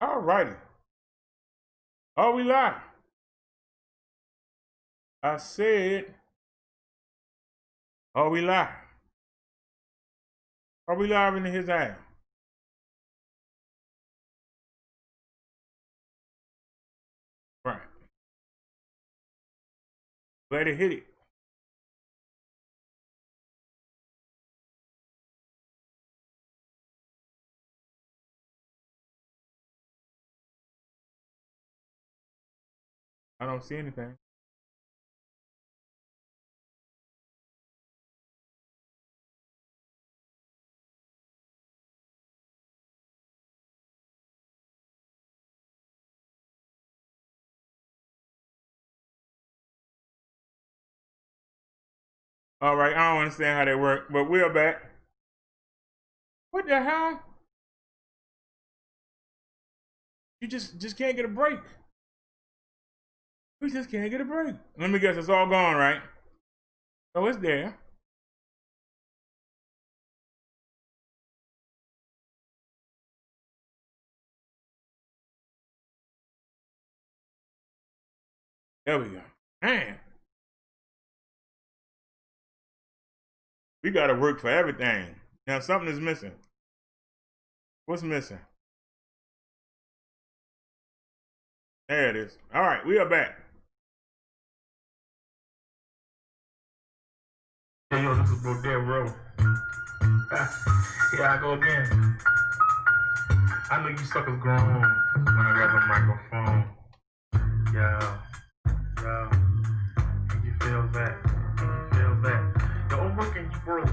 All righty. Are we live? I said, are we live? Are we live into his ass? Right. Glad to hit it. I don't see anything. All right, I don't understand how they work, but we're back. What the hell? You just can't get a break. We just can't get a break. Let me guess, it's all gone, right? Oh, it's there. There we go. Man. We gotta work for everything. Now something is missing. What's missing? There it is. All right, we are back. Hey, yo, this is Bro Dead Row. Here I go again. I know you suckers grown when I grab the microphone. Yeah. Can you feel that? Yo, I'm working you bros.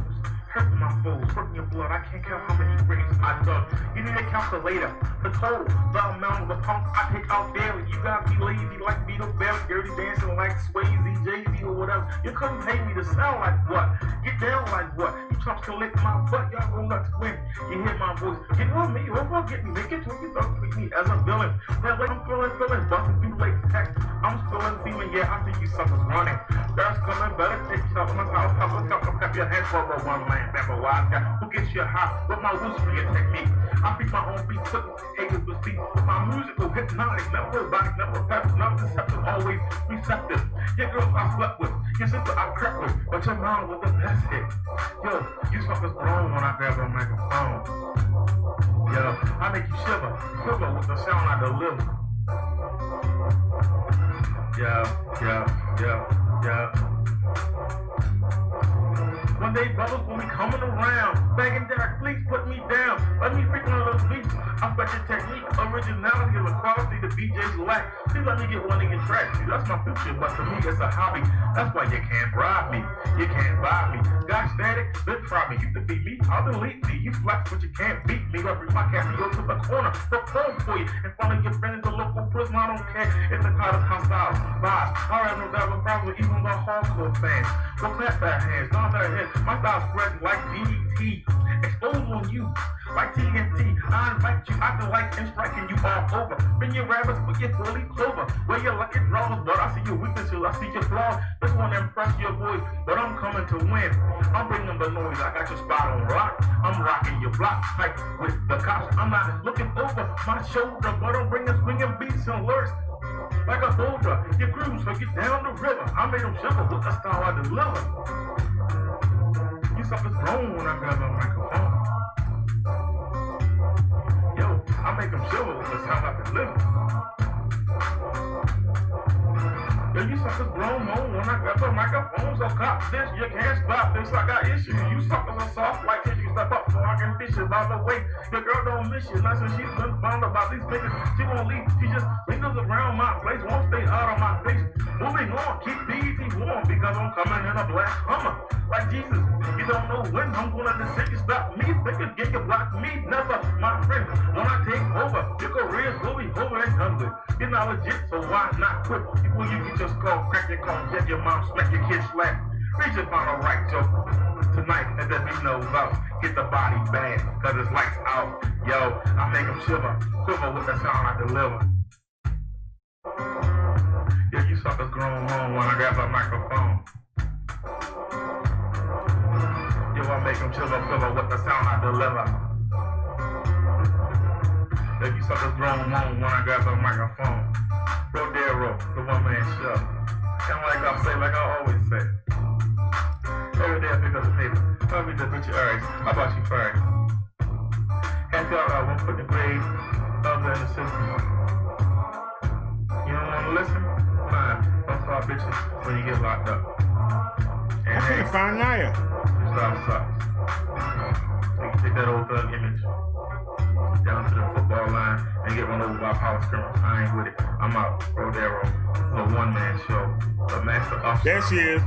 Hurting my foes, hurting your blood. I can't count how many graves I dug. You need a calculator. The total, the amount of the pump I take out daily. You gotta be lazy like Beetle Belly, dirty dancing like Swayze, Jay-Z or whatever. You couldn't pay me to sound like what? Get down like what? You chumps can lick my butt, y'all roll up to win. You hear my voice, get on me, over getting naked till you don't treat me as a villain. That way I'm feeling, busting through late text. I'm spilling feeling, yeah, I see you suckers running. Girls coming, better take yourself in my house, clap your hands for one man. Never wise guy who gets you high with my whispering technique. I beat my own beat, put haters with speak. My musical hypnotic, never robotic, never passive, never deceptive, always receptive. Your girls I slept with, your sister I crept with, but your mom was the best hit. Yo, you suckers grown when I grab a microphone. Yo, I make you shiver with the sound I deliver. Yeah. One day brothers will be coming around, begging Derek, please put me down. Let me freak one of those beats. I bet your technique, originality, and the quality the BJ's lack. Please let me get one of your tracks. See, that's my future, but to me it's a hobby. That's why you can't bribe me. You can't buy me. Got static, then try me. You can beat me, I'll delete me. You flex, but you can't beat me. I bring my Casio to the corner, perform for you in front of your friends in the local prison. I don't care if the crowd is hostile. Vibes, I have no doubt of problem, even the hardcore fans. So clap that hands, nod that head. My style spreads like DDT. Exposed on you like TNT. I invite you, I delight in striking you all over. Bring your rabbits, but you're fully clover. Where you like it draws, but I see your weaknesses, I see your flaws. This one impress your boys, but I'm coming to win. I'm bringing the noise, I got your spot on rock. I'm rocking your block tight with the cops. I'm not looking over my shoulder, but I'm bringing swinging beats and lyrics. Like a boulder, your grooves so get down the river. I made them shiver with the style I deliver. You suckers grown when I grab a microphone. Yo, I make them shiver with the sound I deliver. Yo, you suckers grown when I grab a microphone. So cop this, you can't stop this. I got issues. You suckers are soft like tissue. Step up so I can fish it. By the way, your girl don't miss you. Listen, she's been found about these niggas. She won't leave. She just lingers around my place. Won't stay out of my face. Moving on, keep BET warm because I'm coming in a black Hummer. Like Jesus, you don't know when I'm gonna decide you stop me. They could get you block me, never, my friend. When I take over, your careers will be over and done with. You're not legit, so why not quit? Before you get your skull crack, your car, get your mom, smack your kid slap. Reach your final right joke. Tonight, and there be no vote. Get the body bad, cause it's lights out. Yo, I make them shiver, quiver with the sound I deliver. Yeah, you suckers grown on when I grab a microphone. Yo, I make them chill quiver with the sound I deliver. If you suckers grown moment when I got the microphone. Rodero, the one-man show. Kinda like I say, like I always say. Every day I pick up the paper. Tell me to put your eggs. How about you first? And y'all won't put the grade other in the system. You don't want to listen? Fine. Don't start bitching when you get locked up. And I can't find Naya. This stuff sucks. So you take that old thug image down to the football line and get run over by power scrimmage. I ain't with it. I'm out. Rodero, the one-man show. The master of. There she is.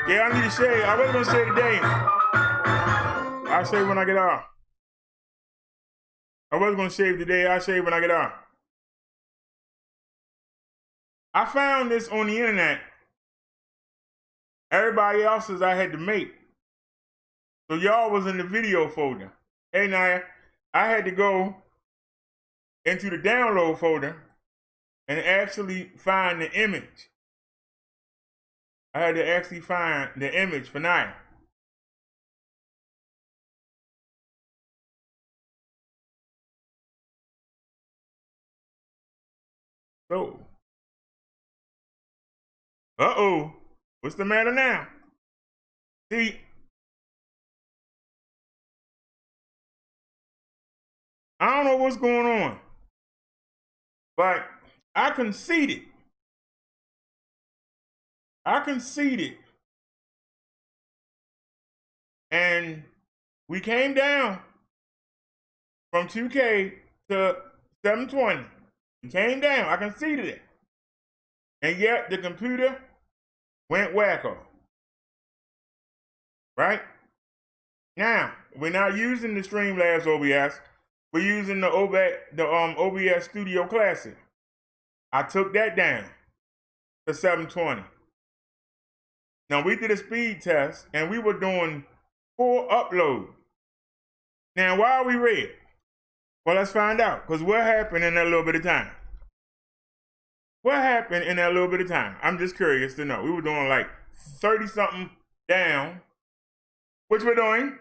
Yeah, I need to shave. I was gonna shave today. I'll shave when I get off. I was gonna shave today. I'll shave when I get off. I found this on the internet. Everybody else's I had to make. So y'all was in the video folder. Hey Naya, I had to go into the download folder and actually find the image. I had to actually find the image for Naya. So, what's the matter now? See, I don't know what's going on, but I conceded. And we came down from 2K to 720. We came down, I conceded it. And yet the computer went wacko. Right? Now, we're not using the Streamlabs OBS. We're using the OBS Studio Classic. I took that down to 720. Now, we did a speed test, and we were doing 4 uploads. Now, why are we red? Well, let's find out, because what happened in that little bit of time? What happened in that little bit of time? I'm just curious to know. We were doing like 30-something down, which we're doing.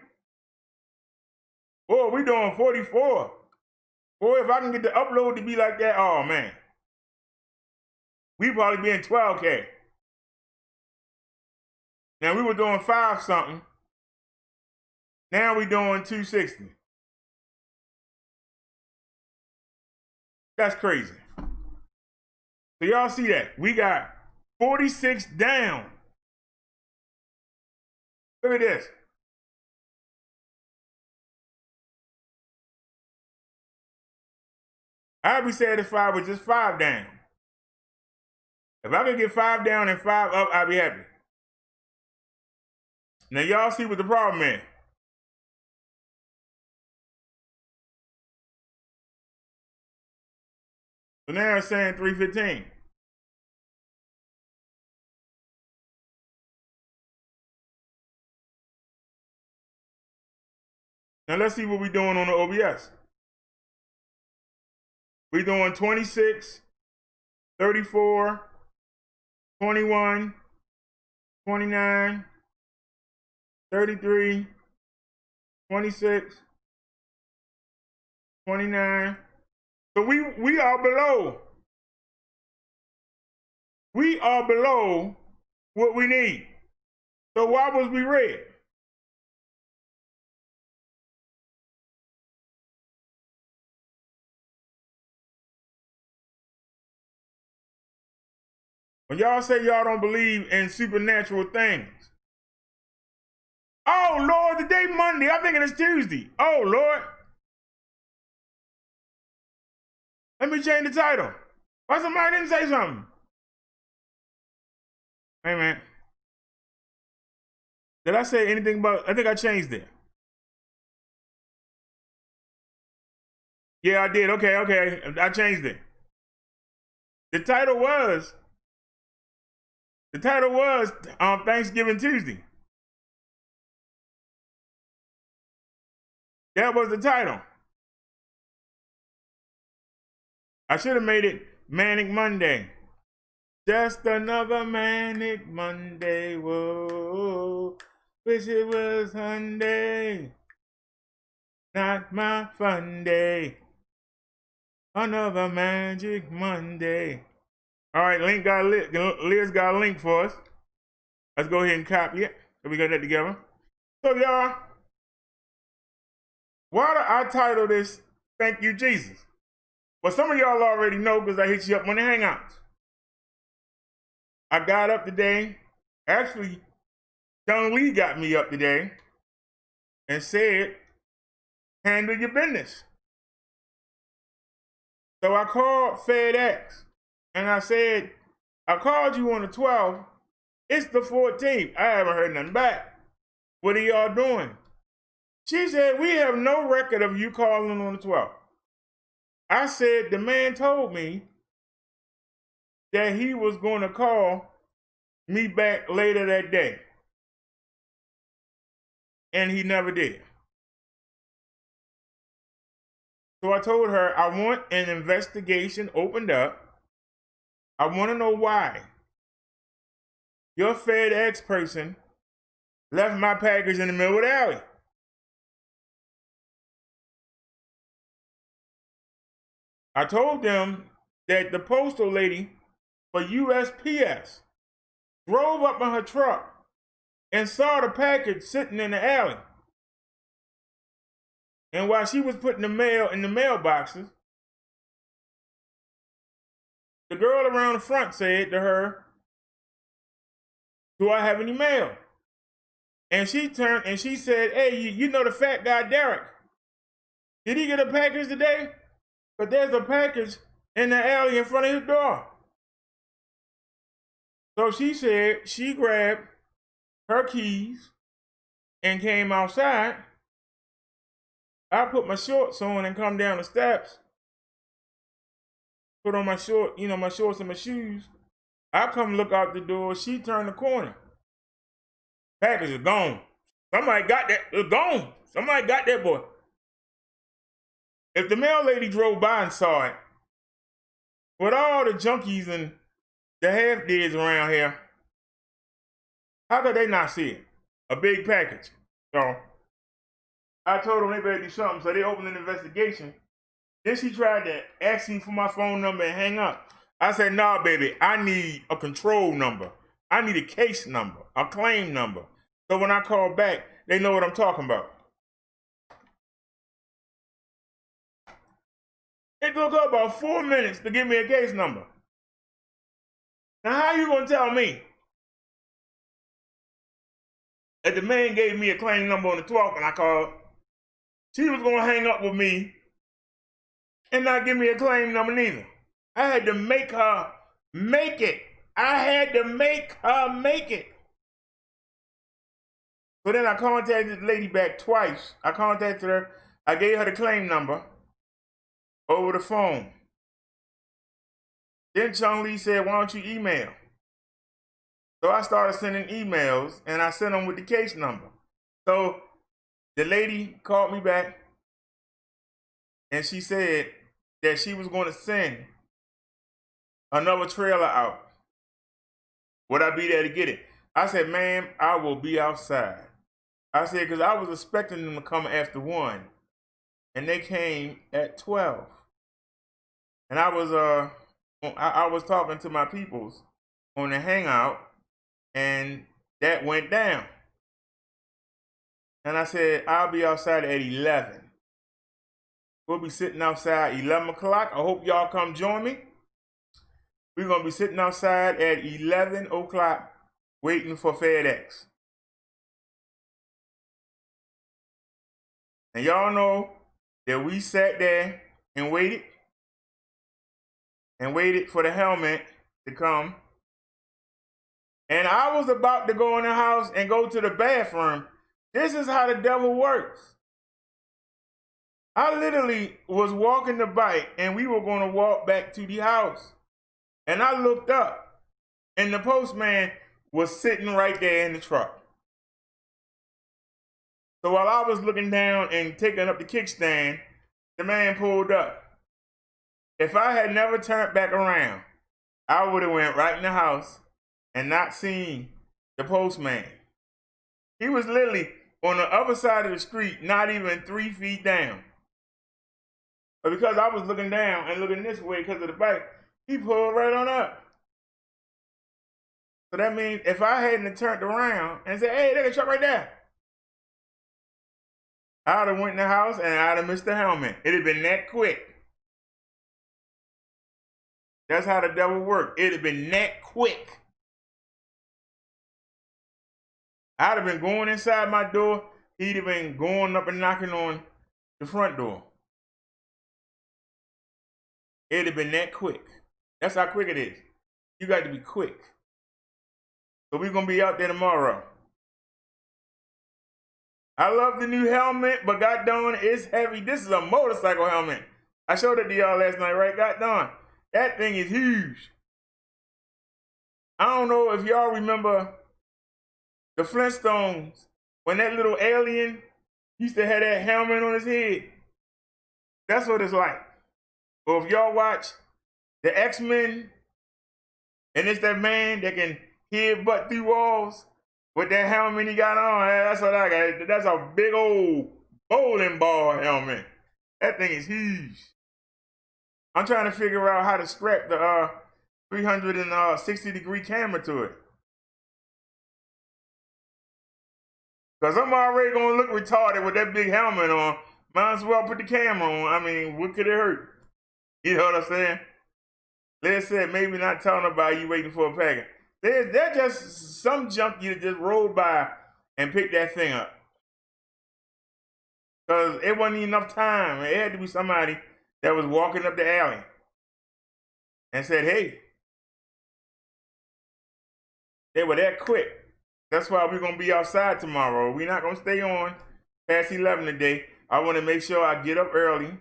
Oh, we're doing 44. Boy, if I can get the upload to be like that, oh, man. We probably be in 12K. Now, we were doing 5-something. Now we're doing 260. That's crazy. So y'all see that? We got 46 down. Look at this. I'd be satisfied with just 5 down. If I could get 5 down and 5 up, I'd be happy. Now y'all see what the problem is. So now it's saying 315. Now let's see what we're doing on the OBS. We're doing 26, 34, 21, 29, 33, 26, 29. So we are below. We are below what we need. So why was we red? When y'all say y'all don't believe in supernatural things. Oh, Lord, the day Monday. I'm thinking it's Tuesday. Oh, Lord. Let me change the title. Why somebody didn't say something? Hey, man. Did I say anything about, I think I changed it. Yeah, I did. Okay. I changed it. The title was Thanksgiving Tuesday. That was the title. I should have made it Manic Monday. Just another Manic Monday, whoa. Wish it was Sunday. Not my fun day. Another Magic Monday. All right, Liz got a link for us. Let's go ahead and copy it. So we got that together. So y'all, why do I title this Thank You Jesus? Well, some of y'all already know because I hit you up on the Hangouts. I got up today. Actually, John Lee got me up today and said, handle your business. So I called FedEx and I said, I called you on the 12th. It's the 14th. I haven't heard nothing back. What are y'all doing? She said, we have no record of you calling on the 12th. I said, the man told me that he was going to call me back later that day. And he never did. So I told her, I want an investigation opened up. I want to know why your FedEx person left my package in the middle of the alley. I told them that the postal lady for USPS drove up in her truck and saw the package sitting in the alley. And while she was putting the mail in the mailboxes, the girl around the front said to her, do I have any mail? And she turned and she said, hey, you know the fat guy, Derek. Did he get a package today? But there's a package in the alley in front of his door. So she said she grabbed her keys and came outside. I put my shorts on and come down the steps. Put on my shorts and my shoes. I come look out the door. She turned the corner. Package is gone. Somebody got that. It's gone. Somebody got that boy. If the mail lady drove by and saw it, with all the junkies and the half-deads around here, how could they not see it? A big package. So I told them they better do something. So they opened an investigation. Then she tried to ask me for my phone number and hang up. I said, nah, baby, I need a control number. I need a case number, a claim number. So when I call back, they know what I'm talking about. It took her about 4 minutes to give me a case number. Now, how you gonna tell me that the man gave me a claim number on the 12th when I called? She was gonna hang up with me and not give me a claim number neither. I had to make her make it. I had to make her make it. So then I contacted the lady back twice. I contacted her. I gave her the claim number over the phone. Then Chung Lee said, why don't you email? So I started sending emails and I sent them with the case number. So the lady called me back and she said that she was going to send another trailer out. Would I be there to get it? I said, ma'am, I will be outside. I said, because I was expecting them to come after 1 and they came at 12. And I was talking to my peoples on the Hangout, and that went down. And I said, I'll be outside at 11. We'll be sitting outside 11 o'clock. I hope y'all come join me. We're going to be sitting outside at 11 o'clock waiting for FedEx. And y'all know that we sat there and waited for the helmet to come. And I was about to go in the house and go to the bathroom. This is how the devil works. I literally was walking the bike and we were going to walk back to the house. And I looked up and the postman was sitting right there in the truck. So while I was looking down and taking up the kickstand, the man pulled up. if I had never turned back around, I would have went right in the house and not seen the postman. He was literally on the other side of the street, not even 3 feet down. But because I was looking down and looking this way because of the bike, he pulled right on up. So that means if I hadn't turned around and said, hey, there's a truck right there, I'd have went in the house and I'd have missed the helmet. It'd have been that quick. That's how the devil worked. It'd have been that quick. I'd have been going inside my door. He'd have been going up and knocking on the front door. It'd have been that quick. That's how quick it is. You got to be quick. So we're going to be out there tomorrow. I love the new helmet, but God darn, it's heavy. This is a motorcycle helmet. I showed it to y'all last night, right? God darn, that thing is huge. I don't know if y'all remember the Flintstones, when that little alien used to have that helmet on his head. That's what it's like. Or if y'all watch the X-Men, and it's that man that can headbutt through walls with that helmet he got on, that's what I got. That's a big old bowling ball helmet. That thing is huge. I'm trying to figure out how to strap the 360-degree camera to it. Because I'm already going to look retarded with that big helmet on. Might as well put the camera on. I mean, what could it hurt? You know what I'm saying? Liz said, maybe not telling about you waiting for a package. There's just some junkie that just rolled by and picked that thing up. Because it wasn't enough time. It had to be somebody that was walking up the alley and said, hey. They were that quick. That's why we're going to be outside tomorrow. We're not going to stay on past 11 today. I want to make sure I get up early.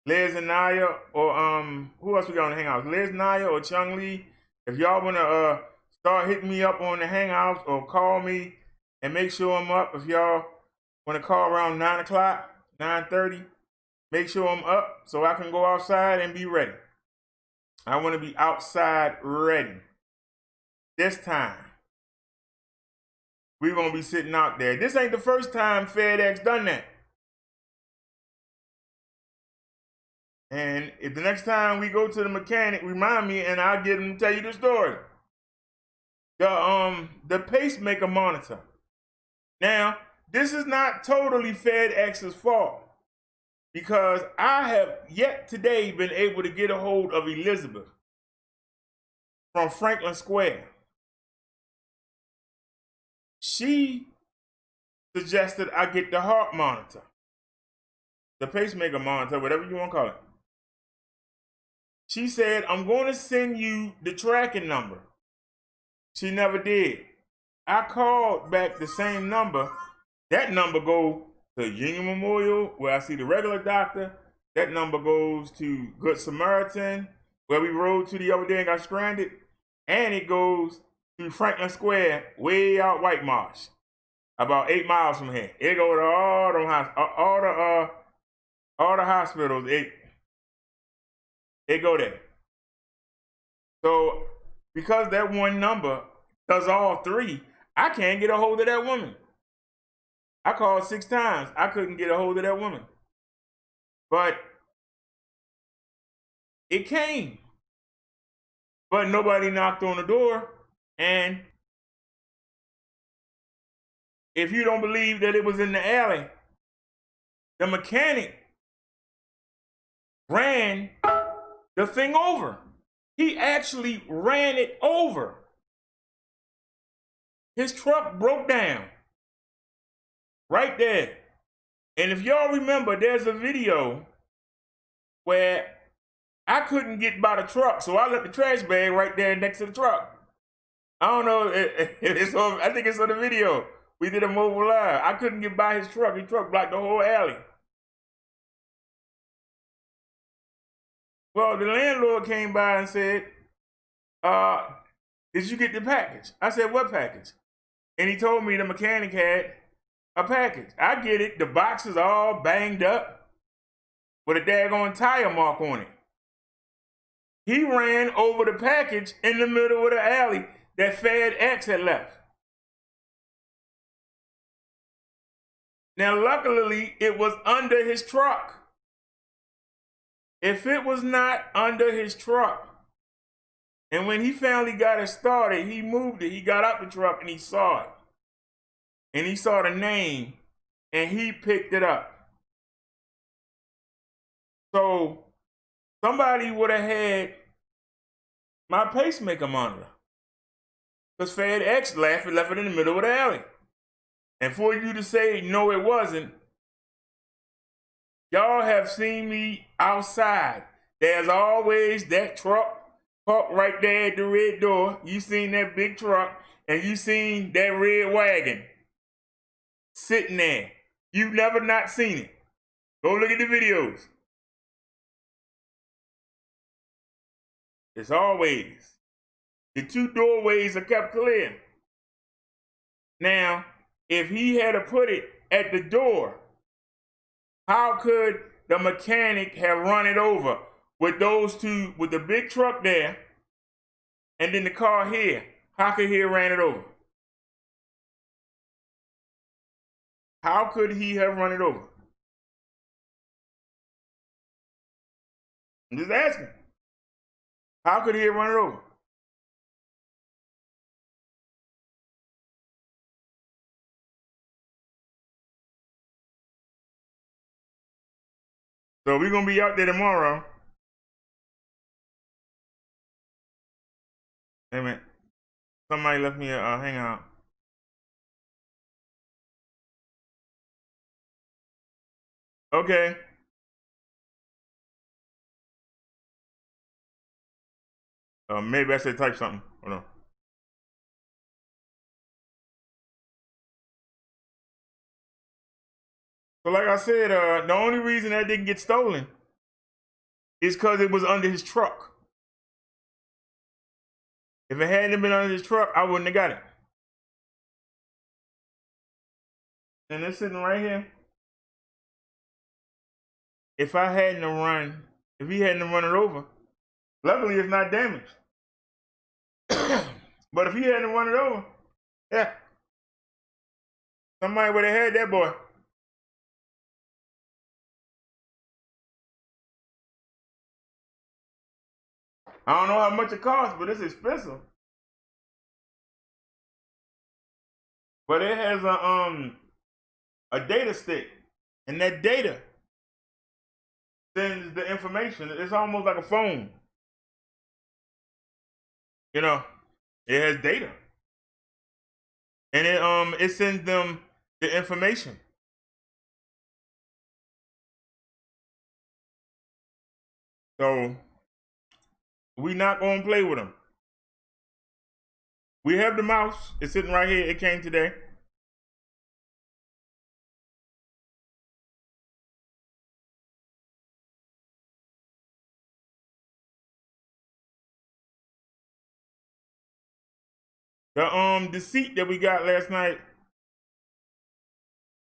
Liz and Naya, or who else we got on the Hangouts? Liz, Naya, or Chung Lee. If y'all want to start hitting me up on the Hangouts or call me and make sure I'm up. If y'all want to call around 9 o'clock, 9:30, make sure I'm up so I can go outside and be ready. I want to be outside ready. This time, we're going to be sitting out there. This ain't the first time FedEx done that. And if the next time we go to the mechanic, remind me and I'll get him to tell you the story. The pacemaker monitor. Now, this is not totally FedEx's fault because I have yet today been able to get a hold of Elizabeth from Franklin Square. She suggested I get the heart monitor, the pacemaker monitor, whatever you want to call it. She said, I'm going to send you the tracking number. She never did. I called back the same number. That number goes to Union Memorial, where I see the regular doctor. That number goes to Good Samaritan, where we rode to the other day and got stranded. And it goes to Franklin Square, way out White Marsh, about 8 miles from here. It goes to all the hospitals. It go there. So because that one number does all three, I can't get a hold of that woman. I called 6 times. I couldn't get a hold of that woman. But it came. But nobody knocked on the door. And if you don't believe that it was in the alley, the mechanic ran the thing over. He actually ran it over. His truck broke down right there. And if y'all remember, there's a video where I couldn't get by the truck, so I left the trash bag right there next to the truck. I don't know if it's on, I think it's on the video. We did a mobile live. I couldn't get by his truck. His truck blocked the whole alley. Well, the landlord came by and said, did you get the package? I said, what package? And he told me the mechanic had a package. I get it. The box is all banged up. with a daggone tire mark on it. He ran over the package in the middle of the alley that FedEx had left. Now, luckily, it was under his truck. If it was not under his truck, and when he finally got it started, he moved it. He got out the truck and he saw it. And he saw the name and he picked it up. So somebody would have had my pacemaker monitor. Because FedEx left it in the middle of the alley. And for you to say, no, it wasn't, y'all have seen me outside. There's always that truck parked right there at the red door. You seen that big truck, and you seen that red wagon sitting there. You've never not seen it. Go look at the videos. It's always. The two doorways are kept clear. Now, if he had to put it at the door, how could the mechanic have run it over with those two, with the big truck there and then the car here? How could he have ran it over? How could he have run it over? I'm just asking. How could he have run it over? So we're going to be out there tomorrow. Hey, man. Somebody left me a hangout. Okay. Maybe I should type something. Hold on. So like I said, the only reason that didn't get stolen is because it was under his truck. If it hadn't been under his truck, I wouldn't have got it. And it's sitting right here. If he hadn't run it over, luckily it's not damaged. But if he hadn't run it over, yeah, somebody would have had that boy. I don't know how much it costs, but it's expensive. But it has a data stick, and that data sends the information. It's almost like a phone. You know, it has data, and it sends them the information. So we not gonna play with them. We have the mouse. It's sitting right here. It came today. The seat that we got last night,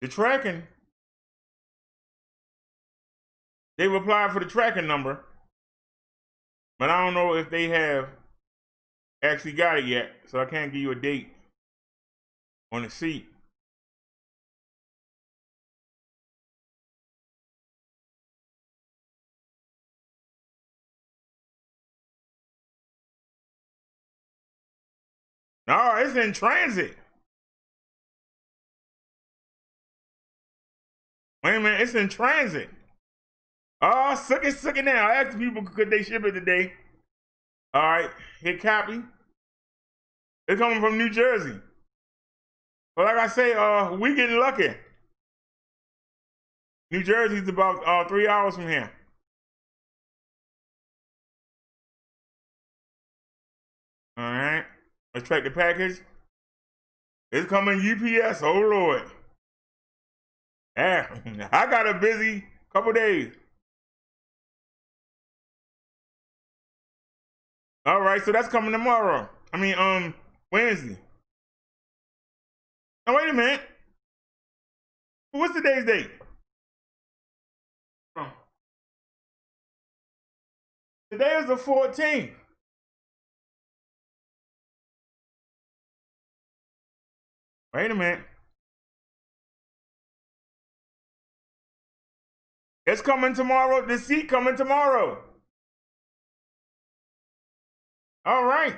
the tracking, they applied for the tracking number, but I don't know if they have actually got it yet, so I can't give you a date on the seat. No, it's in transit. Wait a minute, it's in transit. Oh, suck it now. I asked people could they ship it today. All right, hit copy. It's coming from New Jersey. But like I say, we getting lucky. New Jersey's about 3 hours from here. All right, let's track the package. It's coming UPS. Oh Lord. Yeah, I got a busy couple days. All right, so that's coming tomorrow. I mean, Wednesday. Now wait a minute. What's today's date? Today is the 14th. Wait a minute. It's coming tomorrow. The seat coming tomorrow. All right.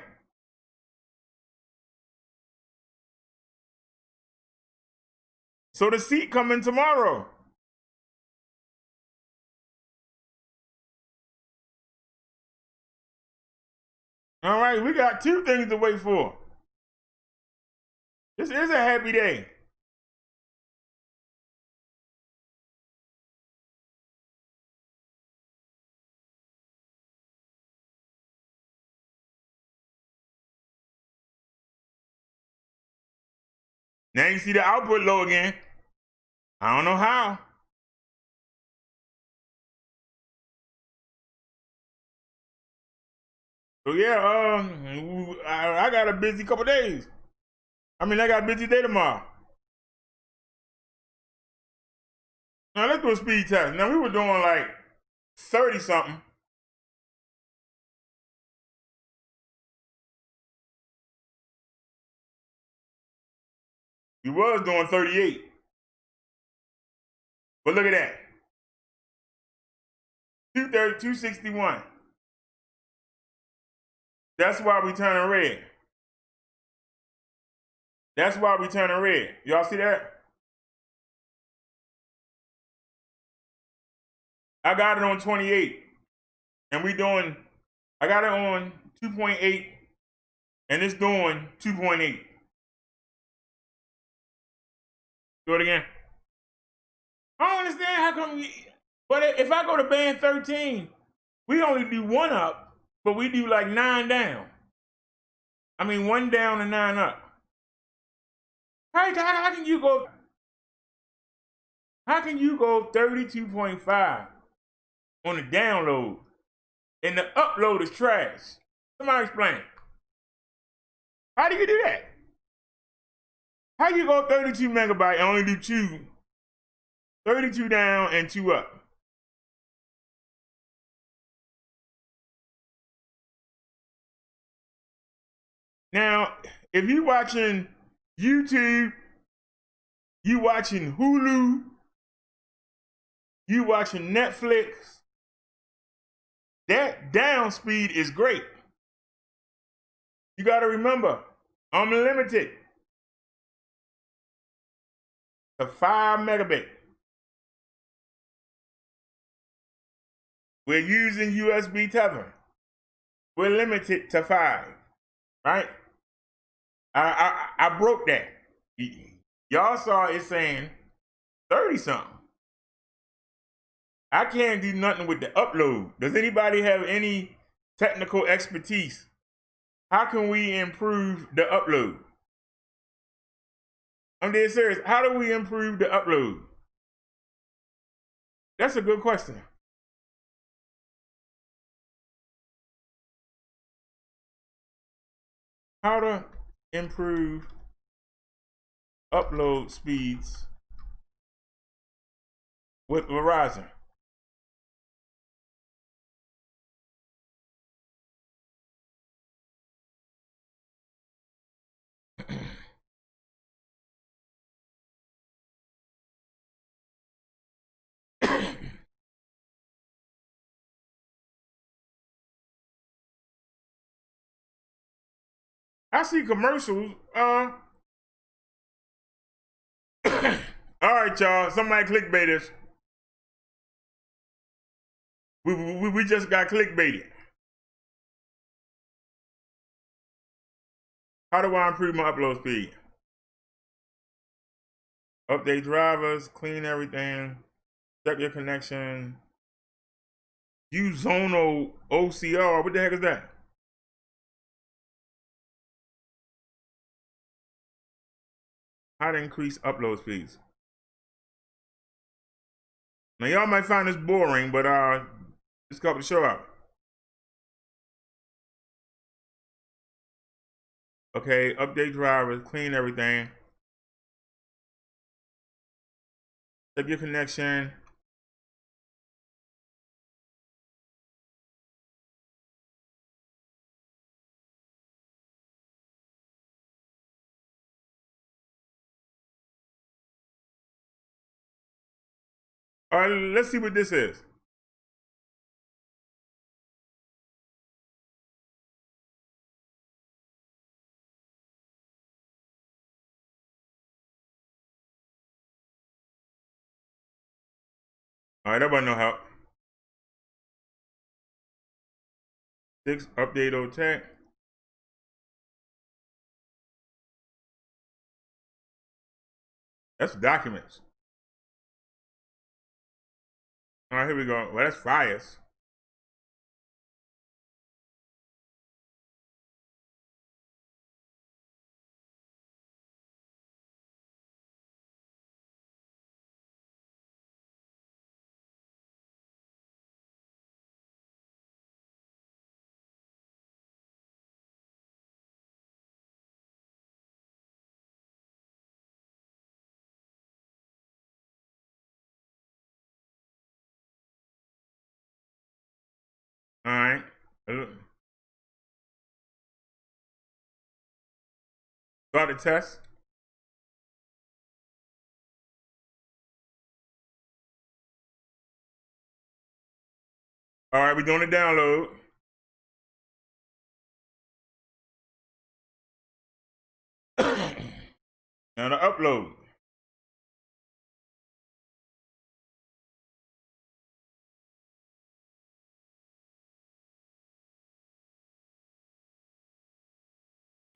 So the seat coming tomorrow. All right, we got two things to wait for. This is a happy day. Now you see the output low again. I don't know how. So yeah, I got a busy couple days. I mean, I got a busy day tomorrow. Now let's do a speed test. Now we were doing like 30 something. We was doing 38. But look at that. 230, 261. That's why we turning red. That's why we turning red. Y'all see that? I got it on 28. And I got it on 2.8. And it's doing 2.8. Do it again. I don't understand how come but if I go to band 13, we only do one up, but we do like 9 down. I mean, 1 down and 9 up. How can you go? How can you go 32.5 on the download and the upload is trash? Somebody explain. How do you do that? How you go 32 megabyte and only do 32 down and 2 up? Now, if you watching YouTube, you watching Hulu, you watching Netflix, that down speed is great. You got to remember, I'm limited to 5 megabit. We're using USB tether. We're limited to 5, right? I broke that. Y'all saw it saying 30 something. I can't do nothing with the upload. Does anybody have any technical expertise? How can we improve the upload? I'm dead serious. How do we improve the upload? That's a good question. How to improve upload speeds with Verizon. I see commercials. All right, y'all. Somebody clickbait us. We just got clickbaited. How do I improve my upload speed? Update drivers, clean everything, check your connection. Use Zonal OCR. What the heck is that? How to increase upload speeds. Now y'all might find this boring, but just couple to show out. Okay, update drivers, clean everything. Check your connection. All right, let's see what this is. All right, that wasn't no help. 6 update old tech. That's documents. All right, here we go. Well, that's fires. All right. Start the test. All right, we're doing the download. Now the upload.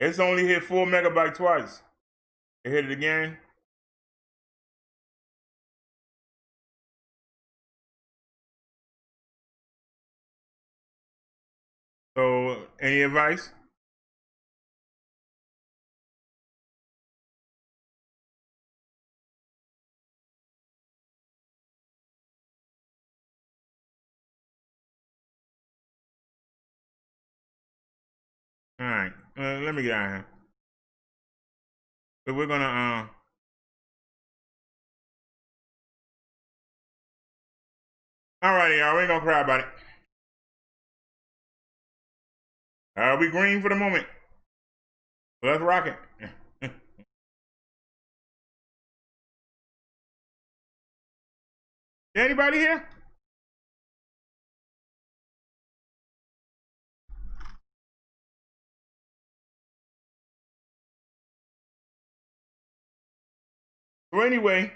It's only hit 4 megabytes twice. It hit it again. So, any advice? All right, let me get out of here. So we're gonna all righty, y'all. We ain't gonna cry about it. We green for the moment. So let's rock it. Anybody here? So anyway,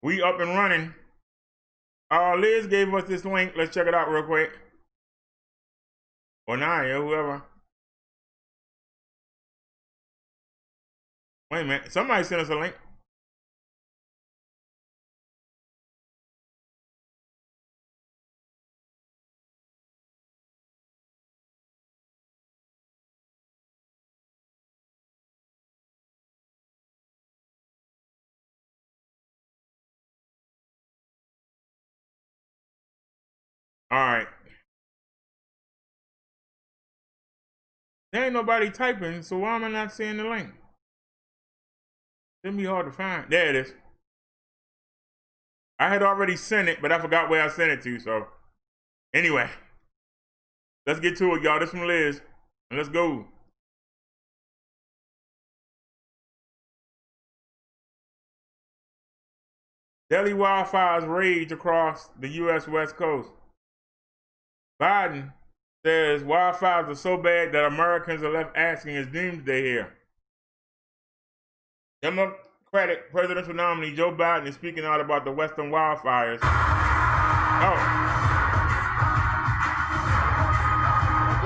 we up and running. Liz gave us this link. Let's check it out real quick. Or Naya, whoever. Wait a minute. Somebody sent us a link. All right. There ain't nobody typing, so why am I not seeing the link? It'd be hard to find. There it is. I had already sent it, but I forgot where I sent it to, so. Anyway. Let's get to it, y'all. This from Liz. And let's go. Deadly wildfires rage across the U.S. West Coast. Biden says wildfires are so bad that Americans are left asking, is doomsday here? Democratic presidential nominee Joe Biden is speaking out about the western wildfires. Oh.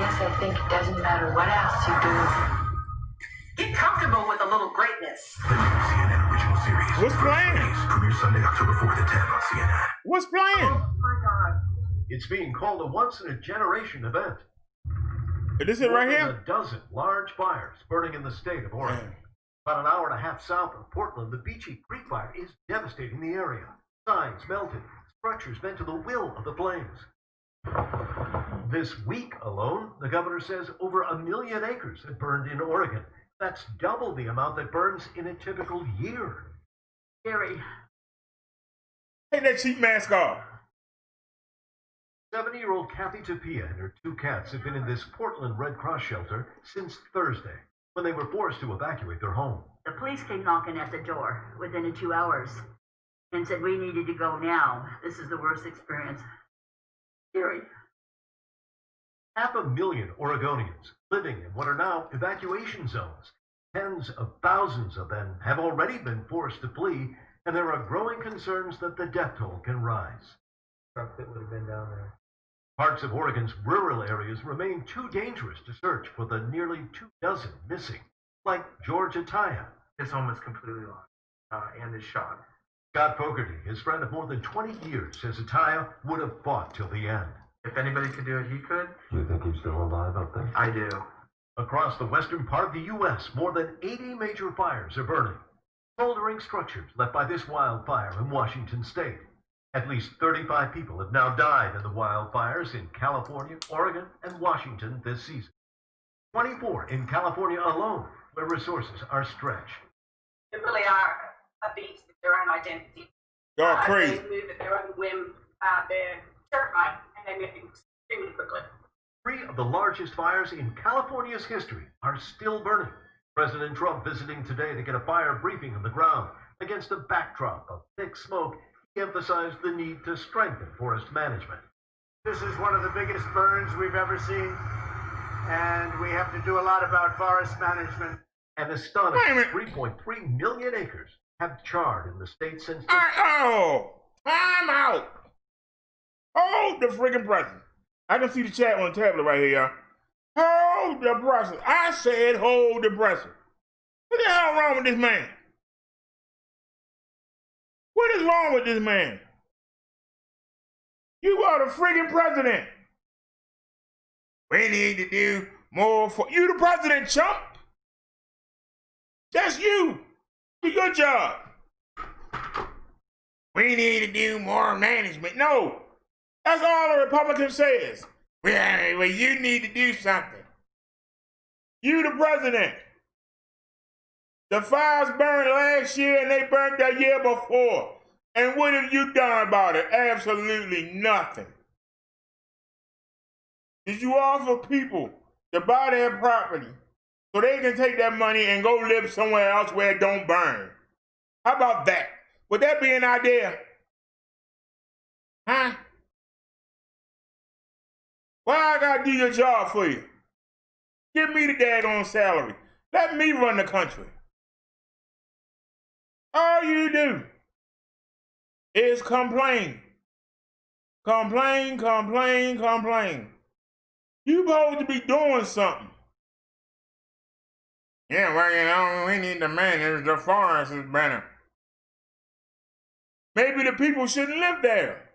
Yes, I think it doesn't matter what else you do. Get comfortable with a little greatness. The new CNN original series. What's playing? Premieres Sunday, October 4th at 10 on CNN. What's playing? Oh my God. It's being called a once-in-a-generation event. This it right More than here? a dozen large fires burning in the state of Oregon. About an hour and a half south of Portland, the Beachy Creek fire is devastating the area. Signs melted, structures bent to the will of the flames. This week alone, the governor says over 1 million acres had burned in Oregon. That's double the amount that burns in a typical year. Scary. Take that cheap mask off. 70-year-old Kathy Tapia and her 2 cats have been in this Portland Red Cross shelter since Thursday. when they were forced to evacuate their home. The police came knocking at the door within 2 hours and said we needed to go now. This is the worst experience. Period. 500,000 Oregonians living in what are now evacuation zones. Tens of thousands of them have already been forced to flee, and there are growing concerns that the death toll can rise. Truck that would have been down there. Parts of Oregon's rural areas remain too dangerous to search for the nearly 24 missing, like George Ataya. His home is completely lost and is shot. Scott Fogarty, his friend of more than 20 years, says Ataya would have fought till the end. If anybody could do it, he could. Do you think he's still alive up there? I do. Across the western part of the U.S., more than 80 major fires are burning, smoldering structures left by this wildfire in Washington state. At least 35 people have now died in the wildfires in California, Oregon, and Washington this season. 24 in California alone, where resources are stretched. They really are a beast with their own identity. Y'all crazy. They move at their own whim. They're terrifying, and they move extremely quickly. 3 of the largest fires in California's history are still burning. President Trump visiting today to get a fire briefing on the ground. Against a backdrop of thick smoke, he emphasized the need to strengthen forest management. This is one of the biggest burns we've ever seen, and we have to do a lot about forest management. An astonishing 3.3 million acres have charred in the state since... Oh, time out. Hold the friggin' presses. I can see the chat on the tablet right here, y'all. Hold the presses. I said hold the presses. What the hell wrong with this man? What is wrong with this man? You are the friggin' president. We need to do more for you, the president, chump. That's you. Do your job. We need to do more management. No, that's all the Republican says. Well, you need to do something. You, the president. The fires burned last year and they burned the year before. And what have you done about it? Absolutely nothing. Did you offer people to buy their property so they can take that money and go live somewhere else where it don't burn? How about that? Would that be an idea? Huh? Why I gotta do your job for you? Give me the daggone salary. Let me run the country. All you do is complain. Complain, complain, complain. You supposed to be doing something. Yeah, well, you know, we need to manage the forest is better. Maybe the people shouldn't live there.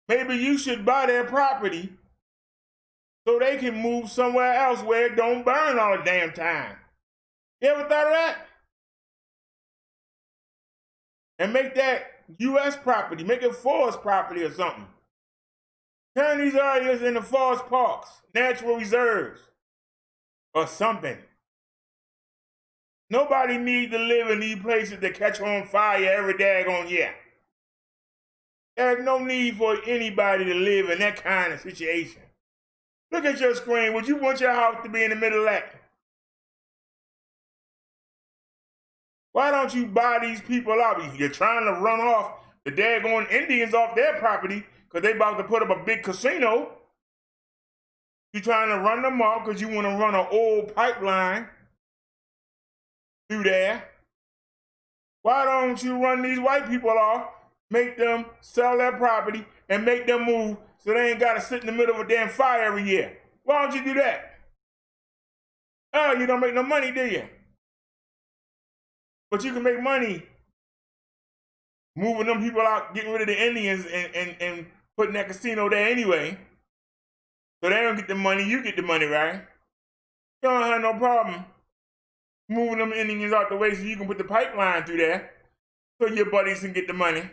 Maybe you should buy their property so they can move somewhere else where it don't burn all the damn time. You ever thought of that? And make that U.S. property, make it forest property or something. Turn these areas into forest parks, natural reserves, or something. Nobody needs to live in these places that catch on fire every daggone year. There's no need for anybody to live in that kind of situation. Look at your screen. Would you want your house to be in the middle of that? Why don't you buy these people out? You're trying to run off the daggone Indians off their property because they about to put up a big casino. You're trying to run them off because you want to run an old pipeline through there. Why don't you run these white people off, make them sell their property, and make them move so they ain't got to sit in the middle of a damn fire every year? Why don't you do that? Oh, you don't make no money, do you? But you can make money moving them people out, getting rid of the Indians and putting that casino there anyway. So they don't get the money, you get the money, right? You don't have no problem moving them Indians out the way so you can put the pipeline through there so your buddies can get the money.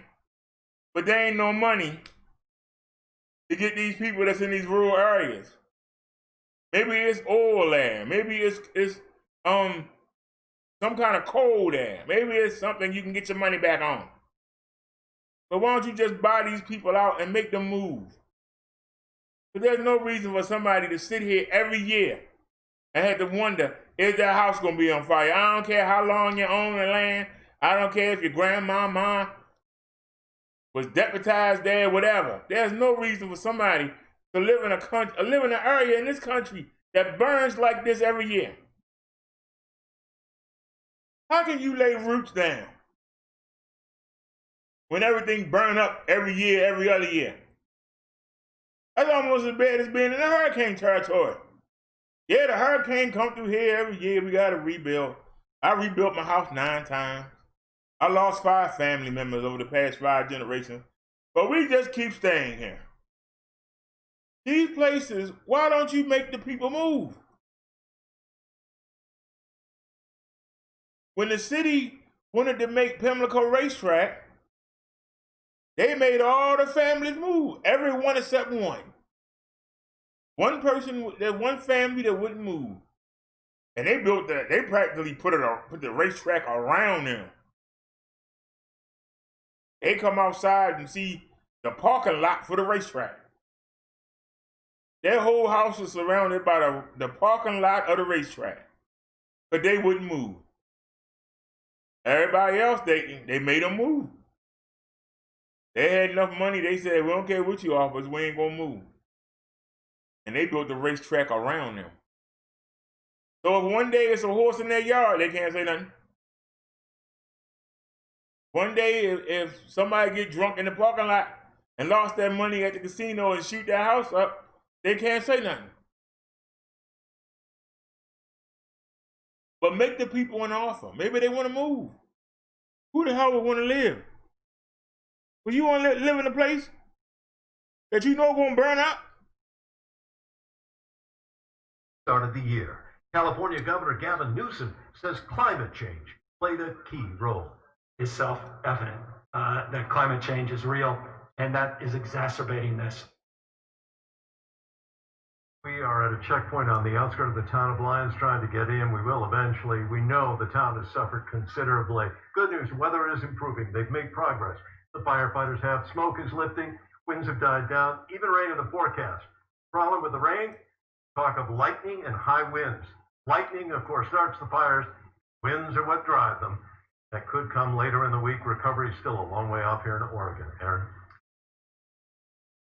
But there ain't no money to get these people that's in these rural areas. Maybe it's oil there. Maybe it's some kind of coal there. Maybe it's something you can get your money back on. But why don't you just buy these people out and make them move? But there's no reason for somebody to sit here every year and had to wonder, is that house gonna be on fire? I don't care how long you own the land. I don't care if your grandmama was deputized there, whatever. There's no reason for somebody to live in an area in this country that burns like this every year. How can you lay roots down when everything burn up every year, every other year? That's almost as bad as being in a hurricane territory. Yeah, the hurricane come through here every year. We got to rebuild. I rebuilt my house 9 times. I lost 5 family members over the past 5 generations. But we just keep staying here. These places, why don't you make the people move? When the city wanted to make Pimlico Racetrack, they made all the families move. Everyone except one. One person, there's one family that wouldn't move. And they built that, they practically put the racetrack around them. They come outside and see the parking lot for the racetrack. Their whole house is surrounded by the parking lot of the racetrack. But they wouldn't move. Everybody else, they made them move. They had enough money, they said, we don't care what you offer us, we ain't gonna move. And they built the racetrack around them. So if one day it's a horse in their yard, they can't say nothing. One day if somebody get drunk in the parking lot and lost their money at the casino and shoot their house up, they can't say nothing. But make the people an offer. Maybe they want to move. Who the hell would want to live? Well, you want to live in a place that you know going to burn up? Start of the year, California Governor Gavin Newsom says climate change played a key role. It's self-evident that climate change is real, and that is exacerbating this. We are at a checkpoint on the outskirts of the town of Lyons trying to get in. We will eventually. We know the town has suffered considerably. Good news, weather is improving. They've made progress. The firefighters have. Smoke is lifting. Winds have died down. Even rain in the forecast. Problem with the rain? Talk of lightning and high winds. Lightning, of course, starts the fires. Winds are what drive them. That could come later in the week. Recovery is still a long way off here in Oregon. Aaron?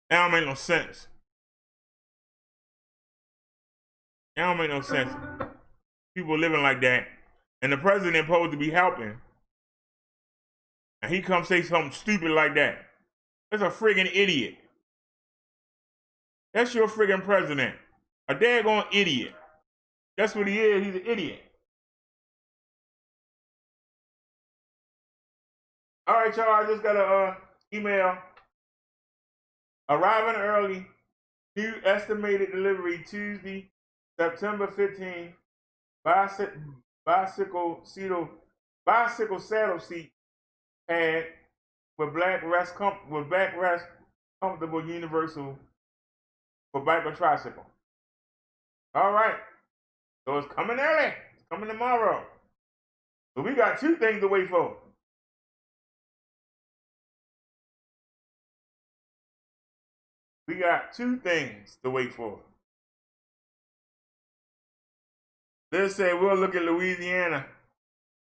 That don't make no sense. That don't make no sense. People living like that. And the president supposed to be helping. And he come say something stupid like that. That's a friggin' idiot. That's your friggin' president. A daggone idiot. That's what he is. He's an idiot. All right, y'all. I just got a email. Arriving early. New estimated delivery Tuesday, September 15th. Bicycle saddle seat pad with backrest comfortable universal for bike or tricycle. All right. So it's coming early. It's coming tomorrow. So we got 2 things to wait for. We got 2 things to wait for. Liz said, we'll look at Louisiana.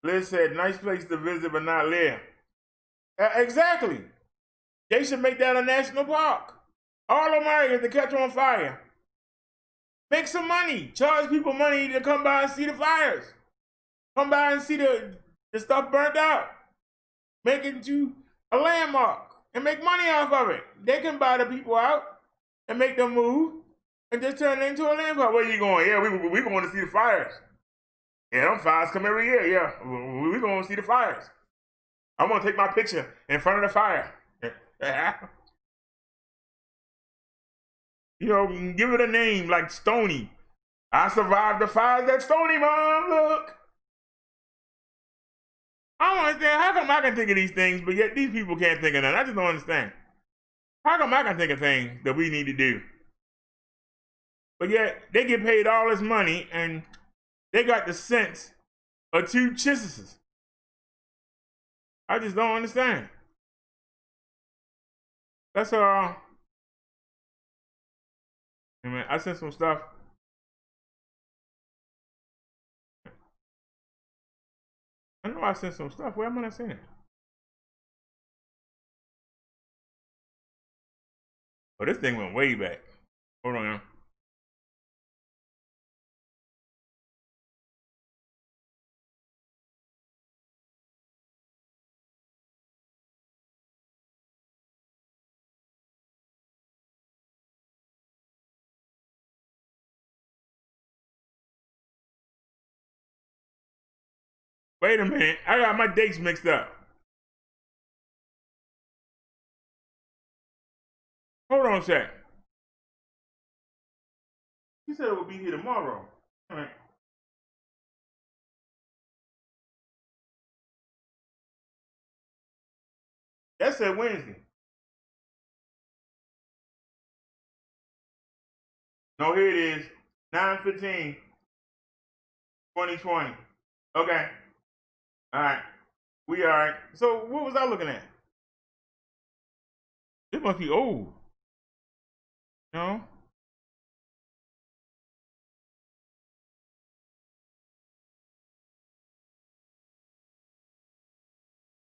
Liz said, nice place to visit but not live. Exactly. They should make that a national park. All them areas to catch on fire. Make some money. Charge people money to come by and see the fires. Come by and see the stuff burnt out. Make it into a landmark and make money off of it. They can buy the people out and make them move and just turn it into a landmark. Where you going? Yeah, we going to see the fires. Yeah, them fires come every year. Yeah, we going to see the fires. I'm going to take my picture in front of the fire. You know, give it a name like Stony. I survived the fires at Stony, Mom. Look. I don't understand. How come I can think of these things, but yet these people can't think of nothing? I just don't understand. How come I can think of things that we need to do? But yet they get paid all this money and they got the sense of 2 chisses. I just don't understand. That's all. I sent some stuff know I sent some stuff. Where am I not saying it? Oh, this thing went way back. Hold on, y'all. Wait a minute. I got my dates mixed up. Hold on a sec. He said it would be here tomorrow. All right. That said Wednesday. No, here it is. 9/15, 2020. Okay. All right. We all right. So what was I looking at? This must be old. No?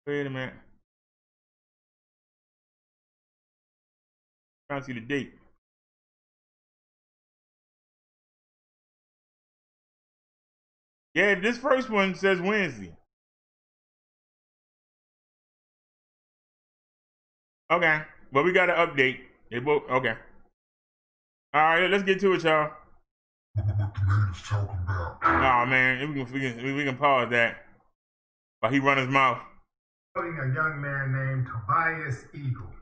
Wait a minute. Trying to see the date. Yeah, this first one says Wednesday. Okay, but we got to update. They both okay. All right, let's get to it, y'all. What the latest talking about? Oh man, we can pause that while he run his mouth. A young man named Tobias Eagle.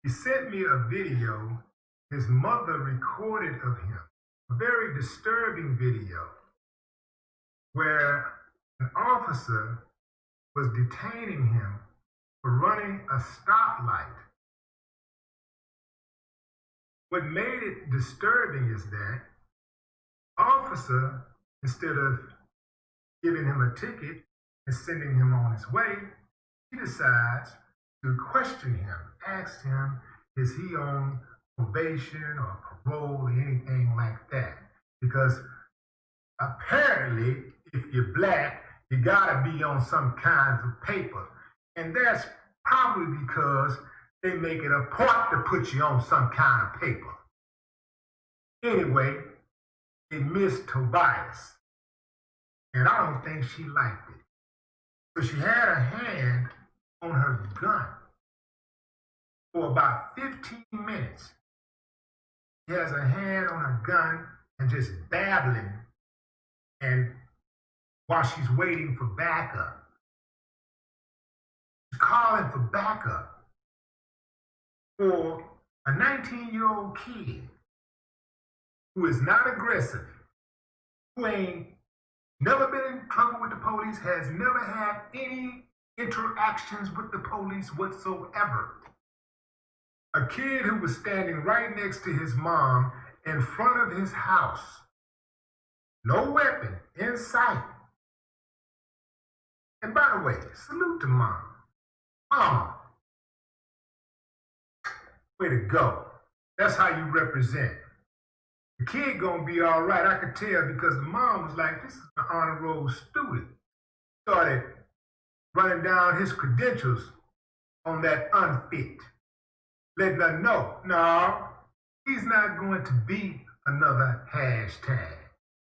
He sent me a video his mother recorded of him, a very disturbing video, where an officer was detaining him for running a stoplight. What made it disturbing is that officer, instead of giving him a ticket and sending him on his way, he decides to question him, asked him, is he on probation or parole or anything like that? Because apparently, if you're black, you gotta be on some kinds of paper. And that's probably because they make it a point to put you on some kind of paper. Anyway, it missed Tobias. And I don't think she liked it. So she had a hand on her gun for about 15 minutes. She has a hand on her gun and just babbling, and while she's waiting for backup. She's calling for backup for a 19-year-old kid who is not aggressive, who ain't never been in trouble with the police, has never had any interactions with the police whatsoever. A kid who was standing right next to his mom in front of his house. No weapon in sight. And by the way, salute to mom. Mama. Way to go. That's how you represent. The kid gonna be all right, I could tell, because the mom was like, this is an honor roll student. Started running down his credentials on that unfit. Letting her know, no, he's not going to be another hashtag.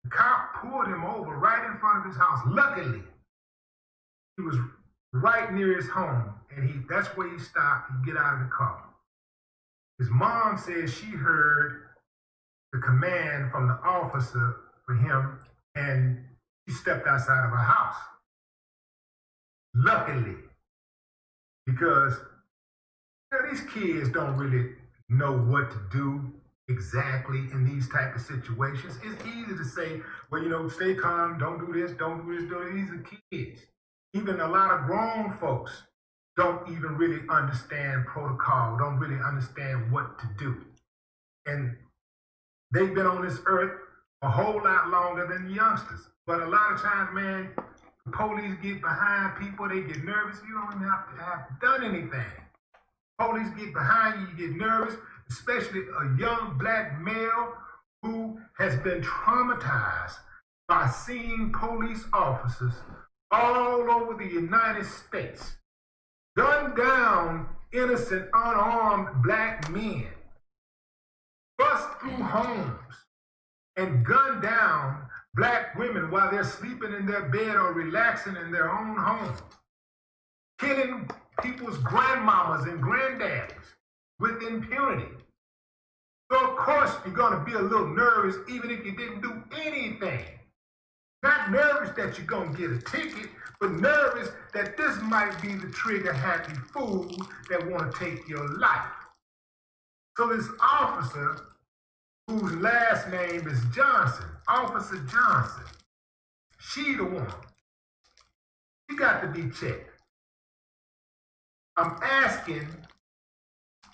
The cop pulled him over right in front of his house. Luckily, he was right near his home, and that's where he stopped and get out of the car. His mom says she heard the command from the officer for him, and she stepped outside of her house. Luckily, because these kids don't really know what to do exactly in these type of situations. It's easy to say, well, stay calm, don't do this, don't do this, do this. These are kids. Even a lot of grown folks don't even really understand protocol, don't really understand what to do. And they've been on this earth a whole lot longer than the youngsters. But a lot of times, man, the police get behind people, they get nervous. You don't even have to have done anything. Police get behind you, you get nervous, especially a young black male who has been traumatized by seeing police officers all over the United States, gunned down innocent, unarmed black men, bust through homes, and gunned down black women while they're sleeping in their bed or relaxing in their own home, killing people's grandmamas and granddaddies with impunity. So of course you're gonna be a little nervous even if you didn't do anything. Not nervous that you're gonna get a ticket, but nervous that this might be the trigger-happy fool that wanna take your life. So this officer, whose last name is Johnson, Officer Johnson, she the one. She got to be checked. I'm asking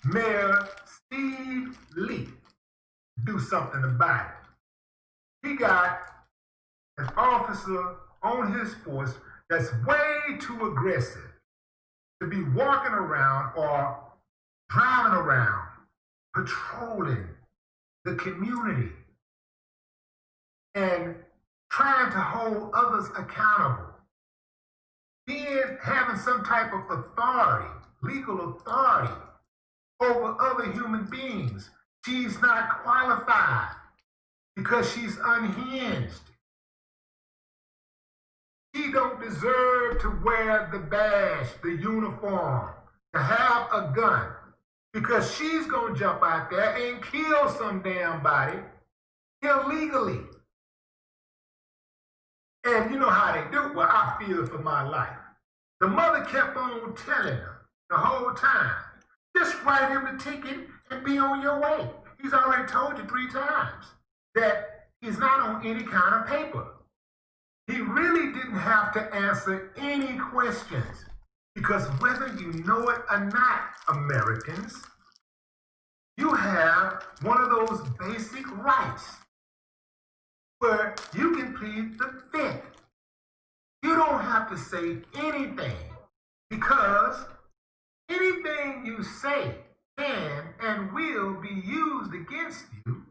Mayor Steve Lee to do something about it. He got an officer on his force that's way too aggressive to be walking around or driving around, patrolling the community and trying to hold others accountable. Having some type of authority, legal authority over other human beings. She's not qualified because she's unhinged. She don't deserve to wear the badge, the uniform, to have a gun, because she's gonna jump out there and kill some damn body illegally. And you know how they do it. Well, I feel for my life. The mother kept on telling her the whole time, just write him the ticket and be on your way. He's already told you 3 times that he's not on any kind of paper. He really didn't have to answer any questions, because whether you know it or not, Americans, you have one of those basic rights where you can plead the fifth. You don't have to say anything, because anything you say can and will be used against you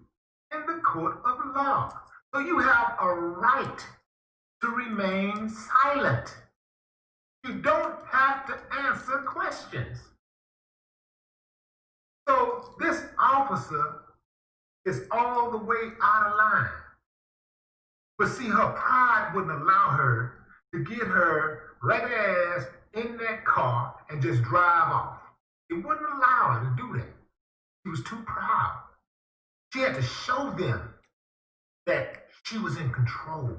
in the court of law. So you have a right to remain silent. You don't have to answer questions. So this officer is all the way out of line. But see, her pride wouldn't allow her to get her ragged ass in that car and just drive off. It wouldn't allow her to do that. She was too proud. She had to show them that she was in control.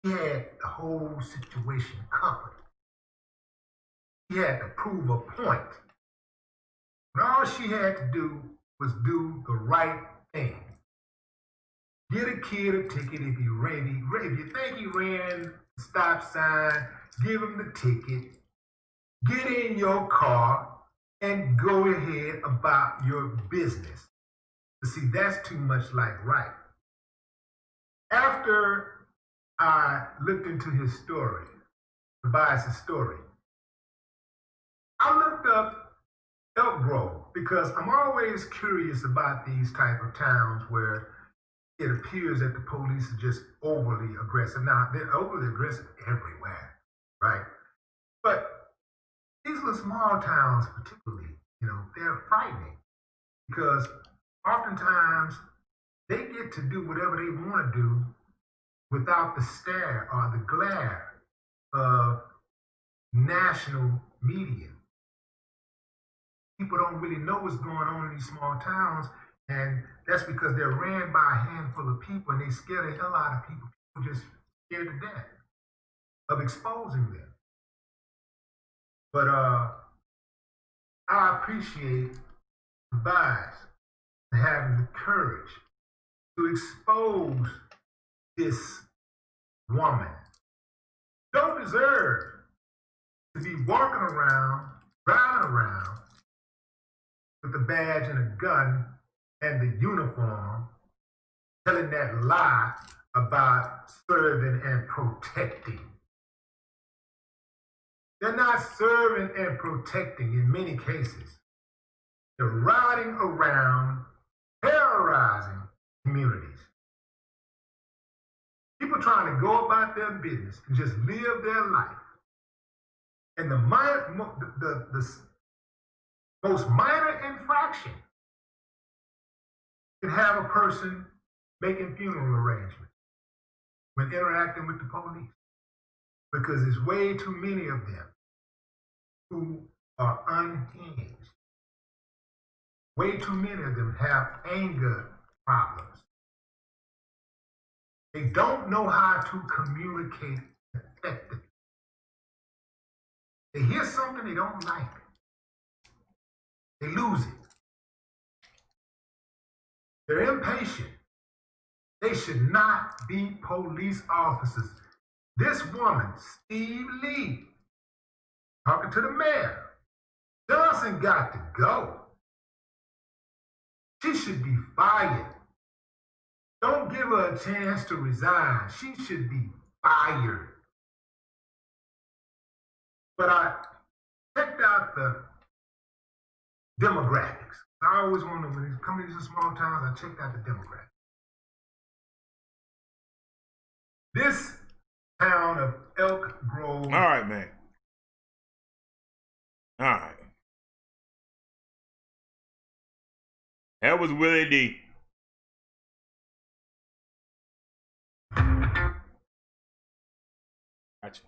She had the whole situation covered. She had to prove a point. And all she had to do was do the right thing. Get a kid a ticket if he ran. If you think he ran the stop sign, give him the ticket. Get in your car and go ahead about your business. But see, that's too much like right. After I looked into his story, Tobias' story, I looked up Elk Grove, because I'm always curious about these type of towns where it appears that the police are just overly aggressive. Now, they're overly aggressive everywhere, right? But these little small towns particularly, they're frightening, because oftentimes they get to do whatever they want to do without the stare or the glare of national media. People don't really know what's going on in these small towns, and that's because they're ran by a handful of people, and they scare the hell out of people. People just scared to death of exposing them. But I appreciate Tobias having the courage to expose this woman. Don't deserve to be walking around, driving around with a badge and a gun and the uniform, telling that lie about serving and protecting. They're not serving and protecting in many cases. They're riding around, terrorizing communities. People trying to go about their business and just live their life. And the most minor infraction can have a person making funeral arrangements when interacting with the police. Because there's way too many of them who are unhinged. Way too many of them have anger problems. They don't know how to communicate effectively. They hear something they don't like. They lose it. They're impatient. They should not be police officers. This woman, Steve Lee, talking to the mayor, Johnson got to go. She should be fired. Don't give her a chance to resign. She should be fired. But I checked out the demographics. I always wonder when you come into small towns, I checked out the demographics. This town of Elk Grove. All right, man. All right. That was Willie D. Gotcha.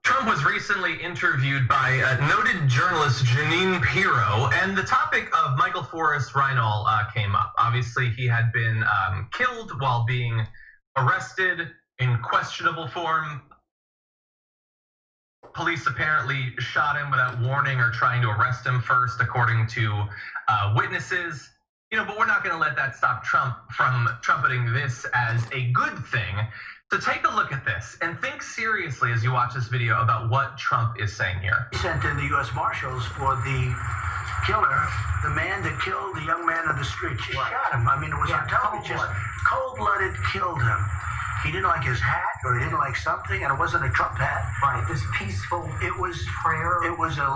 Trump was recently interviewed by noted journalist Janine Pirro, and the topic of Michael Forrest Reinl came up. Obviously, he had been killed while being arrested in questionable form. Police apparently shot him without warning or trying to arrest him first, according to witnesses. But we're not going to let that stop Trump from trumpeting this as a good thing. So take a look at this and think seriously as you watch this video about what Trump is saying here. He sent in the U.S. Marshals for the killer, the man that killed the young man on the street. She shot him. I mean, it was on television. Just cold-blooded killed him. He didn't like his hat, or he didn't like something, and it wasn't a Trump hat. Right, this peaceful It was prayer. It was a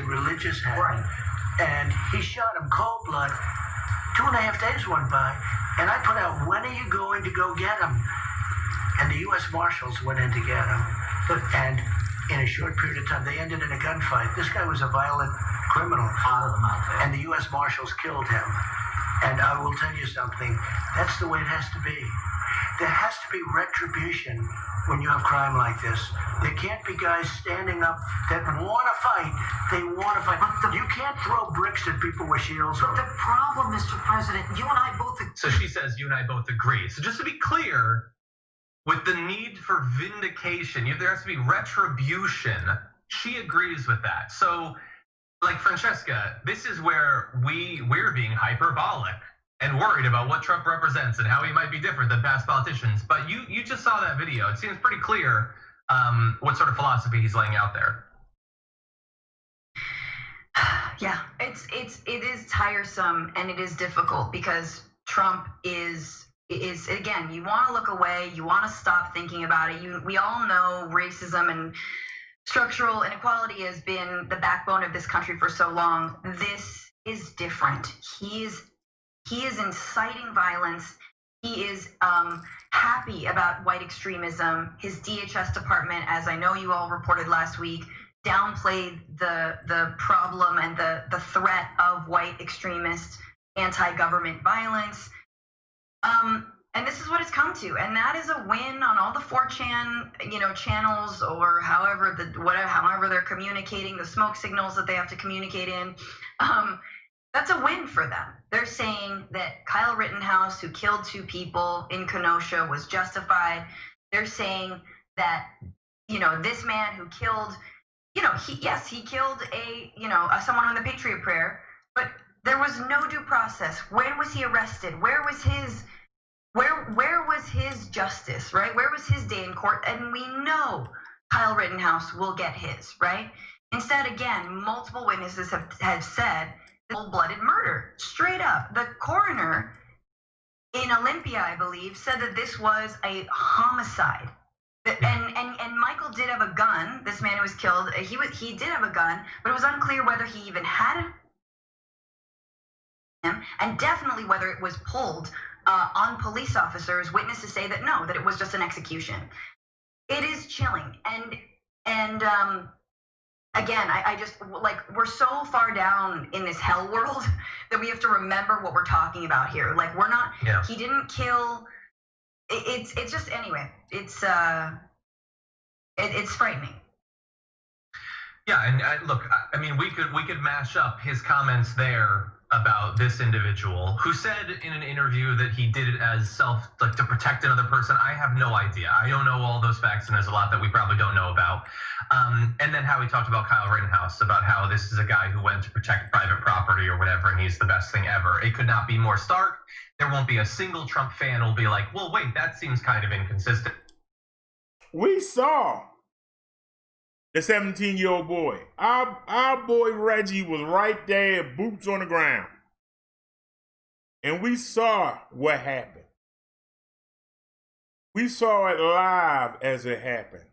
religious hat. Right. And he shot him cold blood. 2.5 days went by, and I put out, when are you going to go get him? And the U.S. Marshals went in to get him. And in a short period of time, they ended in a gunfight. This guy was a violent criminal. And the U.S. Marshals killed him. And I will tell you something, that's the way it has to be. There has to be retribution when you have crime like this. There can't be guys standing up that want to fight. They want to fight. You can't throw bricks at people with shields on. The problem, Mr. President, you and I both agree. So she says you and I both agree. So just to be clear, with the need for vindication, there has to be retribution. She agrees with that. So, like Francesca, this is where we're being hyperbolic and worried about what Trump represents and how he might be different than past politicians. But you just saw that video. It seems pretty clear what sort of philosophy he's laying out there. Yeah, it is tiresome and it is difficult because Trump is again, you want to look away, you want to stop thinking about it. We all know racism and structural inequality has been the backbone of this country for so long. This is different. He is inciting violence. He is happy about white extremism. His DHS department, as I know you all reported last week, downplayed the problem and the threat of white extremist anti-government violence. And this is what it's come to, and that is a win on all the 4chan, channels, or however they're communicating, the smoke signals that they have to communicate in. That's a win for them. They're saying that Kyle Rittenhouse, who killed 2 people in Kenosha, was justified. They're saying that, this man who killed, he killed someone on the Patriot Prayer, but there was no due process. When was he arrested? Where was his justice, right? Where was his day in court? And we know Kyle Rittenhouse will get his, right? Instead, again, multiple witnesses have said cold-blooded murder, straight up. The coroner in Olympia, I believe, said that this was a homicide. And Michael did have a gun. This man who was killed, he did have a gun, but it was unclear whether he even had and definitely whether it was pulled on police officers, witnesses say that no, that it was just an execution. It is chilling. And again, I just, like, we're so far down in this hell world that we have to remember what we're talking about here. Like, we're not, he didn't kill, it's just, anyway, it's frightening. Yeah, and look, I mean, we could mash up his comments there about this individual who said in an interview that he did it as to protect another person. I have no idea. I don't know all those facts, and there's a lot that we probably don't know about. And then how he talked about Kyle Rittenhouse, about how this is a guy who went to protect private property or whatever, and he's the best thing ever. It could not be more stark. There won't be a single Trump fan who'll be like, well, wait, that seems kind of inconsistent. We saw the 17-year-old boy. Our boy Reggie was right there, boots on the ground. And we saw what happened. We saw it live as it happened.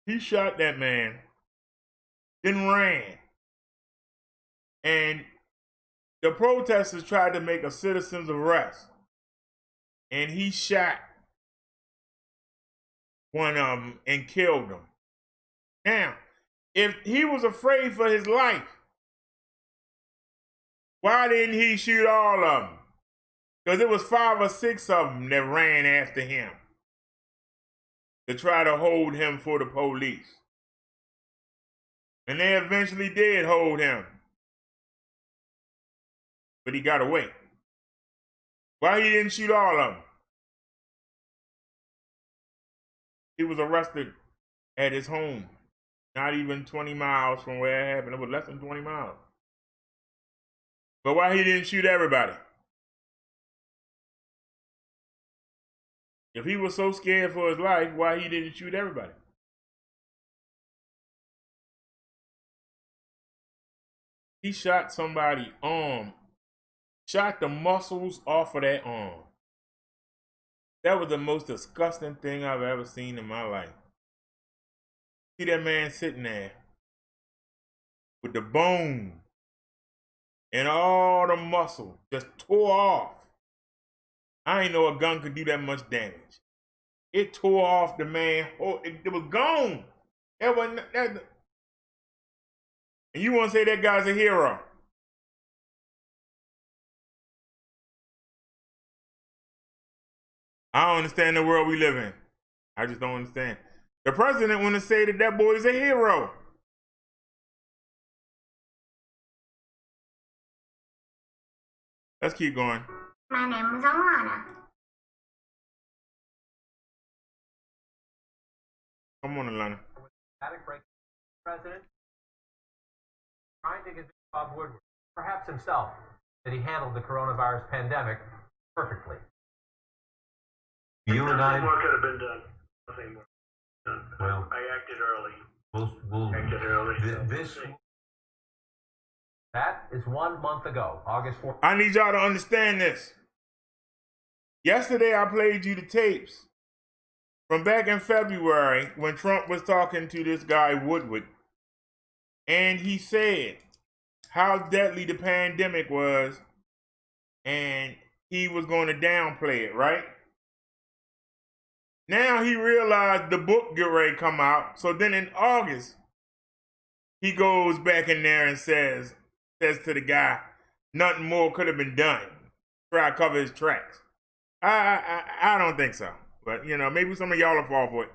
He shot that man, then ran. And the protesters tried to make a citizen's arrest. And he shot one of them and killed him. Now, if he was afraid for his life, why didn't he shoot all of them? Because it was 5 or 6 of them that ran after him to try to hold him for the police. And they eventually did hold him. But he got away. Why he didn't shoot all of them? He was arrested at his home, not even 20 miles from where it happened. It was less than 20 miles. But why he didn't shoot everybody? If he was so scared for his life, why he didn't shoot everybody? He shot somebody's arm, shot the muscles off of that arm. That was the most disgusting thing I've ever seen in my life. See that man sitting there with the bone and all the muscle just tore off. I ain't know a gun could do that much damage. It tore off the man. Oh, it was gone. That wasn't that. And you want to say that guy's a hero? I don't understand the world we live in. I just don't understand. The president want to say that that boy is a hero. Let's keep going. My name is Alana. Come on, Alana. President trying to convince Bob Woodward, perhaps himself, that he handled the coronavirus pandemic perfectly. You and Nothing I. more could have been done. Nothing more. Well, I acted early. We'll Acted early. This. That is 1 month ago, August 4th. I need y'all to understand this. Yesterday, I played you the tapes from back in February when Trump was talking to this guy, Woodward. And he said how deadly the pandemic was, and he was going to downplay it, right? Now he realized the book get ready to come out. So then in August, he goes back in there and says to the guy, nothing more could have been done. Try to cover his tracks. I don't think so. But, you know, maybe some of y'all will fall for it.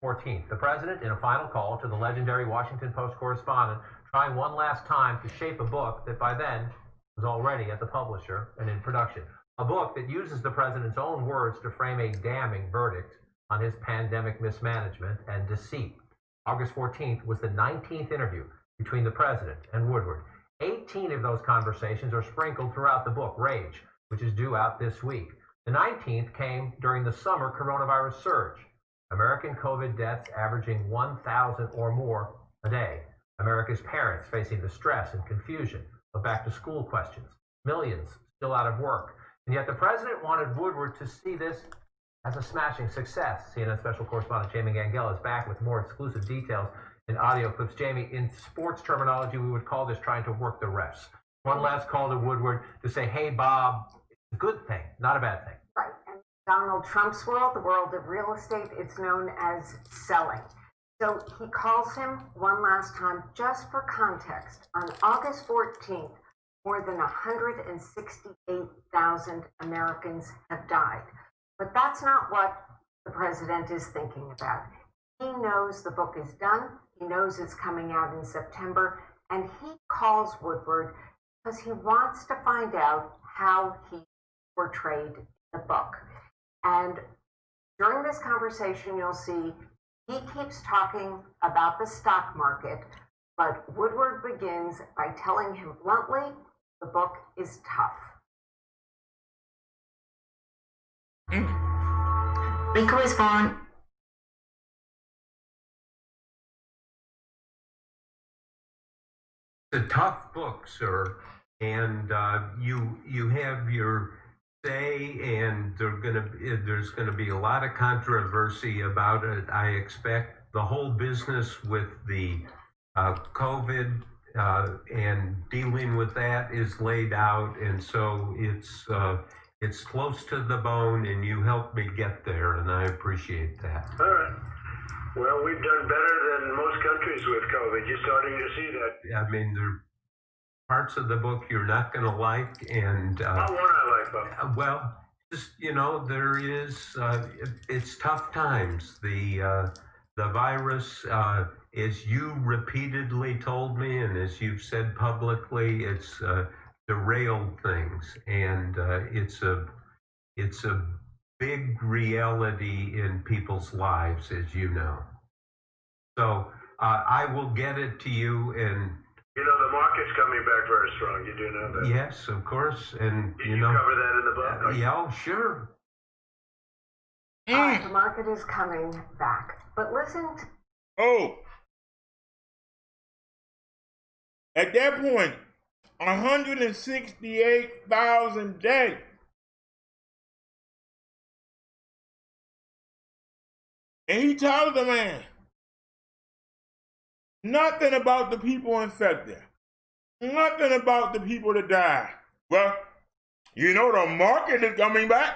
14th, the president, in a final call to the legendary Washington Post correspondent, trying one last time to shape a book that by then was already at the publisher and in production. A book that uses the president's own words to frame a damning verdict on his pandemic mismanagement and deceit. August 14th was the 19th interview between the president and Woodward. 18 of those conversations are sprinkled throughout the book, Rage, which is due out this week. The 19th came during the summer coronavirus surge. American COVID deaths averaging 1,000 or more a day. America's parents facing the stress and confusion of back-to-school questions. Millions still out of work. And yet the president wanted Woodward to see this as a smashing success. CNN special correspondent Jamie Gangel is back with more exclusive details and audio clips. Jamie, in sports terminology, we would call this trying to work the refs. One last call to Woodward to say, hey, Bob, it's a good thing, not a bad thing. Right. And Donald Trump's world, the world of real estate, it's known as selling. So he calls him one last time, just for context. On August 14th, more than 168,000 Americans have died. But that's not what the president is thinking about. He knows the book is done. He knows it's coming out in September. And he calls Woodward because he wants to find out how he portrayed the book. And during this conversation, you'll see he keeps talking about the stock market, but Woodward begins by telling him bluntly, the book is tough. Rico is born. It's a tough book, sir, and you have your say, and there's gonna be a lot of controversy about it. I expect the whole business with the COVID and dealing with that is laid out, and so it's close to the bone, and you helped me get there, and I appreciate that. All right. Well, we've done better than most countries with COVID. You're starting to see that. I mean, there are parts of the book you're not going to like, and What one I like, Bob? well, just there is. It's tough times. The virus, as you repeatedly told me, and as you've said publicly, it's derailed things, and it's a big reality in people's lives, as you know. So I will get it to you, and You know, the market's coming back very strong. You do know that. yes, of course, and Did you cover that in the book? yeah, oh, sure. The market is coming back. But listen to At that point, 168,000 dead. And he tells the man nothing about the people infected, nothing about the people that died. Well, you know the market is coming back.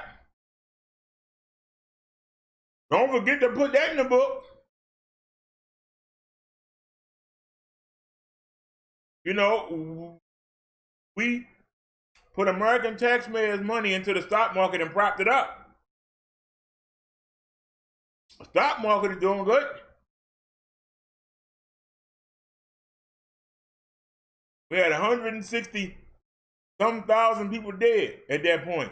Don't forget to put that in the book. You know, we put American taxpayers' money into the stock market and propped it up. The stock market is doing good. We had 160-some thousand people dead at that point.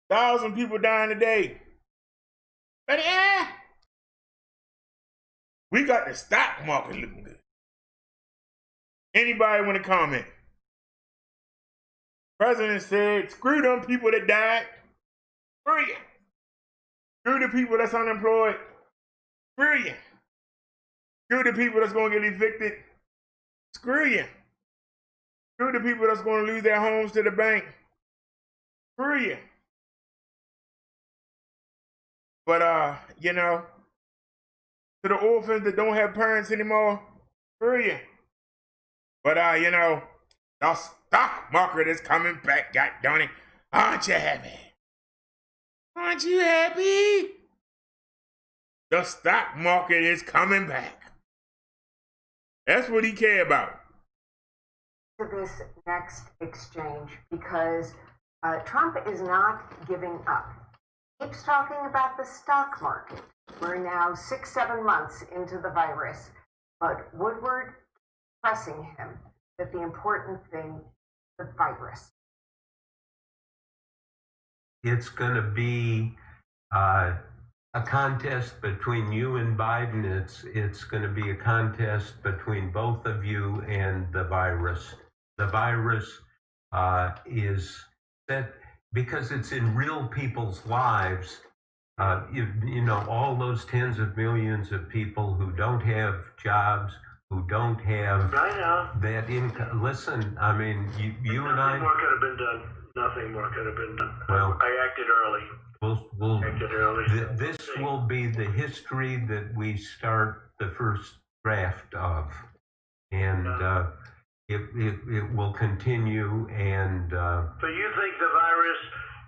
1,000 people dying a day. But we got the stock market looking good. Anybody want to comment? President said, screw them people that died. Screw you. Screw the people that's unemployed. Screw you. Screw the people that's going to get evicted. Screw you. Screw the people that's going to lose their homes to the bank. Screw you. But, you know, to the orphans that don't have parents anymore, screw you. But, you know, the stock market is coming back, goddarn it. Aren't you happy? Aren't you happy? The stock market is coming back. That's what he care about. this next exchange because Trump is not giving up. He keeps talking about the stock market. We're now 6-7 months into the virus, but Woodward pressing him that the important thing, the virus. It's going to be a contest between you and Biden. It's going to be a contest between both of you and the virus. The virus is that because it's in real people's lives. You know, all those tens of millions of people who don't have jobs, who don't have that income. Listen, I mean, you and I. More could have been done. Nothing more could have been done. Well, I acted early. Acted early. This will be the history that we start the first draft of, and it will continue. And So you think the virus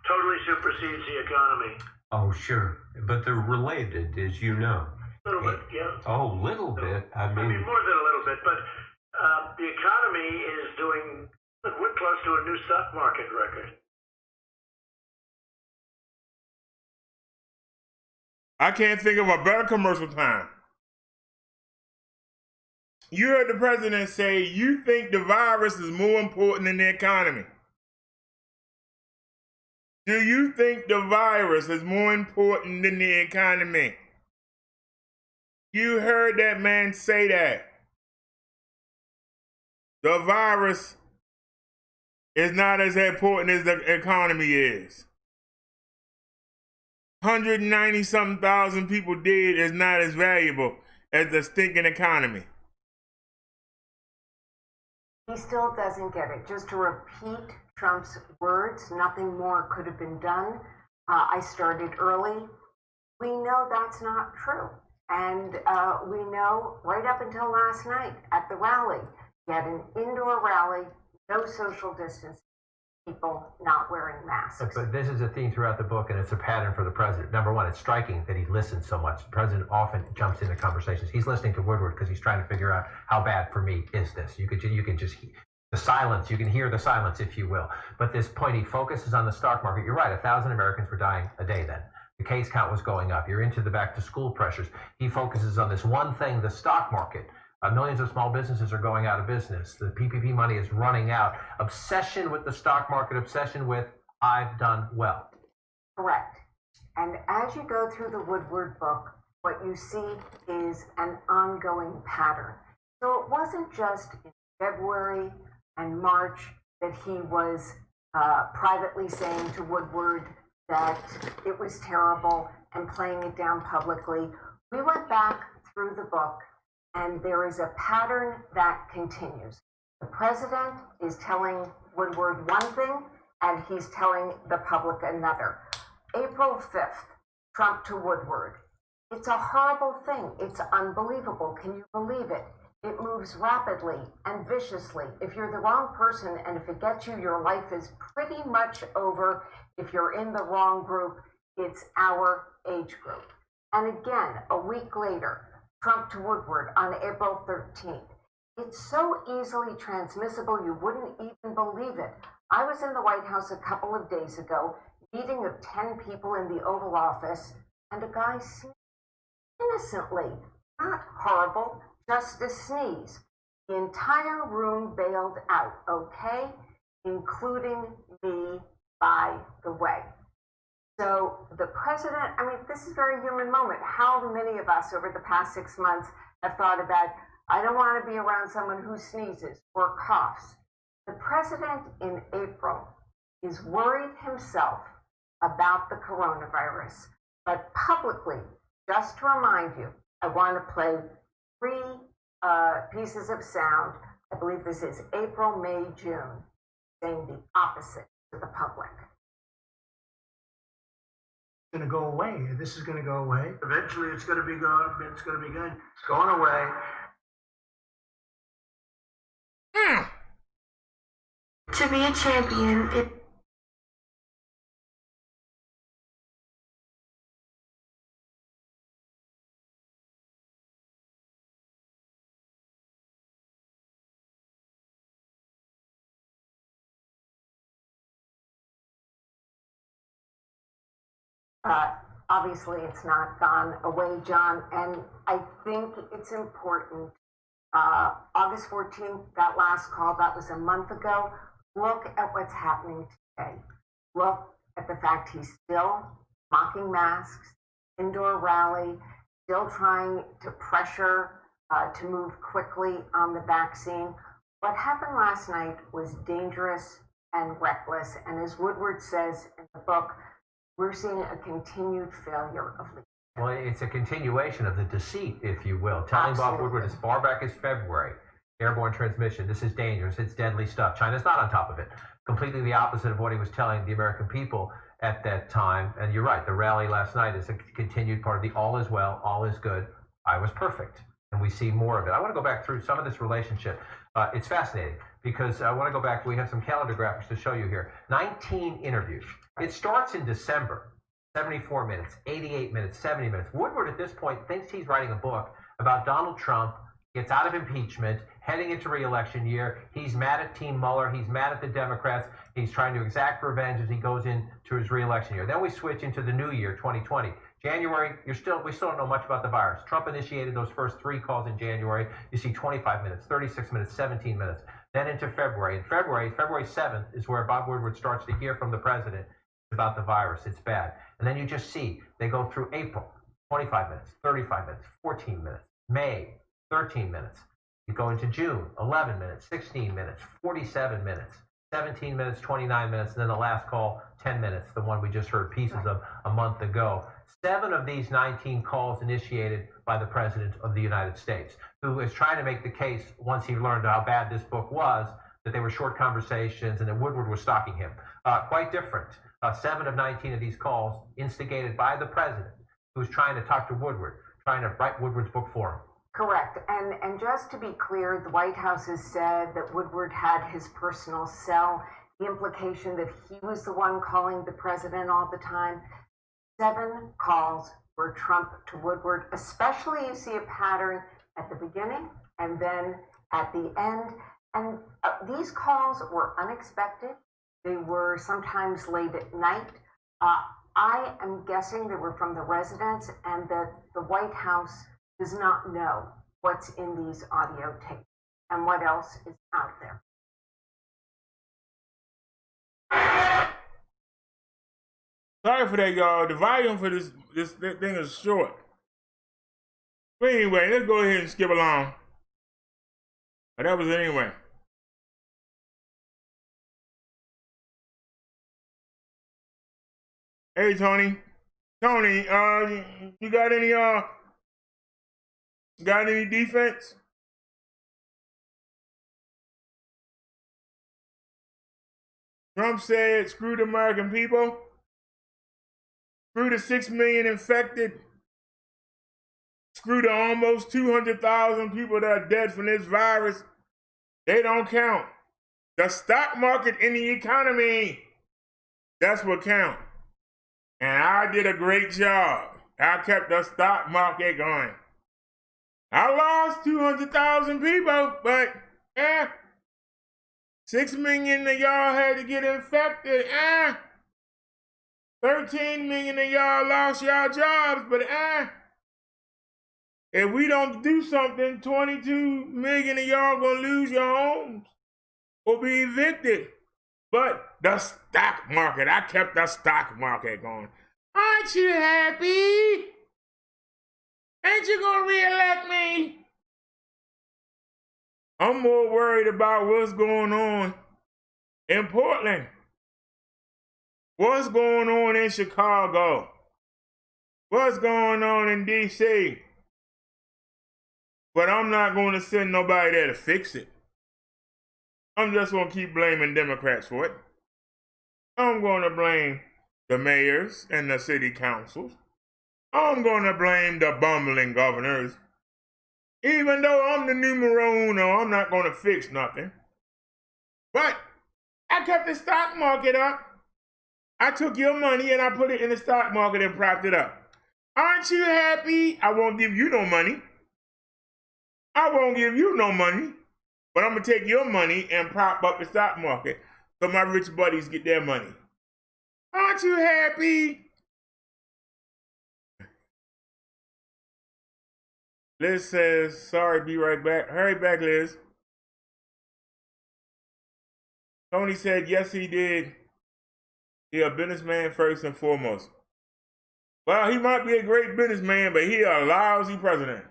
totally supersedes the economy? oh, sure, but they're related, as you know. A little bit, yeah. Oh, little bit. I I mean, mean, more than a little bit, but the economy is doing. Look, we're close to a new stock market record. I can't think of a better commercial time. You heard the president say, you think the virus is more important than the economy. Do you think the virus is more important than the economy? You heard that man say that. The virus is not as important as the economy is. 190-something thousand people dead is not as valuable as the stinking economy. He still doesn't get it. Just to repeat Trump's words, nothing more could have been done. I started early. We know that's not true. And we know right up until last night at the rally, he had an indoor rally, no social distance, people not wearing masks. But this is a theme throughout the book, and it's a pattern for the president. Number one, it's striking that he listens so much. The president often jumps into conversations. He's listening to Woodward because he's trying to figure out how bad for me is this. You can just the silence. You can hear the silence, if you will. But this point, he focuses on the stock market. You're right. 1,000 Americans were dying a day then. The case count was going up. You're into the back to school pressures. He focuses on this one thing, the stock market. Millions of small businesses are going out of business. The PPP money is running out. Obsession with the stock market, obsession with I've done well. Correct. And as you go through the Woodward book, what you see is an ongoing pattern. So it wasn't just in February and March that he was privately saying to Woodward that it was terrible and playing it down publicly. We went back through the book, and there is a pattern that continues. The president is telling Woodward one thing, and he's telling the public another. April 5th, Trump to Woodward. It's a horrible thing. It's unbelievable. Can you believe it? It moves rapidly and viciously. If you're the wrong person and if it gets you, your life is pretty much over. If you're in the wrong group, it's our age group. And again, a week later, Trump to Woodward on April 13th. It's so easily transmissible, you wouldn't even believe it. I was in the White House a couple of days ago, meeting of 10 people in the Oval Office, and a guy sneezed innocently. Not horrible, just a sneeze. The entire room bailed out, okay? Including me, by the way. So the president, I mean, this is a very human moment. How many of us over the past 6 months have thought about, I don't want to be around someone who sneezes or coughs. The president in April is worried himself about the coronavirus, but publicly, just to remind you, I want to play 3 pieces of sound. I believe this is April, May, June, saying the opposite to the public. Going to go away. This is going to go away. Eventually, it's going to be gone. It's going to be gone. It's going away. To be a champion, it obviously, it's not gone away, John, and I think it's important. August 14th, that last call, that was a month ago. Look at what's happening today. Look at the fact he's still mocking masks, indoor rally, still trying to pressure to move quickly on the vaccine. What happened last night was dangerous and reckless, and as Woodward says in the book, we're seeing a continued failure of leadership. Well, it's a continuation of the deceit, if you will. Telling Bob Woodward as far back as February Airborne transmission. This is dangerous. It's deadly stuff. China's not on top of it. Completely the opposite of what he was telling the American people at that time. And you're right. The rally last night is a continued part of the all is well, all is good. I was perfect. And we see more of it. I want to go back through some of this relationship. It's fascinating because I want to go back. We have some calendar graphics to show you here. 19 interviews. It starts in December. 74 minutes, 88 minutes, 70 minutes. Woodward at this point thinks he's writing a book about Donald Trump, gets out of impeachment, heading into re-election year. He's mad at Team Mueller. He's mad at the Democrats. He's trying to exact revenge as he goes into his re-election year. Then we switch into the new year, 2020. January, we still don't know much about the virus. Trump initiated those first 3 calls in January. You see 25 minutes, 36 minutes, 17 minutes. Then into February. In February 7th is where Bob Woodward starts to hear from the president about the virus. It's bad. And then you just see they go through April, 25 minutes, 35 minutes, 14 minutes, May, 13 minutes. You go into June, 11 minutes, 16 minutes, 47 minutes, 17 minutes, 29 minutes, and then the last call, 10 minutes, the one we just heard pieces of a month ago. 7 of these 19 calls initiated by the President of the United States, who is trying to make the case, once he learned how bad this book was, that they were short conversations and that Woodward was stalking him. Quite different. 7 of 19 of these calls instigated by the President, who was trying to talk to Woodward, trying to write Woodward's book for him. Correct. And just to be clear, the White House has said that Woodward had his personal cell. The implication that he was the one calling the president all the time. 7 calls were Trump to Woodward, especially you see a pattern at the beginning and then at the end. And these calls were unexpected. They were sometimes late at night. I am guessing they were from the residents and that the White House does not know what's in these audio tapes and what else is out there. Sorry for that, y'all. The volume for this thing is short. But anyway, let's go ahead and skip along. But that was it anyway. Hey, Tony. Tony, you got any defense? Trump said, screw the American people. Screw the 6 million infected. Screw the almost 200,000 people that are dead from this virus. They don't count. The stock market and the economy, that's what counts. And I did a great job. I kept the stock market going. I lost 200,000 people, but 6 million of y'all had to get infected. 13 million of y'all lost y'all jobs, but if we don't do something, 22 million of y'all gonna lose your homes or be evicted. But the stock market, I kept the stock market going. Aren't you happy? Ain't you gonna reelect me? I'm more worried about what's going on in Portland. What's going on in Chicago? What's going on in D.C.? But I'm not going to send nobody there to fix it. I'm just going to keep blaming Democrats for it. I'm going to blame the mayors and the city councils. I'm going to blame the bumbling governors. Even though I'm the numero uno, I'm not going to fix nothing. But I kept the stock market up. I took your money and I put it in the stock market and propped it up. Aren't you happy? I won't give you no money. I won't give you no money. But I'm going to take your money and prop up the stock market so my rich buddies get their money. Aren't you happy? Liz says, sorry, be right back. Hurry back, Liz. Tony said, yes, he did. He a businessman first and foremost. Well, he might be a great businessman, but he a lousy president.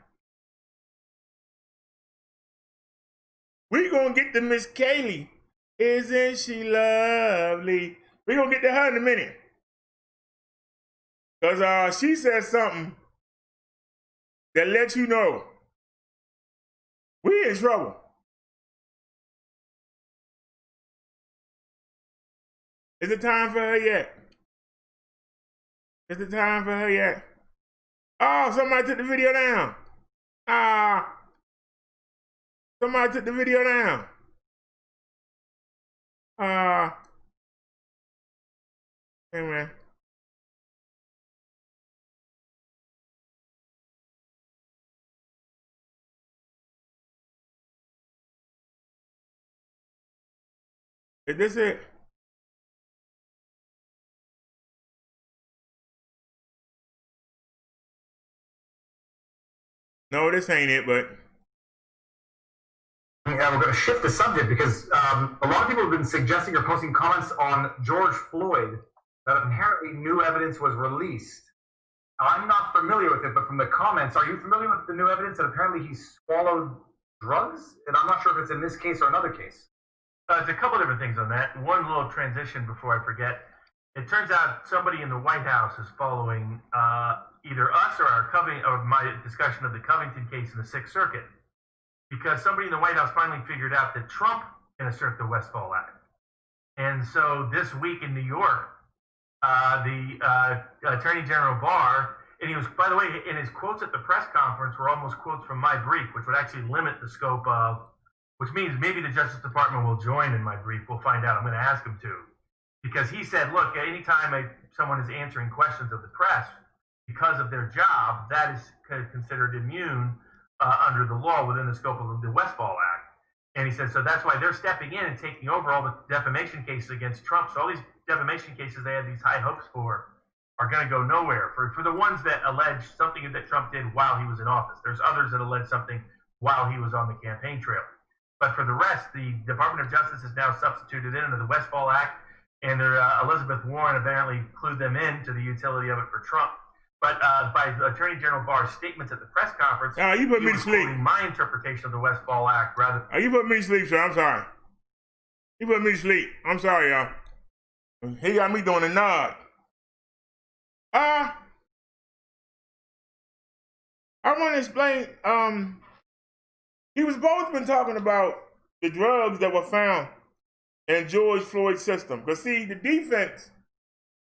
We gonna get to Miss Kaylee. Isn't she lovely? We gonna get to her in a minute. Cause she said something that lets you know we in trouble. Is it time for her yet? Is it time for her yet? Oh, somebody took the video down. Somebody took the video down. Hey man. Is this it? No, this ain't it, but. Yeah, we're going to shift the subject because a lot of people have been suggesting or posting comments on George Floyd that apparently new evidence was released. I'm not familiar with it, but from the comments, are you familiar with the new evidence that apparently he swallowed drugs? And I'm not sure if it's in this case or another case. There's a couple different things on that. One little transition before I forget. It turns out somebody in the White House is following either us or my discussion of the Covington case in the Sixth Circuit, because somebody in the White House finally figured out that Trump can assert the Westfall Act. And so this week in New York, the Attorney General Barr, and he was, by the way, in his quotes at the press conference were almost quotes from my brief, which would actually limit the scope of, which means maybe the Justice Department will join in my brief. We'll find out. I'm going to ask him to. Because he said, look, anytime someone is answering questions of the press because of their job, that is considered immune under the law within the scope of the Westfall Act. And he said, so that's why they're stepping in and taking over all the defamation cases against Trump. So all these defamation cases they had these high hopes for are going to go nowhere. For the ones that allege something that Trump did while he was in office. There's others that allege something while he was on the campaign trail. But for the rest, the Department of Justice is now substituted in under the Westfall Act, and Elizabeth Warren apparently clued them in to the utility of it for Trump. But by Attorney General Barr's statements at the press conference, you put me to sleep. My interpretation of the Westfall Act, rather. You put me to sleep, sir. I'm sorry. You put me to sleep. I'm sorry, y'all. He got me doing a nod. I want to explain. He was both been talking about the drugs that were found in George Floyd's system. Because see, the defense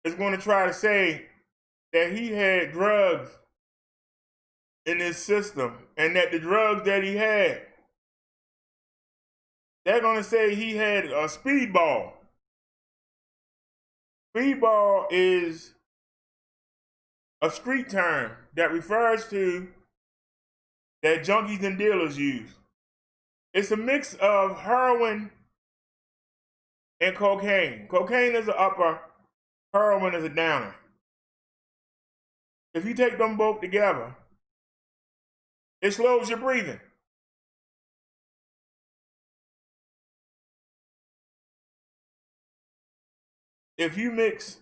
is going to try to say that he had drugs in his system and that the drugs that he had, they're going to say he had a speedball. Speedball is a street term that refers to that junkies and dealers use. It's a mix of heroin and cocaine. Cocaine is an upper, heroin is a downer. If you take them both together, it slows your breathing. If you mix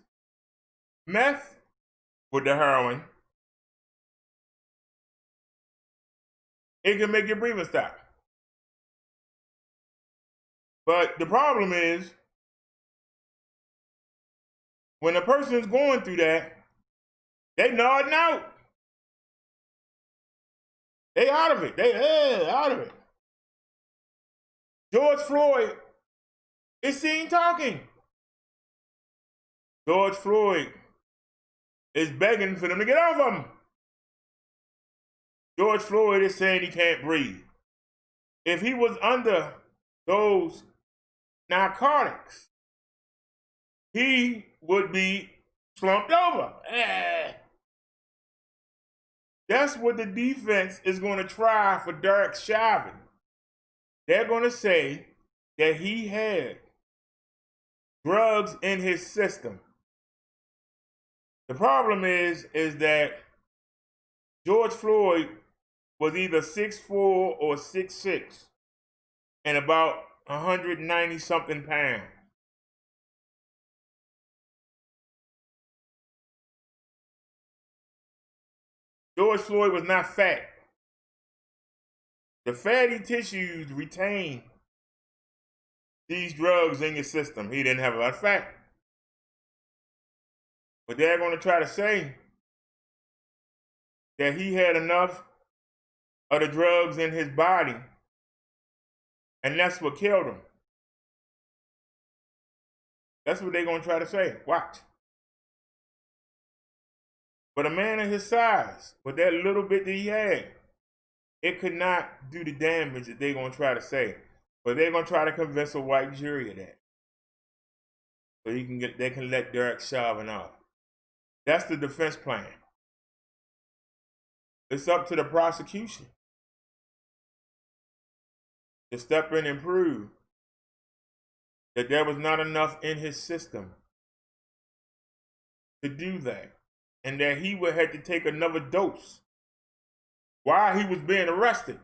meth with the heroin, it can make your breathing stop. But the problem is, when a person is going through that, they nodding out. They out of it. They out of it. George Floyd is seen talking. George Floyd is begging for them to get off of him. George Floyd is saying he can't breathe. If he was under those narcotics, he would be slumped over. That's what the defense is going to try for Derek Chauvin. They're going to say that he had drugs in his system. The problem is that George Floyd was either 6'4" or 6'6" and about 190 something pounds. George Floyd was not fat. The fatty tissues retain these drugs in your system. He didn't have a lot of fat. But they're going to try to say that he had enough of the drugs in his body, and that's what killed him. That's what they're going to try to say. Watch. But a man of his size, with that little bit that he had, it could not do the damage that they're going to try to say. But they're going to try to convince a white jury of that. So they can let Derek Chauvin off. That's the defense plan. It's up to the prosecution to step in and prove that there was not enough in his system to do that, and that he would have to take another dose while he was being arrested.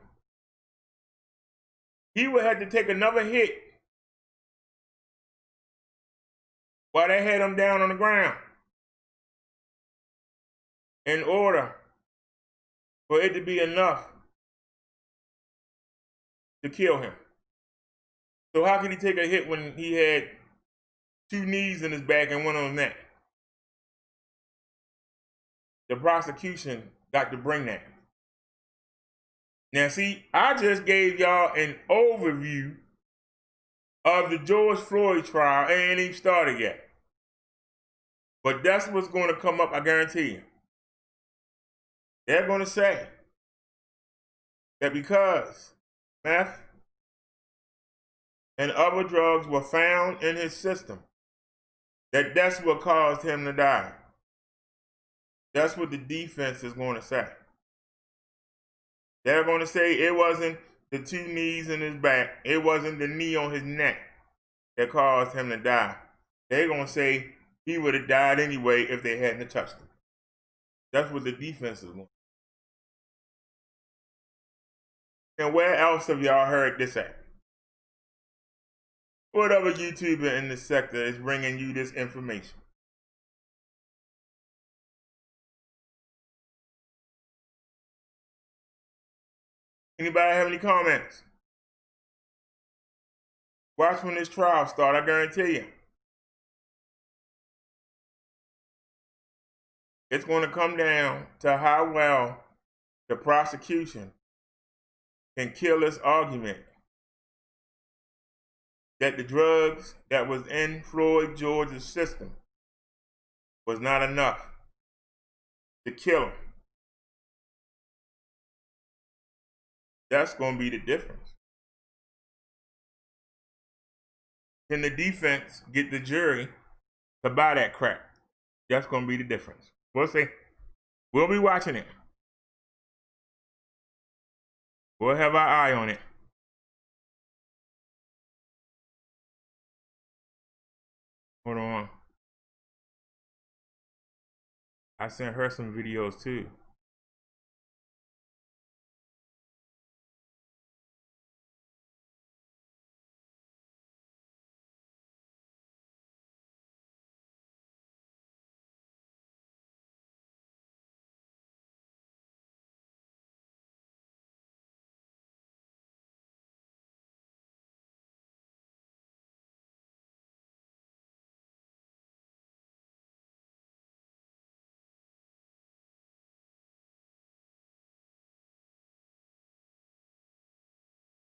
He would have to take another hit while they had him down on the ground in order for it to be enough to kill him. So how could he take a hit when he had 2 knees in his back and one on his neck? The prosecution got to bring that. Now see, I just gave y'all an overview of the George Floyd trial. It ain't even started yet. But that's what's going to come up, I guarantee you. They're going to say that because meth and other drugs were found in his system, that's what caused him to die. That's what the defense is going to say. They're going to say it wasn't the 2 knees in his back, it wasn't the knee on his neck that caused him to die. They're going to say he would have died anyway if they hadn't touched him. That's what the defense is going to say. And where else have y'all heard this at? What other YouTuber in this sector is bringing you this information? Anybody have any comments? Watch when this trial starts, I guarantee you. It's going to come down to how well the prosecution can kill this argument that the drugs that was in Floyd George's system was not enough to kill him. That's going to be the difference. Can the defense get the jury to buy that crap? That's going to be the difference. We'll see. We'll be watching it. We'll have our eye on it. Hold on. I sent her some videos too.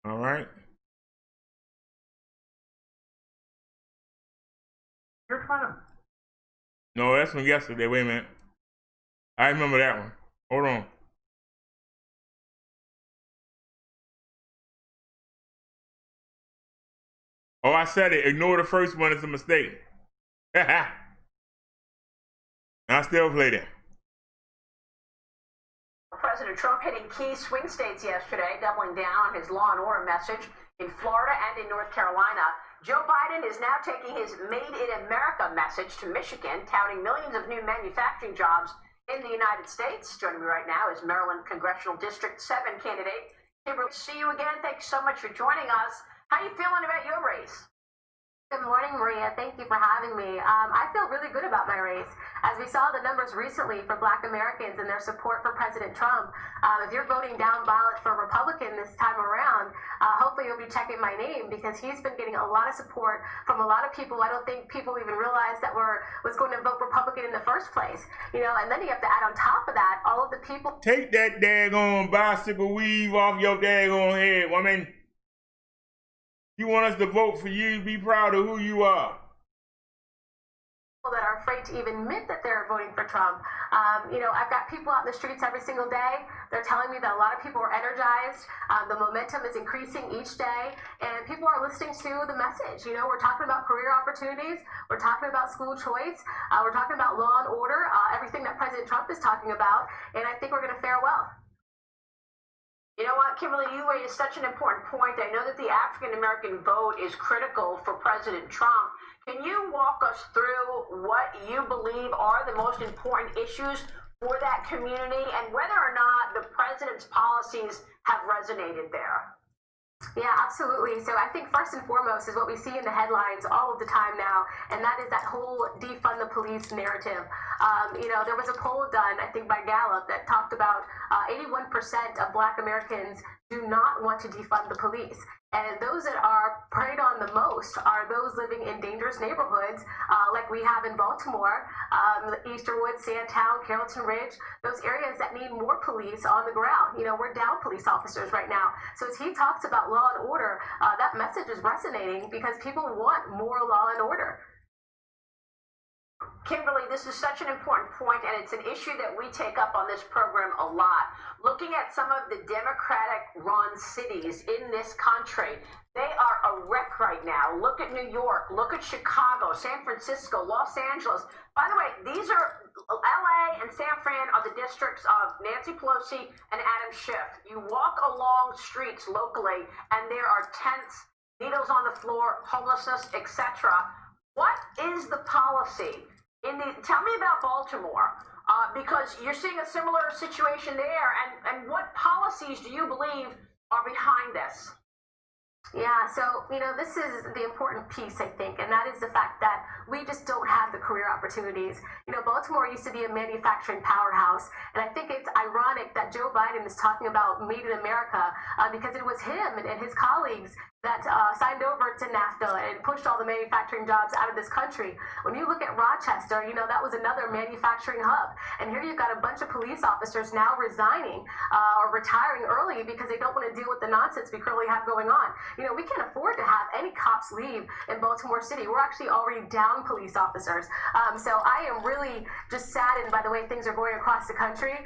All right. You're trying to. No, that's from yesterday. Wait a minute. I remember that one. Hold on. Oh, I said it. Ignore the first one. It's a mistake. I still played it. President Trump hitting key swing states yesterday, doubling down on his law and order message in Florida and in North Carolina. Joe Biden is now taking his Made in America message to Michigan, touting millions of new manufacturing jobs in the United States. Joining me right now is Maryland Congressional District 7 candidate Kimberly. See you again. Thanks so much for joining us. How are you feeling about your race? Good morning, Maria. Thank you for having me. I feel really good about my race. As we saw the numbers recently for Black Americans and their support for President Trump, if you're voting down ballot for a Republican this time around, hopefully you'll be checking my name because he's been getting a lot of support from a lot of people. I don't think people even realized that was going to vote Republican in the first place. You know, and then you have to add on top of that all of the people. Take that daggone bicycle weave off your daggone head, woman. You want us to vote for you, be proud of who you are. are afraid to even admit that they're voting for Trump. I've got people out in the streets every single day. They're telling me that a lot of people are energized. The momentum is increasing each day, and people are listening to the message. We're talking about career opportunities. We're talking about school choice. We're talking about law and order, everything that President Trump is talking about, and I think we're going to fare well. You know what, Kimberly, you raised such an important point. I know that the African-American vote is critical for President Trump. Can you walk us through what you believe are the most important issues for that community and whether or not the president's policies have resonated there? Yeah, absolutely. So I think first and foremost is what we see in the headlines all of the time now, and that is that whole defund the police narrative. There was a poll done, I think, by Gallup that talked about 81% of Black Americans do not want to defund the police. And those that are preyed on the most are those living in dangerous neighborhoods, like we have in Baltimore, Easterwood, Sandtown, Carrollton Ridge, those areas that need more police on the ground. We're down police officers right now. So as he talks about law and order, that message is resonating because people want more law and order. Kimberly, this is such an important point, and it's an issue that we take up on this program a lot. Looking at some of the Democratic-run cities in this country, they are a wreck right now. Look at New York, look at Chicago, San Francisco, Los Angeles. By the way, these are LA and San Fran are the districts of Nancy Pelosi and Adam Schiff. You walk along streets locally, and there are tents, needles on the floor, homelessness, etc. What is the policy? Tell me about Baltimore, because you're seeing a similar situation there, and what policies do you believe are behind this? Yeah, so, this is the important piece, I think, and that is the fact that we just don't have the career opportunities. Baltimore used to be a manufacturing powerhouse, and I think it's ironic that Joe Biden is talking about Made in America because it was him and his colleagues that signed over to NAFTA and pushed all the manufacturing jobs out of this country. When you look at Rochester, that was another manufacturing hub. And here you've got a bunch of police officers now resigning or retiring early because they don't want to deal with the nonsense we currently have going on. We can't afford to have any cops leave in Baltimore City. We're actually already down police officers. So I am really just saddened by the way things are going across the country.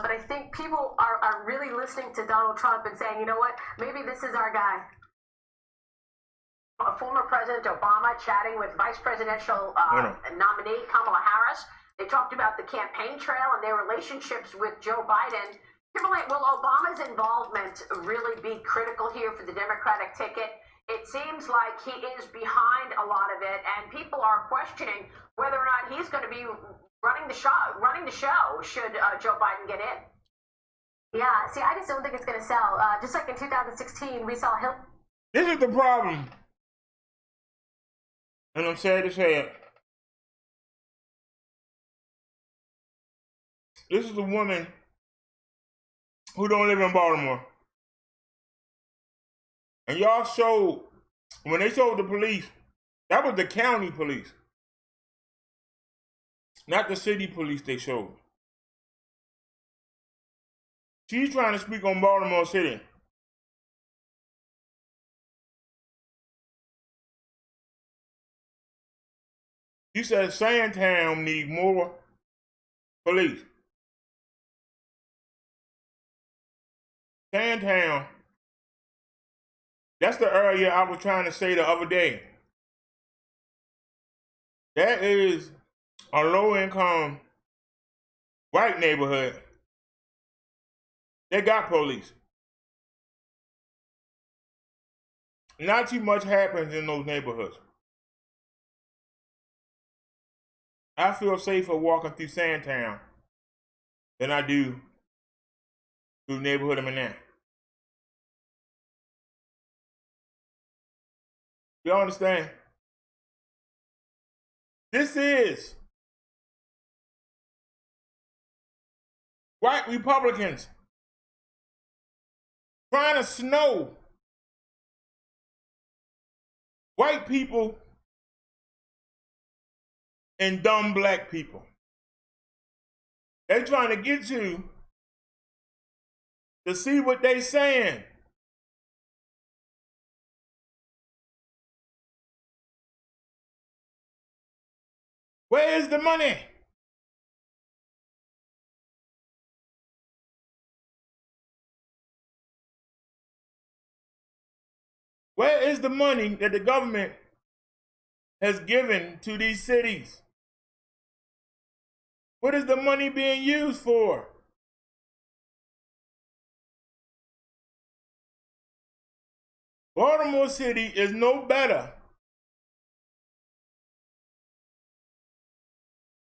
But I think people are really listening to Donald Trump and saying, you know what, maybe this is our guy. Former President Obama chatting with Vice Presidential nominee Kamala Harris. They talked about the campaign trail and their relationships with Joe Biden. Kimberly, will Obama's involvement really be critical here for the Democratic ticket? It seems like he is behind a lot of it, and people are questioning whether or not he's going to be running the show should Joe Biden get in. Yeah, see, I just don't think it's going to sell. Just like in 2016, we saw Hillary. This is the problem. And I'm sad to say it. This is a woman who don't live in Baltimore. And y'all showed, when they showed the police, that was the county police. Not the city police they showed. She's trying to speak on Baltimore City. She said Sandtown needs more police. Sandtown, that's the area I was trying to say the other day. That is a low-income white neighborhood. They got police. Not too much happens in those neighborhoods. I feel safer walking through Sandtown than I do through the neighborhood I'm in now. You understand? This is white Republicans trying to snow white people and dumb black people. They trying to get you to see what they saying. Where is the money? Where is the money that the government has given to these cities? What is the money being used for? Baltimore City is no better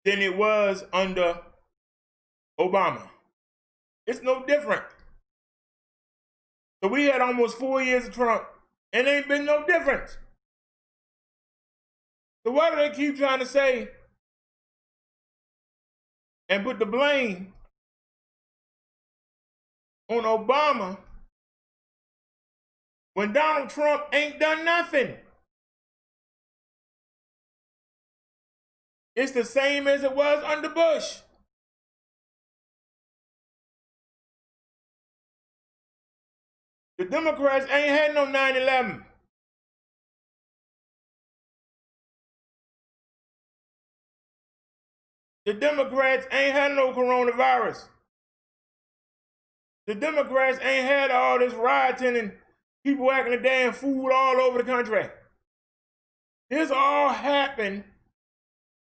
than it was under Obama. It's no different. So we had almost 4 years of Trump, and there ain't been no difference. So why do they keep trying to say and put the blame on Obama when Donald Trump ain't done nothing? It's the same as it was under Bush. The Democrats ain't had no 9/11. The Democrats ain't had no coronavirus. The Democrats ain't had all this rioting and people acting a damn fool all over the country. This all happened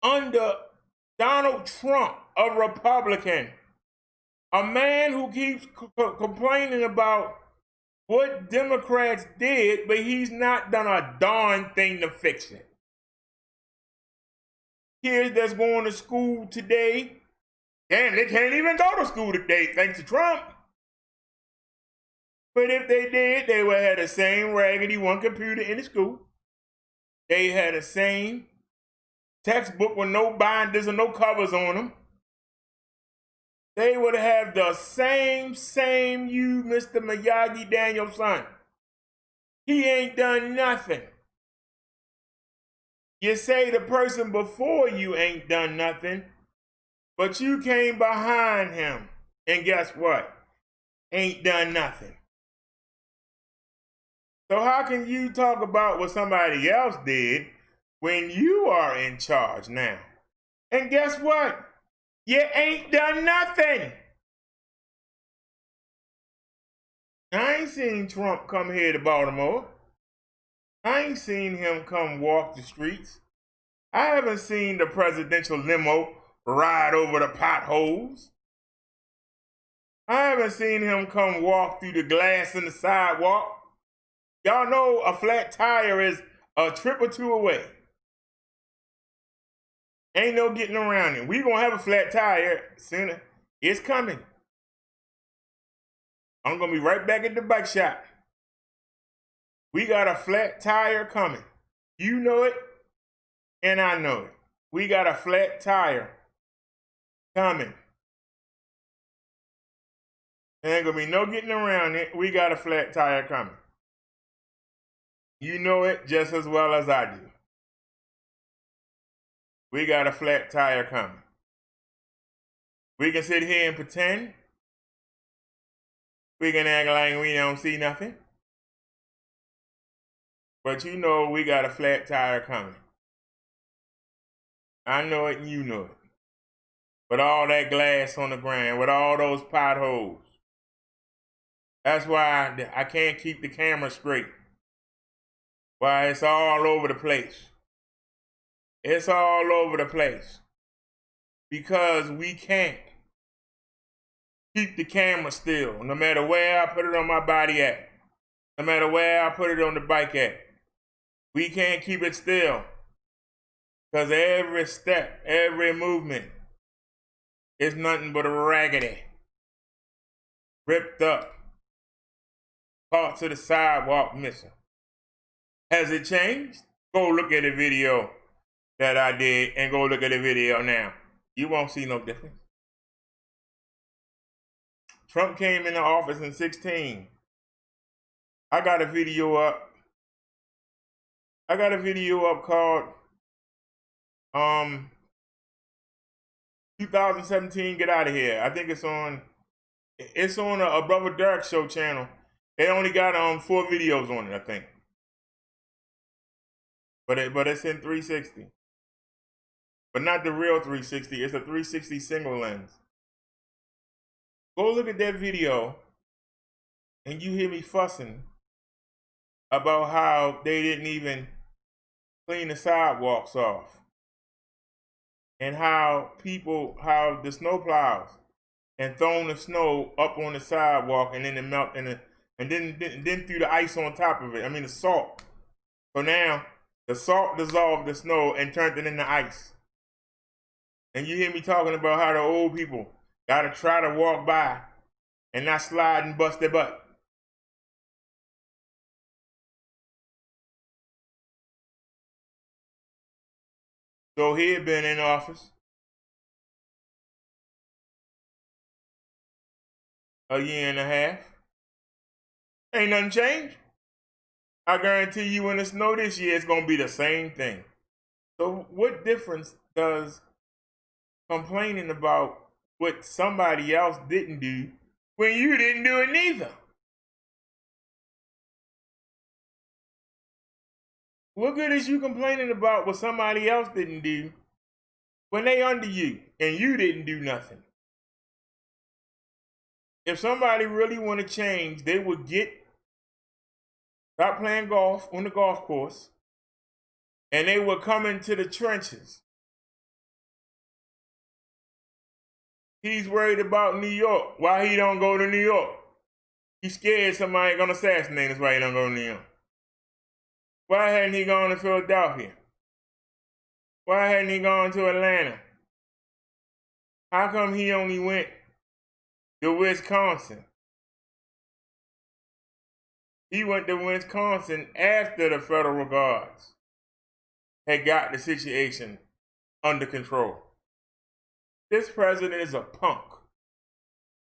under Donald Trump, a Republican, a man who keeps complaining about what Democrats did, but he's not done a darn thing to fix it. Kids that's going to school today, damn, they can't even go to school today thanks to Trump. But if they did, they would have the same raggedy one computer in the school. They had the same textbook with no binders and no covers on them. They would have the same you, Mr. Miyagi Daniel's son. He ain't done nothing. You say the person before you ain't done nothing, but you came behind him, and guess what? Ain't done nothing. So how can you talk about what somebody else did when you are in charge now? And guess what? You ain't done nothing. I ain't seen Trump come here to Baltimore. I ain't seen him come walk the streets. I haven't seen the presidential limo ride over the potholes. I haven't seen him come walk through the glass in the sidewalk. Y'all know a flat tire is a trip or two away. Ain't no getting around it. We gonna have a flat tire sooner. It's coming. I'm gonna be right back at the bike shop. We got a flat tire coming. You know it, and I know it. We got a flat tire coming. There ain't gonna be no getting around it. We got a flat tire coming. You know it just as well as I do. We got a flat tire coming. We can sit here and pretend. We can act like we don't see nothing. But you know we got a flat tire coming. I know it and you know it. With all that glass on the ground, with all those potholes. That's why I can't keep the camera straight. Why it's all over the place. It's all over the place. Because we can't keep the camera still, no matter where I put it on my body at. No matter where I put it on the bike at. We can't keep it still. Because every step, every movement is nothing but a raggedy. Ripped up. Parts of the sidewalk missing. Has it changed? Go look at the video that I did and go look at the video now. You won't see no difference. Trump came into office in 2016. I got a video up. I got a video up called 2017 Get Out of Here. I think it's on a Brother Derek Show channel. They only got 4 videos on it, I think. But it's in 360. but not the real 360. It's a 360 single lens. Go look at that video and you hear me fussing about how they didn't even clean the sidewalks off. And how the snow plows and throwing the snow up on the sidewalk and then it melt and then threw the ice on top of it. I mean the salt. So now the salt dissolved the snow and turned it into ice. And you hear me talking about how the old people gotta try to walk by and not slide and bust their butt. So he had been in office a year and a half. Ain't nothing changed. I guarantee you when it snow this year, it's gonna be the same thing. So what difference does complaining about what somebody else didn't do when you didn't do it neither? What good is you complaining about what somebody else didn't do when they under you and you didn't do nothing? If somebody really want to change, they would stop playing golf on the golf course and they would come into the trenches. He's worried about New York. Why he don't go to New York? He's scared somebody gonna assassinate. That's why he don't go to New York. Why hadn't he gone to Philadelphia? Why hadn't he gone to Atlanta? How come he only went to Wisconsin? He went to Wisconsin after the federal guards had got the situation under control. This president is a punk,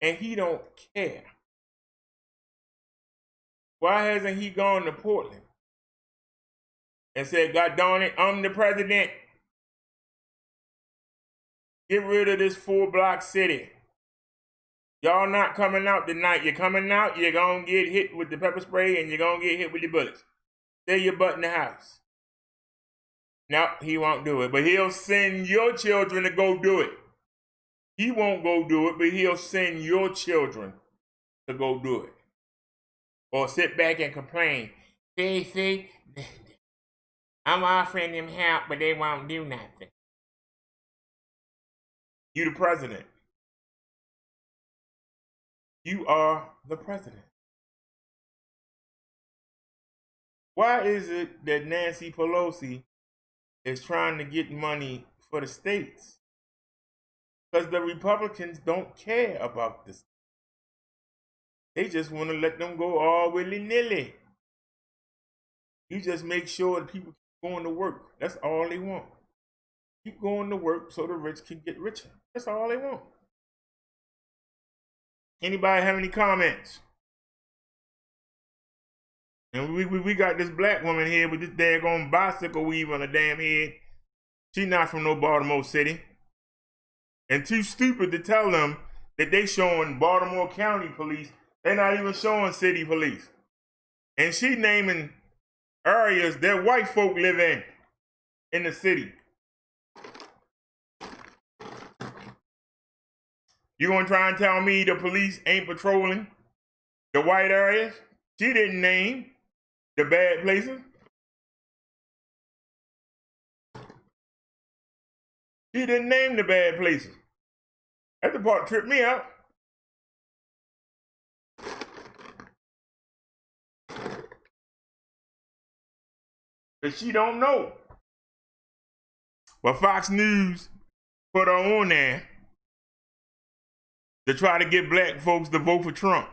and he don't care. Why hasn't he gone to Portland and said, God darn it, I'm the president. Get rid of this 4-block city. Y'all not coming out tonight. You're coming out, you're going to get hit with the pepper spray and you're going to get hit with the bullets. Stay your butt in the house. No, he won't do it, but he'll send your children to go do it. He won't go do it, but he'll send your children to go do it. Or sit back and complain. See, I'm offering them help, but they won't do nothing. You the president. You are the president. Why is it that Nancy Pelosi is trying to get money for the states? Because the Republicans don't care about this. They just want to let them go all willy-nilly. You just make sure that people keep going to work. That's all they want. Keep going to work so the rich can get richer. That's all they want. Anybody have any comments? And we got this black woman here with this daggone bicycle weave on her damn head. She not from no Baltimore City. And too stupid to tell them that they showing Baltimore County police. They're not even showing city police. And she naming areas that white folk live in the city. You gonna try and tell me the police ain't patrolling the white areas? She didn't name the bad places. She didn't name the bad places. That's the part that tripped me out. But she don't know. But Fox News put her on there to try to get black folks to vote for Trump.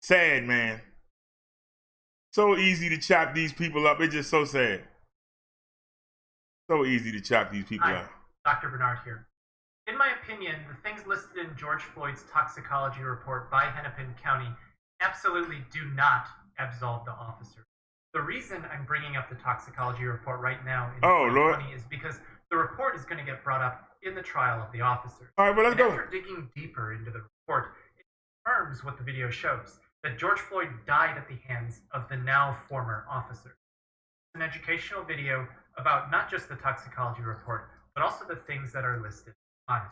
Sad, man. So easy to chop these people up. It's just so sad. So easy to chop these people up. Dr. Bernard here. In my opinion, the things listed in George Floyd's toxicology report by Hennepin County absolutely do not absolve the officer. The reason I'm bringing up the toxicology report right now in 2020 is because the report is going to get brought up in the trial of the officers. All right, well, let's go. After digging deeper into the report, it confirms what the video shows, that George Floyd died at the hands of the now former officer. an educational video about not just the toxicology report, but also the things that are listed on it.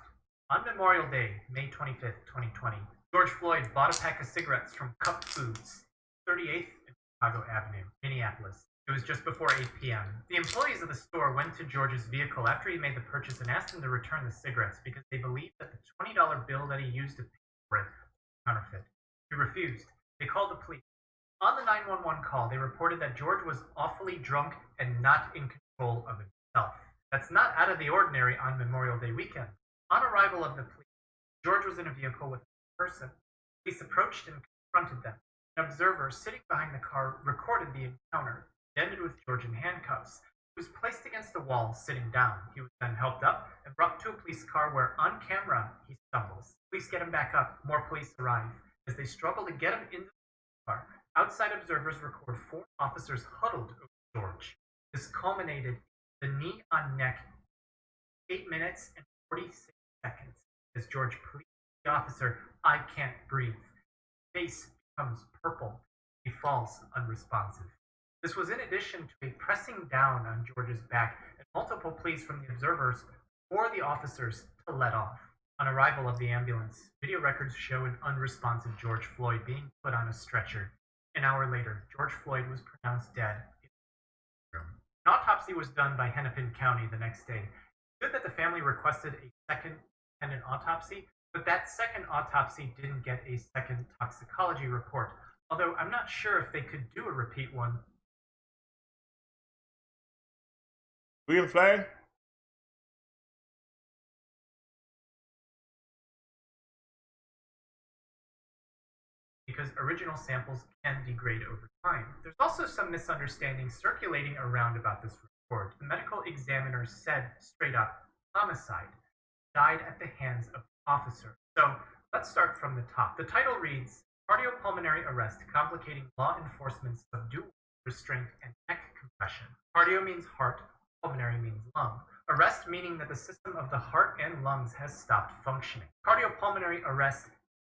On Memorial Day, May 25th, 2020, George Floyd bought a pack of cigarettes from Cup Foods, 38th and Chicago Avenue, Minneapolis. It was just before 8 p.m. The employees of the store went to George's vehicle after he made the purchase and asked him to return the cigarettes because they believed that the $20 bill that he used to pay for it was counterfeit. He refused. They called the police. On the 911 call, they reported that George was awfully drunk and not in control of himself. That's not out of the ordinary on Memorial Day weekend. On arrival of the police, George was in a vehicle with a person. Police approached and confronted them. An observer sitting behind the car recorded the encounter. It ended with George in handcuffs. He was placed against a wall, sitting down. He was then helped up and brought to a police car where, on camera, he stumbles. Police get him back up. More police arrive. As they struggle to get him into the car, outside observers record 4 officers huddled over George. This culminated in the knee on neck, 8 minutes and 46 seconds. As George pleads to the officer, "I can't breathe." His face becomes purple. He falls unresponsive. This was in addition to a pressing down on George's back and multiple pleas from the observers for the officers to let off. On arrival of the ambulance, video records show an unresponsive George Floyd being put on a stretcher. An hour later, George Floyd was pronounced dead. An autopsy was done by Hennepin County the next day. It's good that the family requested a second independent autopsy, but that second autopsy didn't get a second toxicology report, although I'm not sure if they could do a repeat one. William Flag? Because original samples can degrade over time. There's also some misunderstanding circulating around about this report. The medical examiner said straight up, homicide, died at the hands of the officer. So let's start from the top. The title reads, Cardiopulmonary Arrest Complicating Law Enforcement's Subdue, Restraint, and Neck Compression. Cardio means heart, pulmonary means lung. Arrest meaning that the system of the heart and lungs has stopped functioning. Cardiopulmonary arrest,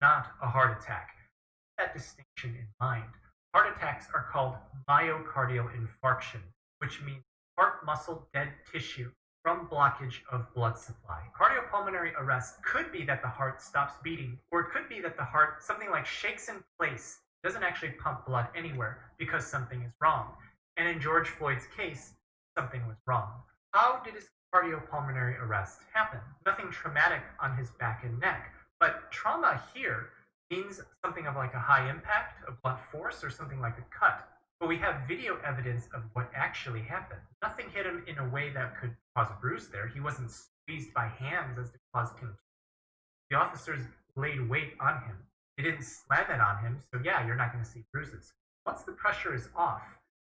not a heart attack. Keep that distinction in mind. Heart attacks are called myocardial infarction, which means heart muscle dead tissue from blockage of blood supply. Cardiopulmonary arrest could be that the heart stops beating, or it could be that the heart, something like shakes in place, doesn't actually pump blood anywhere because something is wrong. And in George Floyd's case, something was wrong. How did his cardiopulmonary arrest happen? Nothing traumatic on his back and neck, but trauma here means something of like a high impact, a blunt force, or something like a cut. But we have video evidence of what actually happened. Nothing hit him in a way that could cause a bruise there. He wasn't squeezed by hands as to cause contusion. The officers laid weight on him. They didn't slam it on him, so yeah, you're not going to see bruises. Once the pressure is off,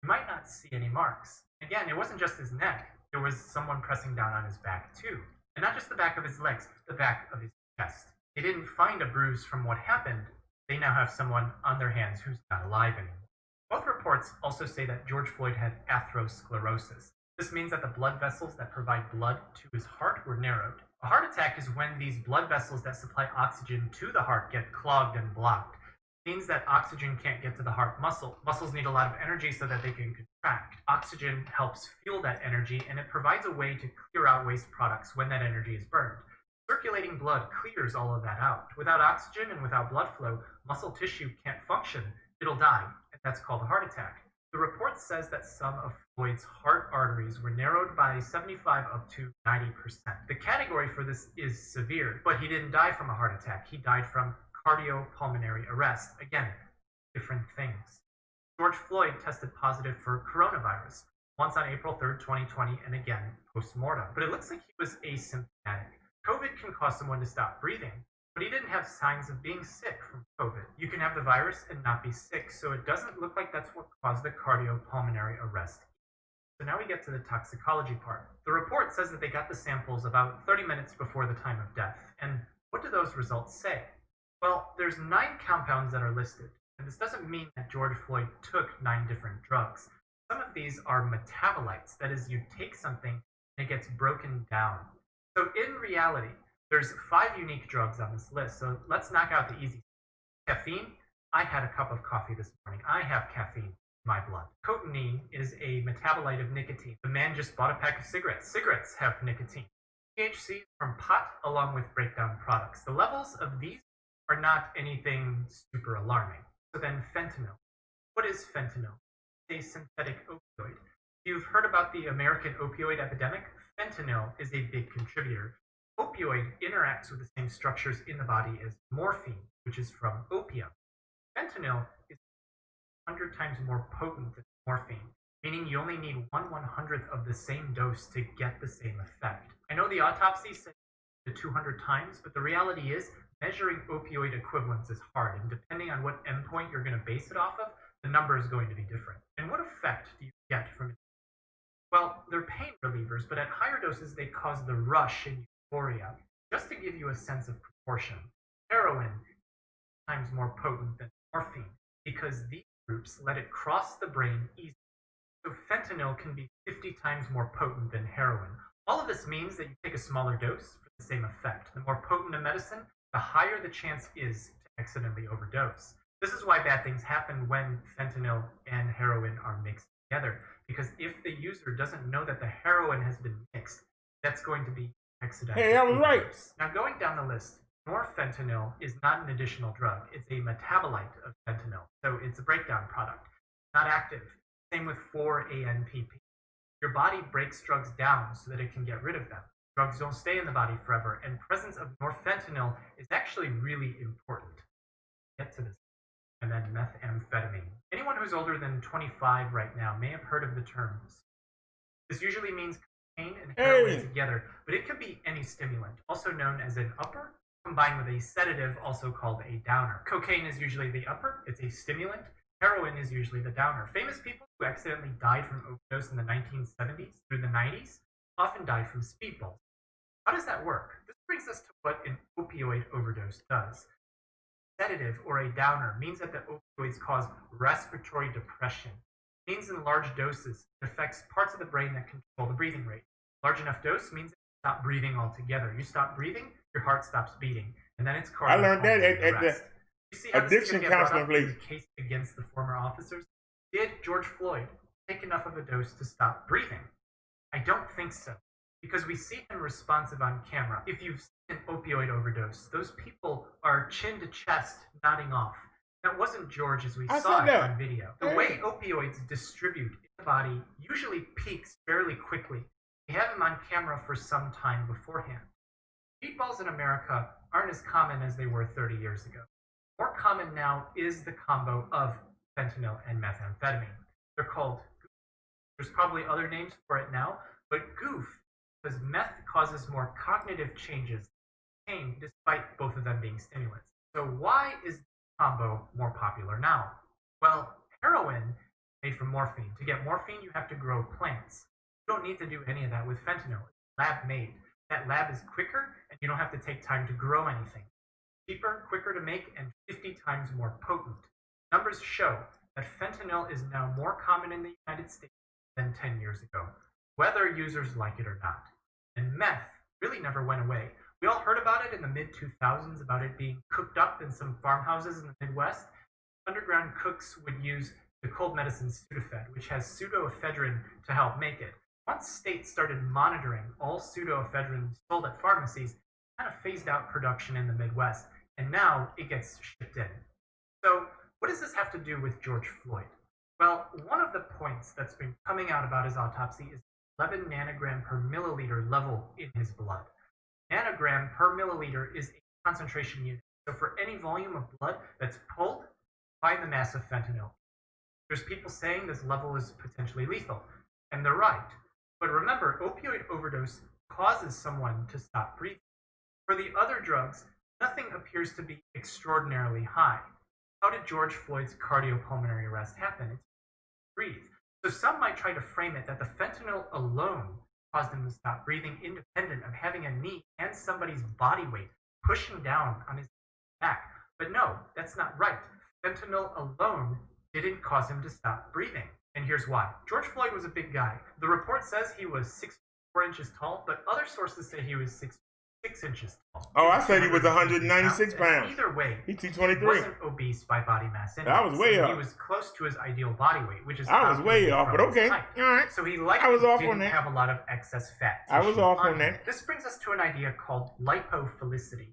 you might not see any marks. Again, it wasn't just his neck. There was someone pressing down on his back too. And not just the back of his legs, the back of his chest. They didn't find a bruise from what happened. They now have someone on their hands who's not alive anymore. Both reports also say that George Floyd had atherosclerosis. This means that the blood vessels that provide blood to his heart were narrowed. A heart attack is when these blood vessels that supply oxygen to the heart get clogged and blocked. It means that oxygen can't get to the heart muscle. Muscles need a lot of energy so that they can contract. Oxygen helps fuel that energy, and it provides a way to clear out waste products when that energy is burned. Circulating blood clears all of that out. Without oxygen and without blood flow, muscle tissue can't function. It'll die, and that's called a heart attack. The report says that some of Floyd's heart arteries were narrowed by 75 up to 90%. The category for this is severe, but he didn't die from a heart attack. He died from cardiopulmonary arrest. Again, different things. George Floyd tested positive for coronavirus, once on April 3rd, 2020, and again post-mortem. But it looks like he was asymptomatic. COVID can cause someone to stop breathing, but he didn't have signs of being sick from COVID. You can have the virus and not be sick, so it doesn't look like that's what caused the cardiopulmonary arrest. So now we get to the toxicology part. The report says that they got the samples about 30 minutes before the time of death. And what do those results say? Well, there's 9 compounds that are listed, and this doesn't mean that George Floyd took 9 different drugs. Some of these are metabolites, that is, you take something and it gets broken down. So in reality, there's 5 unique drugs on this list, so let's knock out the easy. Caffeine, I had a cup of coffee this morning. I have caffeine. my blood. Cotinine is a metabolite of nicotine. The man just bought a pack of cigarettes. Cigarettes have nicotine. THC from pot along with breakdown products. The levels of these are not anything super alarming. So then fentanyl. What is fentanyl? It's a synthetic opioid. You've heard about the American opioid epidemic? Fentanyl is a big contributor. Opioid interacts with the same structures in the body as morphine, which is from opium. Fentanyl is 100 times more potent than morphine, meaning you only need 1/100th of the same dose to get the same effect. I know the autopsy said 200 times, but the reality is measuring opioid equivalents is hard, and depending on what endpoint you're going to base it off of, the number is going to be different. And what effect do you get from it? Well, they're pain relievers, but at higher doses they cause the rush and euphoria. Just to give you a sense of proportion, heroin is times more potent than morphine because these groups let it cross the brain easily. So fentanyl can be 50 times more potent than heroin. All of this means that you take a smaller dose for the same effect. The more potent a medicine, the higher the chance is to accidentally overdose. This is why bad things happen when fentanyl and heroin are mixed together, because if the user doesn't know that the heroin has been mixed, that's going to be accidental. Hey, I was right. Now, going down the list, norfentanyl is not an additional drug. It's a metabolite of fentanyl, so it's a breakdown product, not active. Same with 4-ANPP. Your body breaks drugs down so that it can get rid of them. Drugs don't stay in the body forever, and presence of norfentanyl is actually really important. Get to this. And then methamphetamine. Anyone who's older than 25 right now may have heard of the terms. This usually means cocaine and heroin together, but it could be any stimulant, also known as an upper, combined with a sedative, also called a downer. Cocaine is usually the upper, it's a stimulant. Heroin is usually the downer. Famous people who accidentally died from overdose in the 1970s through the 90s often died from speedballs. How does that work? This brings us to what an opioid overdose does. Sedative or a downer means that the opioids cause respiratory depression. It means in large doses, it affects parts of the brain that control the breathing rate. Large enough dose means that you stop breathing altogether. You stop breathing, your heart stops beating, and then it's I learned that at the addiction counseling place. Case against the former officers. Did George Floyd take enough of a dose to stop breathing? I don't think so, because we see him responsive on camera. If you've seen an opioid overdose, those people are chin to chest, nodding off. That wasn't George as we saw it on video. The way opioids distribute in the body usually peaks fairly quickly. We have him on camera for some time beforehand. Speedballs in America aren't as common as they were 30 years ago. More common now is the combo of fentanyl and methamphetamine. They're called goof. There's probably other names for it now, but goof, because meth causes more cognitive changes than cocaine, despite both of them being stimulants. So why is the combo more popular now? Well, heroin is made from morphine. To get morphine, you have to grow plants. You don't need to do any of that with fentanyl. It's lab made. That lab is quicker, and you don't have to take time to grow anything. Cheaper, quicker to make, and 50 times more potent. Numbers show that fentanyl is now more common in the United States than 10 years ago, whether users like it or not. And meth really never went away. We all heard about it in the mid-2000s, about it being cooked up in some farmhouses in the Midwest. Underground cooks would use the cold medicine Sudafed, which has pseudoephedrine to help make it. Once states started monitoring all pseudoephedrine sold at pharmacies, kind of phased out production in the Midwest, and now it gets shipped in. So what does this have to do with George Floyd? Well, one of the points that's been coming out about his autopsy is 11 nanogram per milliliter level in his blood. Nanogram per milliliter is a concentration unit. So for any volume of blood that's pulled, find the mass of fentanyl. There's people saying this level is potentially lethal, and they're right. But remember, opioid overdose causes someone to stop breathing. For the other drugs, nothing appears to be extraordinarily high. How did George Floyd's cardiopulmonary arrest happen? It's breathe. So some might try to frame it that the fentanyl alone caused him to stop breathing, independent of having a knee and somebody's body weight pushing down on his back. But no, that's not right. Fentanyl alone didn't cause him to stop breathing. And here's why. George Floyd was a big guy. The report says he was 6'4" tall, but other sources say he was 6'. 6 inches tall. Oh, I said he was 196 And pounds. Either way, He's he 223. wasn't obese by body mass index. I was way and up. He was close to his ideal body weight, which is I was way calculated off, from but his okay. height. All right. So he likely I was off on didn't that. have a lot of excess fat. I was tissue off on him. that. This brings us to an idea called lipophilicity.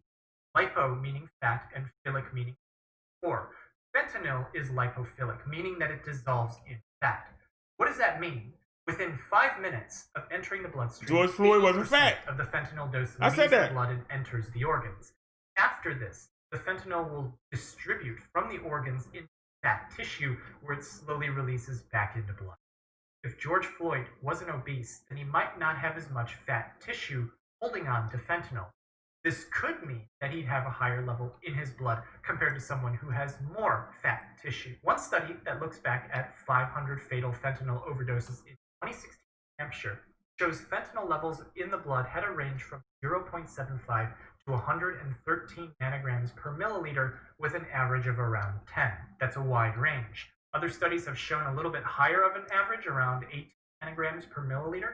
Lipo meaning fat and philic meaning pore. Fentanyl is lipophilic, meaning that it dissolves in fat. What does that mean? Within 5 minutes of entering the bloodstream, George Floyd wasn't 80% fat. of the fentanyl dose I leaves said the that. blood and enters the organs. After this, the fentanyl will distribute from the organs into fat tissue where it slowly releases back into blood. If George Floyd wasn't obese, then he might not have as much fat tissue holding on to fentanyl. This could mean that he'd have a higher level in his blood compared to someone who has more fat tissue. One study that looks back at 500 fatal fentanyl overdoses in 2016 in Hampshire shows fentanyl levels in the blood had a range from 0.75 to 113 nanograms per milliliter with an average of around 10. That's a wide range. Other studies have shown a little bit higher of an average, around 18 nanograms per milliliter.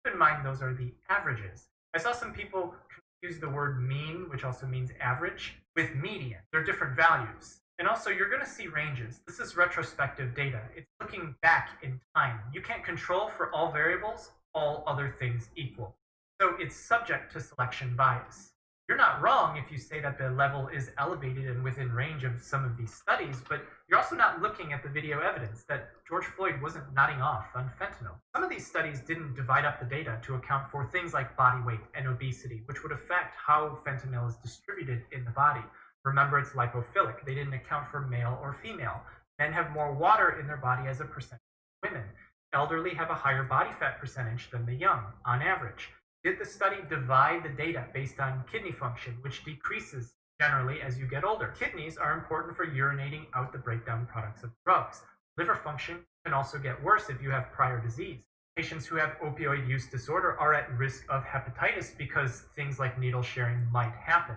Keep in mind those are the averages. I saw some people confuse the word mean, which also means average, with median. They're different values. And also, you're going to see ranges. This is retrospective data. It's looking back in time. You can't control for all variables, all other things equal. So it's subject to selection bias. You're not wrong if you say that the level is elevated and within range of some of these studies, but you're also not looking at the video evidence that George Floyd wasn't nodding off on fentanyl. Some of these studies didn't divide up the data to account for things like body weight and obesity, which would affect how fentanyl is distributed in the body. Remember, it's lipophilic. They didn't account for male or female. Men have more water in their body as a percentage of women. Elderly have a higher body fat percentage than the young, on average. Did the study divide the data based on kidney function, which decreases generally as you get older? Kidneys are important for urinating out the breakdown products of drugs. Liver function can also get worse if you have prior disease. Patients who have opioid use disorder are at risk of hepatitis because things like needle sharing might happen.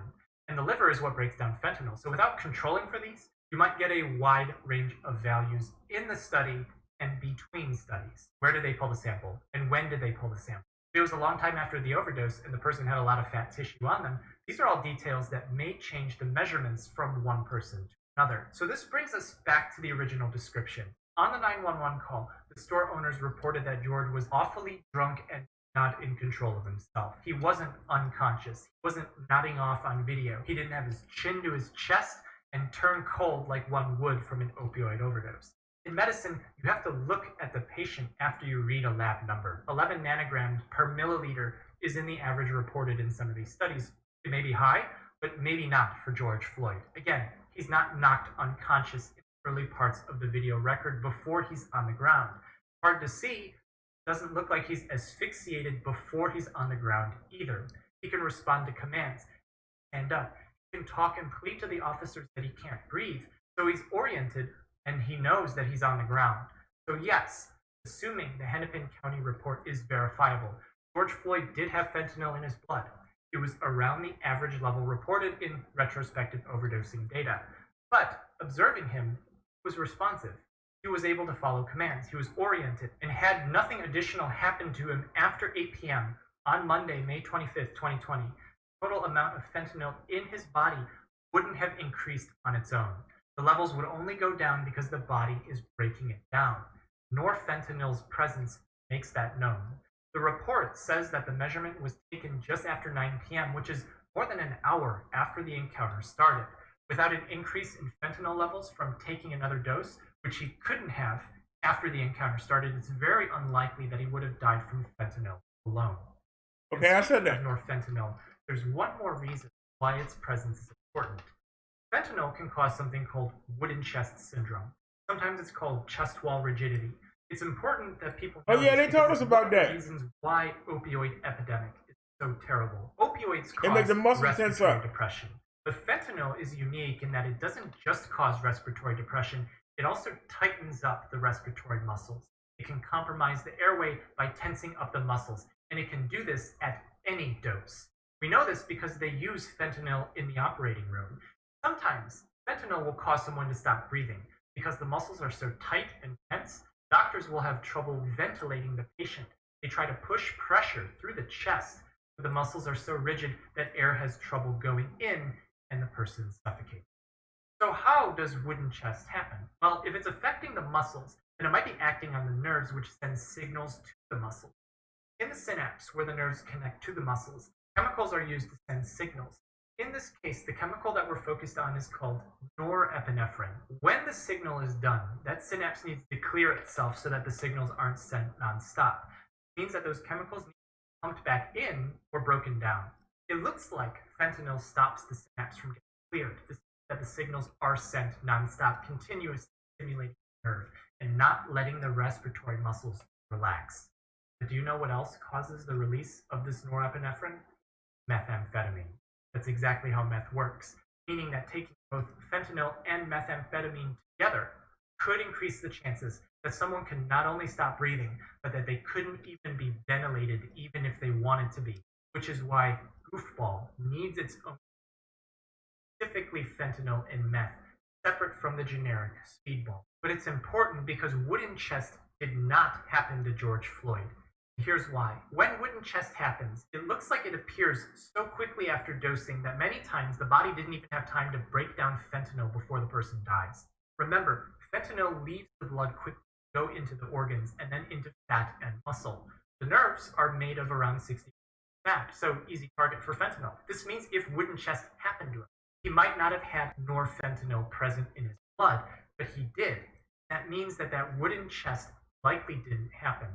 And the liver is what breaks down fentanyl. So without controlling for these, you might get a wide range of values in the study and between studies. Where did they pull the sample? And when did they pull the sample? If it was a long time after the overdose and the person had a lot of fat tissue on them, these are all details that may change the measurements from one person to another. So this brings us back to the original description. On the 911 call, the store owners reported that George was awfully drunk and not in control of himself. He wasn't unconscious. He wasn't nodding off on video. He didn't have his chin to his chest and turn cold like one would from an opioid overdose. In medicine, you have to look at the patient after you read a lab number. 11 nanograms per milliliter is in the average reported in some of these studies. It may be high, but maybe not for George Floyd. Again, he's not knocked unconscious in the early parts of the video record before he's on the ground. Hard to see. Doesn't look like he's asphyxiated before he's on the ground either. He can respond to commands, stand up. He can talk and plead to the officers that he can't breathe. So he's oriented and he knows that he's on the ground. So yes, assuming the Hennepin County report is verifiable, George Floyd did have fentanyl in his blood. It was around the average level reported in retrospective overdosing data. But observing him was responsive. He was able to follow commands. He was oriented and had nothing additional happen to him after 8 p.m. on Monday, May 25th, 2020. The total amount of fentanyl in his body wouldn't have increased on its own. The levels would only go down because the body is breaking it down. Norfentanyl's presence makes that known. The report says that the measurement was taken just after 9 p.m., which is more than an hour after the encounter started. Without an increase in fentanyl levels from taking another dose, which he couldn't have after the encounter started, it's very unlikely that he would have died from fentanyl alone. Okay, I said that. Norfentanyl, there's one more reason why its presence is important. Fentanyl can cause something called wooden chest syndrome. Sometimes it's called chest wall rigidity. It's important that people know Oh yeah, they this told because us about one of the that. reasons why opioid epidemic is so terrible. Opioids It makes cause the muscles tense respiratory up. depression. But fentanyl is unique in that it doesn't just cause respiratory depression, it also tightens up the respiratory muscles. It can compromise the airway by tensing up the muscles, and it can do this at any dose. We know this because they use fentanyl in the operating room. Sometimes fentanyl will cause someone to stop breathing because the muscles are so tight and tense. Doctors will have trouble ventilating the patient. They try to push pressure through the chest. but the muscles are so rigid that air has trouble going in and the person suffocates. So how does wooden chest happen? Well, if it's affecting the muscles, then it might be acting on the nerves, which send signals to the muscles. In the synapse, where the nerves connect to the muscles, chemicals are used to send signals. In this case, the chemical that we're focused on is called norepinephrine. When the signal is done, that synapse needs to clear itself so that the signals aren't sent nonstop. It means that those chemicals need to be pumped back in or broken down. It looks like fentanyl stops the synapse from getting cleared. This means that the signals are sent nonstop, continuously stimulating the nerve and not letting the respiratory muscles relax. But do you know what else causes the release of this norepinephrine? Methamphetamine. That's exactly how meth works, meaning that taking both fentanyl and methamphetamine together could increase the chances that someone can not only stop breathing, but that they couldn't even be ventilated even if they wanted to be, which is why goofball needs its own, specifically fentanyl and meth, separate from the generic speedball. But it's important because wooden chest did not happen to George Floyd. Here's why. When wooden chest happens, it looks like it appears so quickly after dosing that many times the body didn't even have time to break down fentanyl before the person dies. Remember, fentanyl leaves the blood quickly to go into the organs and then into fat and muscle. The nerves are made of around 60% fat, so easy target for fentanyl. This means if wooden chest happened to him, he might not have had norfentanyl present in his blood, but he did. That means that that wooden chest likely didn't happen.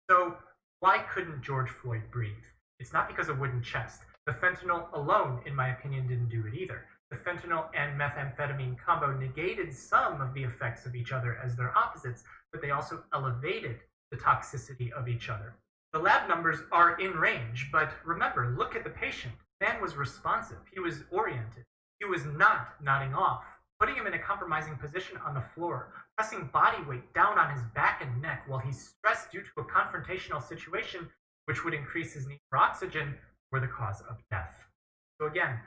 So why couldn't George Floyd breathe? It's not because of wooden chest. The fentanyl alone, in my opinion, didn't do it either. The fentanyl and methamphetamine combo negated some of the effects of each other as their opposites, but they also elevated the toxicity of each other. The lab numbers are in range, but remember, look at the patient. The man was responsive. He was oriented. He was not nodding off. Putting him in a compromising position on the floor, pressing body weight down on his back and neck while he's stressed due to a confrontational situation which would increase his need for oxygen, were the cause of death. So again,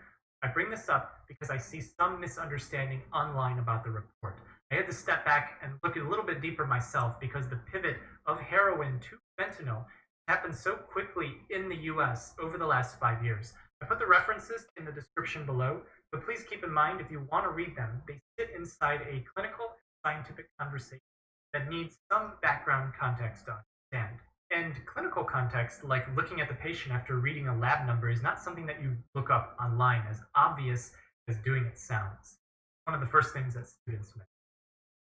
I bring this up because I see some misunderstanding online about the report. I had to step back and look a little bit deeper myself because the pivot of heroin to fentanyl happened so quickly in the US over the last 5 years. I put the references in the description below, but please keep in mind if you want to read them, they sit inside a clinical scientific conversation that needs some background context to understand. And clinical context, like looking at the patient after reading a lab number, is not something that you look up online, as obvious as doing it sounds. One of the first things that students make.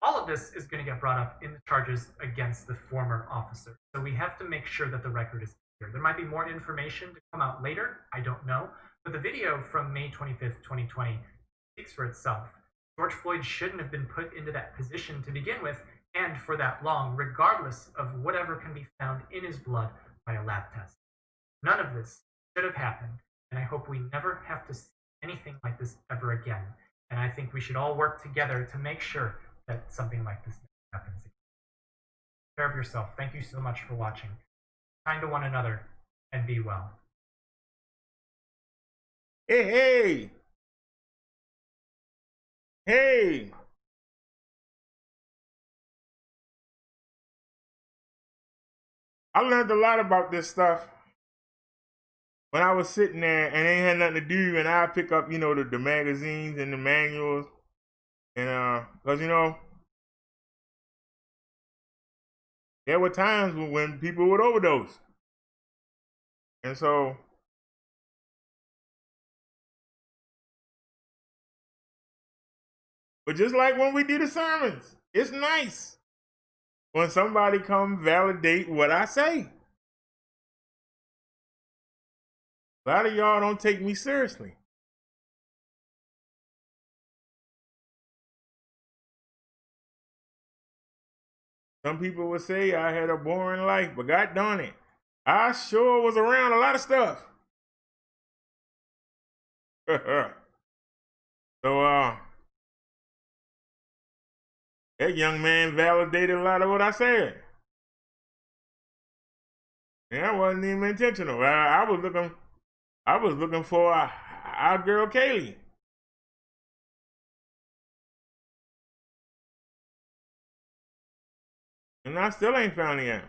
All of this is going to get brought up in the charges against the former officer. So we have to make sure that the record is clear. There might be more information to come out later, I don't know. But the video from May 25th, 2020 speaks for itself. George Floyd shouldn't have been put into that position to begin with, and for that long, regardless of whatever can be found in his blood by a lab test. None of this should have happened, and I hope we never have to see anything like this ever again. And I think we should all work together to make sure that something like this never happens again. Take care of yourself. Thank you so much for watching. Be kind to one another, and be well. Hey! I learned a lot about this stuff when I was sitting there and ain't had nothing to do, and I pick up, the magazines and the manuals, and because there were times when people would overdose, and so but just like when we do the sermons, it's nice when somebody come validate what I say. A lot of y'all don't take me seriously. Some people would say I had a boring life, but God darn it, I sure was around a lot of stuff. So, that young man validated a lot of what I said. And that wasn't even intentional. I was looking for our girl Kaylee. And I still ain't found her yet.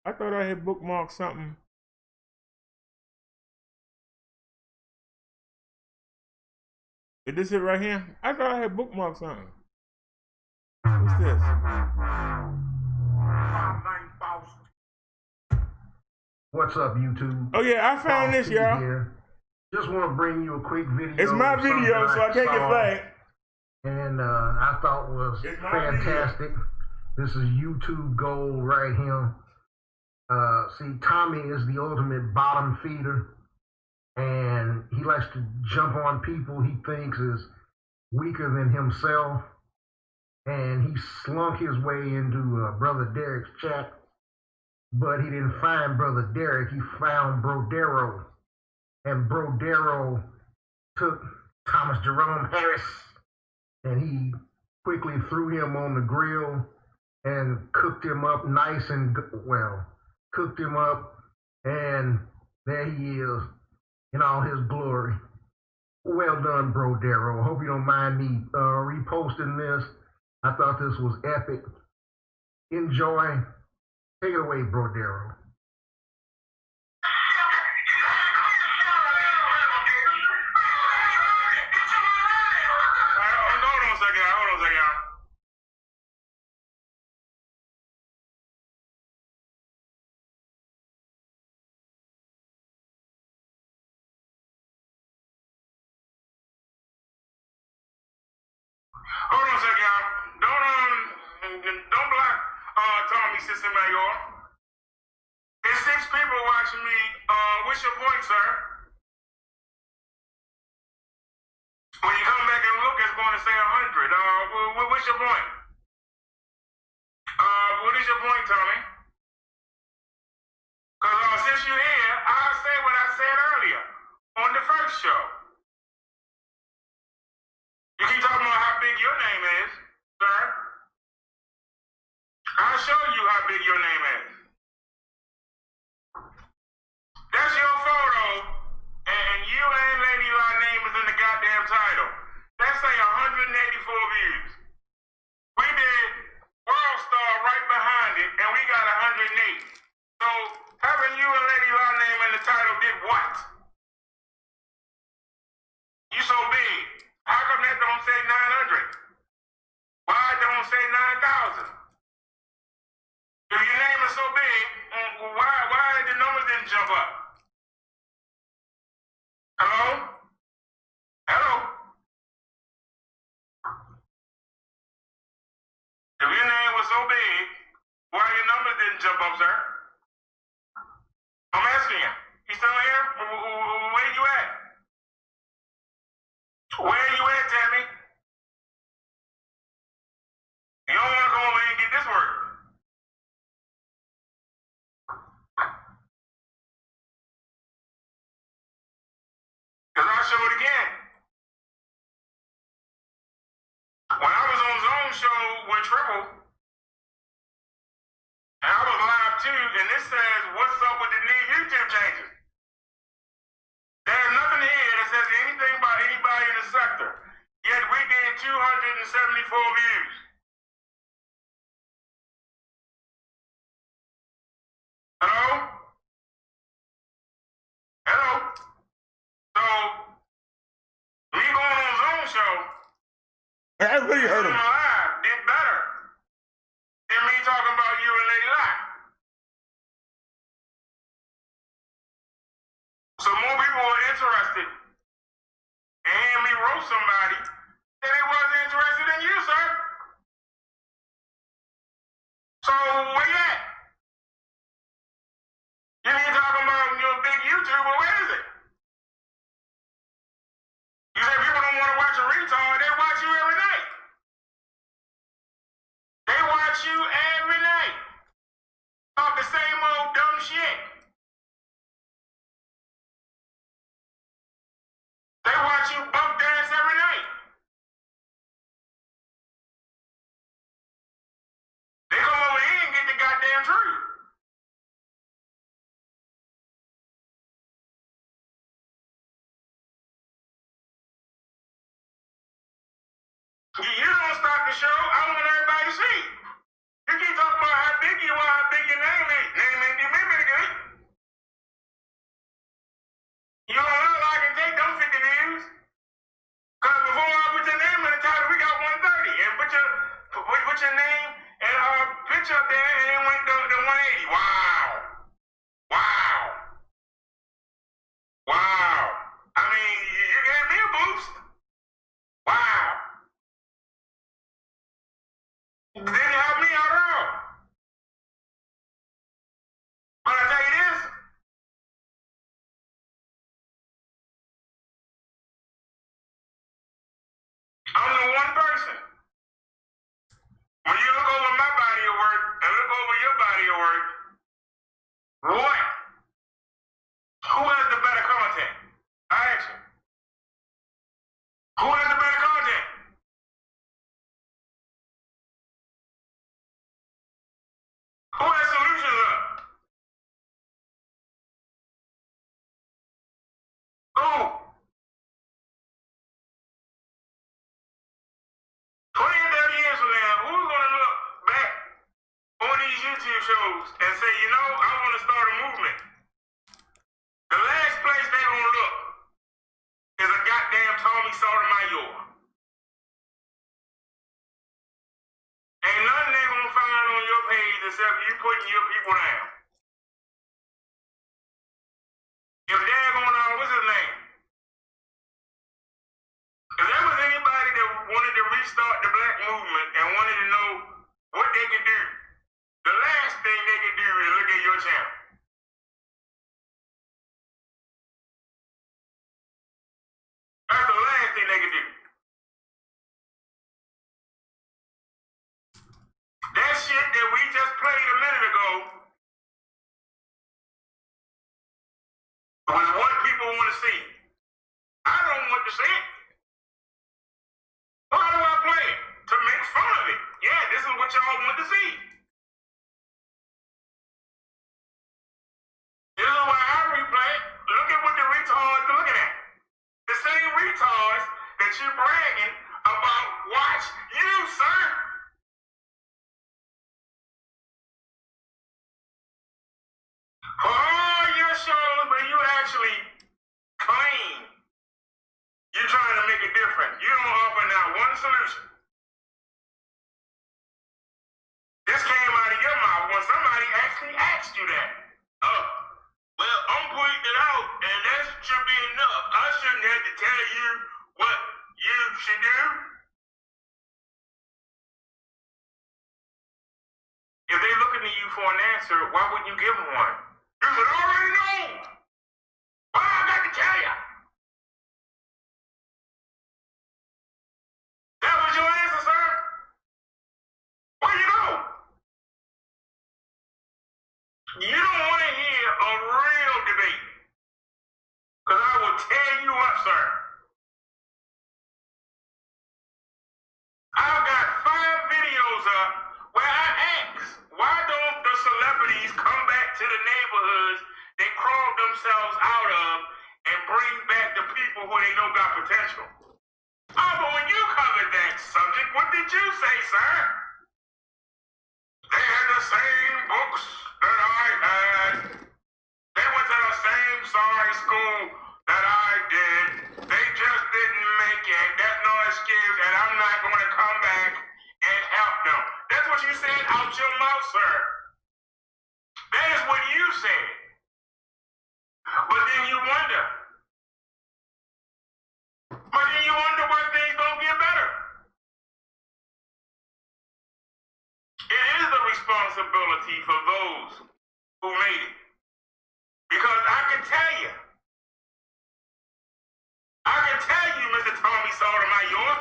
I thought I had bookmarked something. Is this it right here? I thought I had bookmarked something. What's this? What's up, YouTube? Oh yeah, I found this, y'all. Here. Just want to bring you a quick video. It's my of something video, so I can't get saw flagged. And I thought was fantastic. This is YouTube gold right here. See, Tommy is the ultimate bottom feeder, and he likes to jump on people he thinks is weaker than himself. And he slunk his way into Brother Derek's chat, but he didn't find Brother Derek. He found Brodero, and Brodero took Thomas Jerome Harris, and he quickly threw him on the grill and cooked him up nice and well. Cooked him up, and there he is in all his glory. Well done, Brodero. Hope you don't mind me reposting this. I thought this was epic. Enjoy. Take it away, Brodero. Hold on a second, y'all. Don't block Tommy Sister Mayor. There's 6 people watching me. What's your point, sir? When you come back and look, it's going to say 100. What's your point? What is your point, Tommy? Because since you're here, I'll say what I said earlier on the first show. You keep talking about how big your name is, sir. I'll show you how big your name is. That's your photo, and you and Lady La name is in the goddamn title. Let's say 184 views. We did World Star right behind it, and we got 108. So having you and Lady La name in the title did what? You so big. How come that don't say 900? Why don't say 9,000? If your name is so big, why the numbers didn't jump up? Hello? Hello? If your name was so big, why your numbers didn't jump up, sir? I'm asking you. You still here? Where you at? Where you at, Tammy? You don't want to go over here and get this work. Because I'll show it again. When I was on Zone Show with Triple, and I was live too, and this says, what's up with the new YouTube changes? There's nothing here that says anything about anybody in the sector. Yet we did 274 views. Hello? Hello? So, me going on Zone Show, I really heard him. Live did better than me talking about you and Lady Locke. So more people were interested in hearing me roast somebody than they wasn't interested in you, sir. So where you at? You ain't talking about your big YouTuber, where is it? You say people don't want to watch a retard, they watch you every night. They watch you every night. Talk the same old dumb shit. They watch you bump dance every night. They come over here and get the goddamn truth. You don't stop the show. I want everybody to see. You keep talking about how big you are, how big your name is. Name ain't do me pretty good. You don't look like I can take them 50 views. Because before I put your name in the title, we got 130. And put your name and picture up there, and it went to 180. Wow. Wow. Wow. I mean, you gave me a boost. Wow. Didn't help me out at all. But I tell you this. I'm the one person. When you look over my body of work and look over your body of work, what? Who has the better content? I ask you. Who has the better content? Who has solutions up? Who? 20 and 30 years from now, who's going to look back on these YouTube shows and say, you know, I want to start a movement? The last place they're going to look is a goddamn Tommy Sotomayor. Ain't nothing they're going to find on your page except you putting your people down. If they're going on, what's his name? If there was anybody that wanted to restart the black movement and wanted to know what they could do, the last thing they could do is look at your channel. That's the last thing they could do. That shit that we just played a minute ago was what people want to see. I don't want to see it. Why do I play it? To make fun of it. Yeah, this is what y'all want to see. This is why I replay it. Look at what the retards are looking at. The same retards that you bragging about watch you, sir. For all your shows where you actually claim you're trying to make a difference, you don't offer now one solution. This came out of your mouth when somebody actually asked you that. Oh, well, I'm pointing it out, and that should be enough. I shouldn't have to tell you what you should do. If they're looking to you for an answer, why wouldn't you give them one? You should already know. Why I got to tell you? That was your answer, sir? Where you go? You don't want to hear a real debate. Because I will tear you up, sir. I've got 5 videos up where I ask, why don't the celebrities come back to the neighborhoods they crawled themselves out of and bring back the people who they know got potential? Oh, but when you covered that subject, what did you say, sir? They had the same books that I had. They went to the same sorry school that I did. They just didn't make it. That's no excuse, and I'm not going to come back and help them. That's what you said out your mouth, sir. That is what you said. But then you wonder. But then you wonder why things don't get better. It is the responsibility for those who made it. Because I can tell you, Mr. Tommy Sotomayor,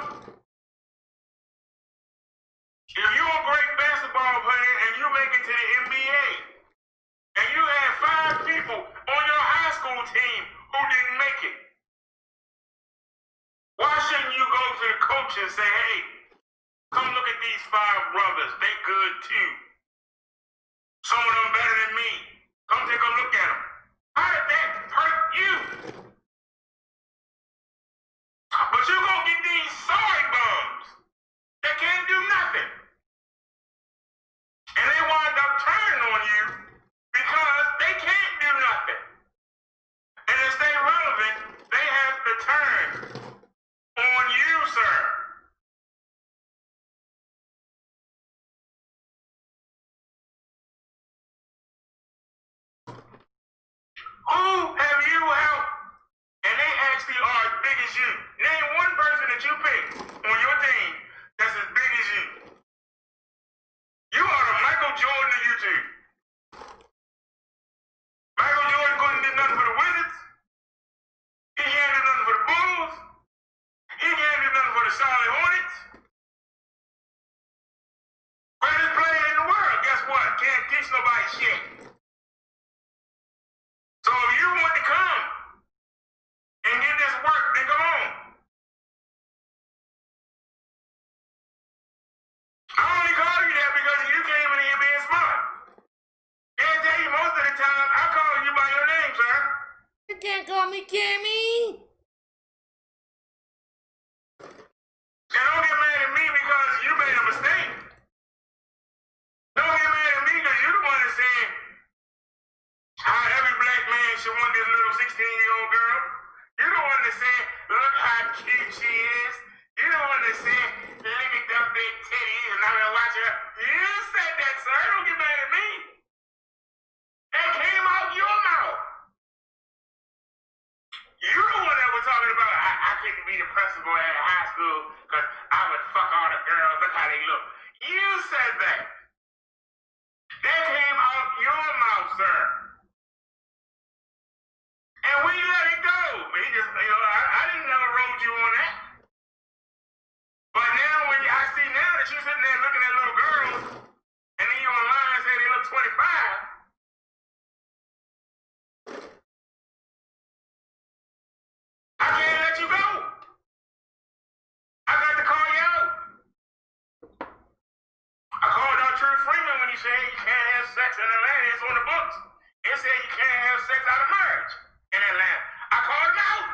if you're a great basketball player and you make it to the NBA, and you had 5 people on your high school team who didn't make it, why shouldn't you go to the coach and say, hey, come look at these 5 brothers, they good too. Some of them better than me. Come take a look at them. How did that hurt you? But you're going to get these sorry bums that can't do nothing. as you. Name one person that you pick on your team that's as big as you. You are the Michael Jordan of YouTube. Michael Jordan couldn't do nothing for the Wizards. He can't do nothing for the Bulls. He can't do nothing for the Charlotte Hornets. Greatest player in the world, guess what? Can't teach nobody shit. So if you want to come and get this work, then come on. I only call you that because you came in here being smart. Can't tell you most of the time, I call you by your name, sir. You can't call me Kimmy. And don't get mad at me because you made a mistake. Don't get mad at me because you're the one that said how every black man should want this little 16-year-old girl. You're the one that said, look how cute she is. You're the one that said, look at them big titties and I'm gonna watch her. You said that, sir. Don't get mad at me. That came out your mouth. You're the one that was talking about, I couldn't be the principal at high school because I would fuck all the girls. Look how they look. You said that. That came out your mouth, sir. And we let it go. He just, I didn't never rolled you on that. But now when I see now that you're sitting there looking at little girls, and then you online say they look 25. I can't let you go. I got to call you out. I called out True Freeman when he said you can't have sex in Atlanta. It's on the books. It said you can't have sex out of marriage in Atlanta. I called him out.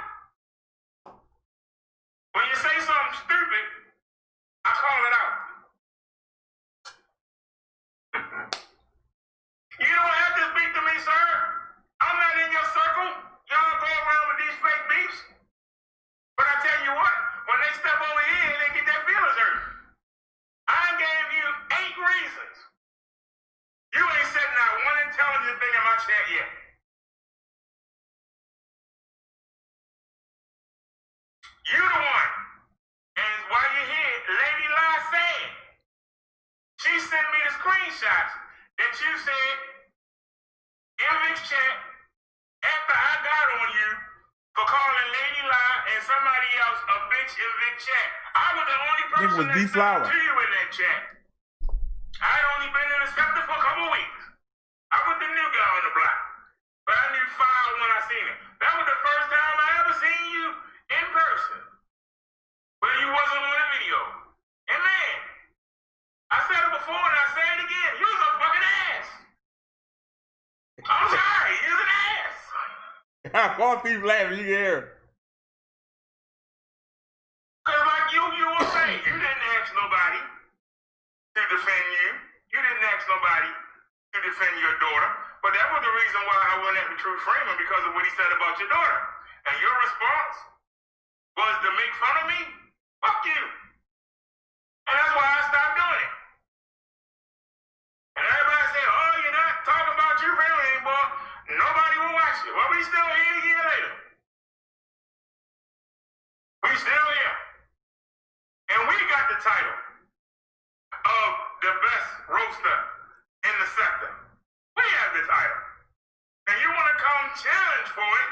When you say something stupid, I call it out. You don't have to speak to me, sir. I'm not in your circle. Y'all go around with these fake beefs. But I tell you what, when they step over here, they get their feelings hurt. I gave you 8 reasons. You ain't said not one intelligent thing in my chat yet. You the one. And while you're here, Lady La said, she sent me the screenshots that you said in this chat after I got on you for calling Lady La and somebody else a bitch in this chat. I was the only person that said to you in that chat. I had only been in the scepter for a couple weeks. I was the new guy on the block. But I knew File when I seen him. That was the first time I ever seen you in person. Well, you wasn't on the video. And man, I said it before and I say it again. You was a fucking ass. I'm sorry, you was an ass. All people laughing, you can hear. Cause like you were saying, you didn't ask nobody to defend you. You didn't ask nobody to defend your daughter. But that was the reason why I went at the True Freeman, because of what he said about your daughter. And your response was to make fun of me? Fuck you. And that's why I stopped doing it. And everybody said, oh, you're not talking about your family anymore. Nobody will watch it. Well, we still here a year later. We still here. And we got the title of the best roaster in the sector. We have the title. And you want to come challenge for it,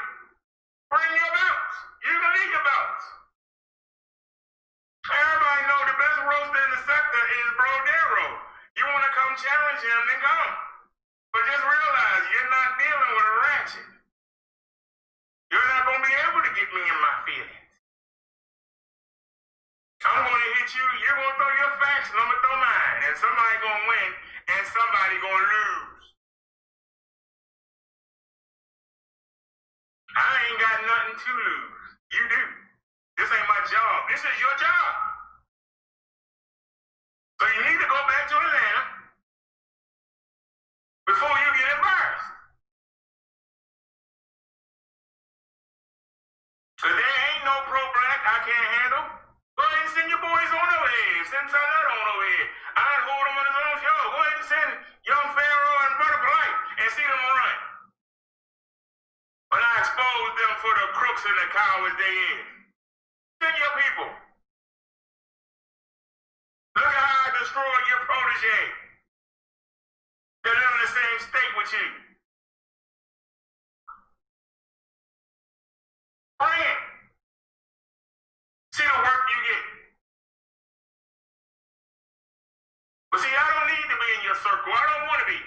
bring your belts. You can leave your belts. Everybody know the best roaster in the sector is Bro Darrow. You want to come challenge him, then come. But just realize you're not dealing with a ratchet. You're not going to be able to get me in my feelings. I'm going to hit you, you're going to throw your facts, and I'm going to throw mine. And somebody going to win, and somebody going to lose. I ain't got nothing to lose. You do. This ain't my job. This is your job. So you need to go back to Atlanta before you get embarrassed. Because there ain't no pro-black I can't handle. Go ahead and send your boys on over here. Send Salat on over here. I'd hold them on his own show. Go ahead and send Young Pharaoh and Brother Polite and see them run. But I expose them for the crooks and the cowards they is. Send your people. Look at how I destroyed your protege. They live in the same state with you. Bring it. See the work you get. But see, I don't need to be in your circle. I don't want to be.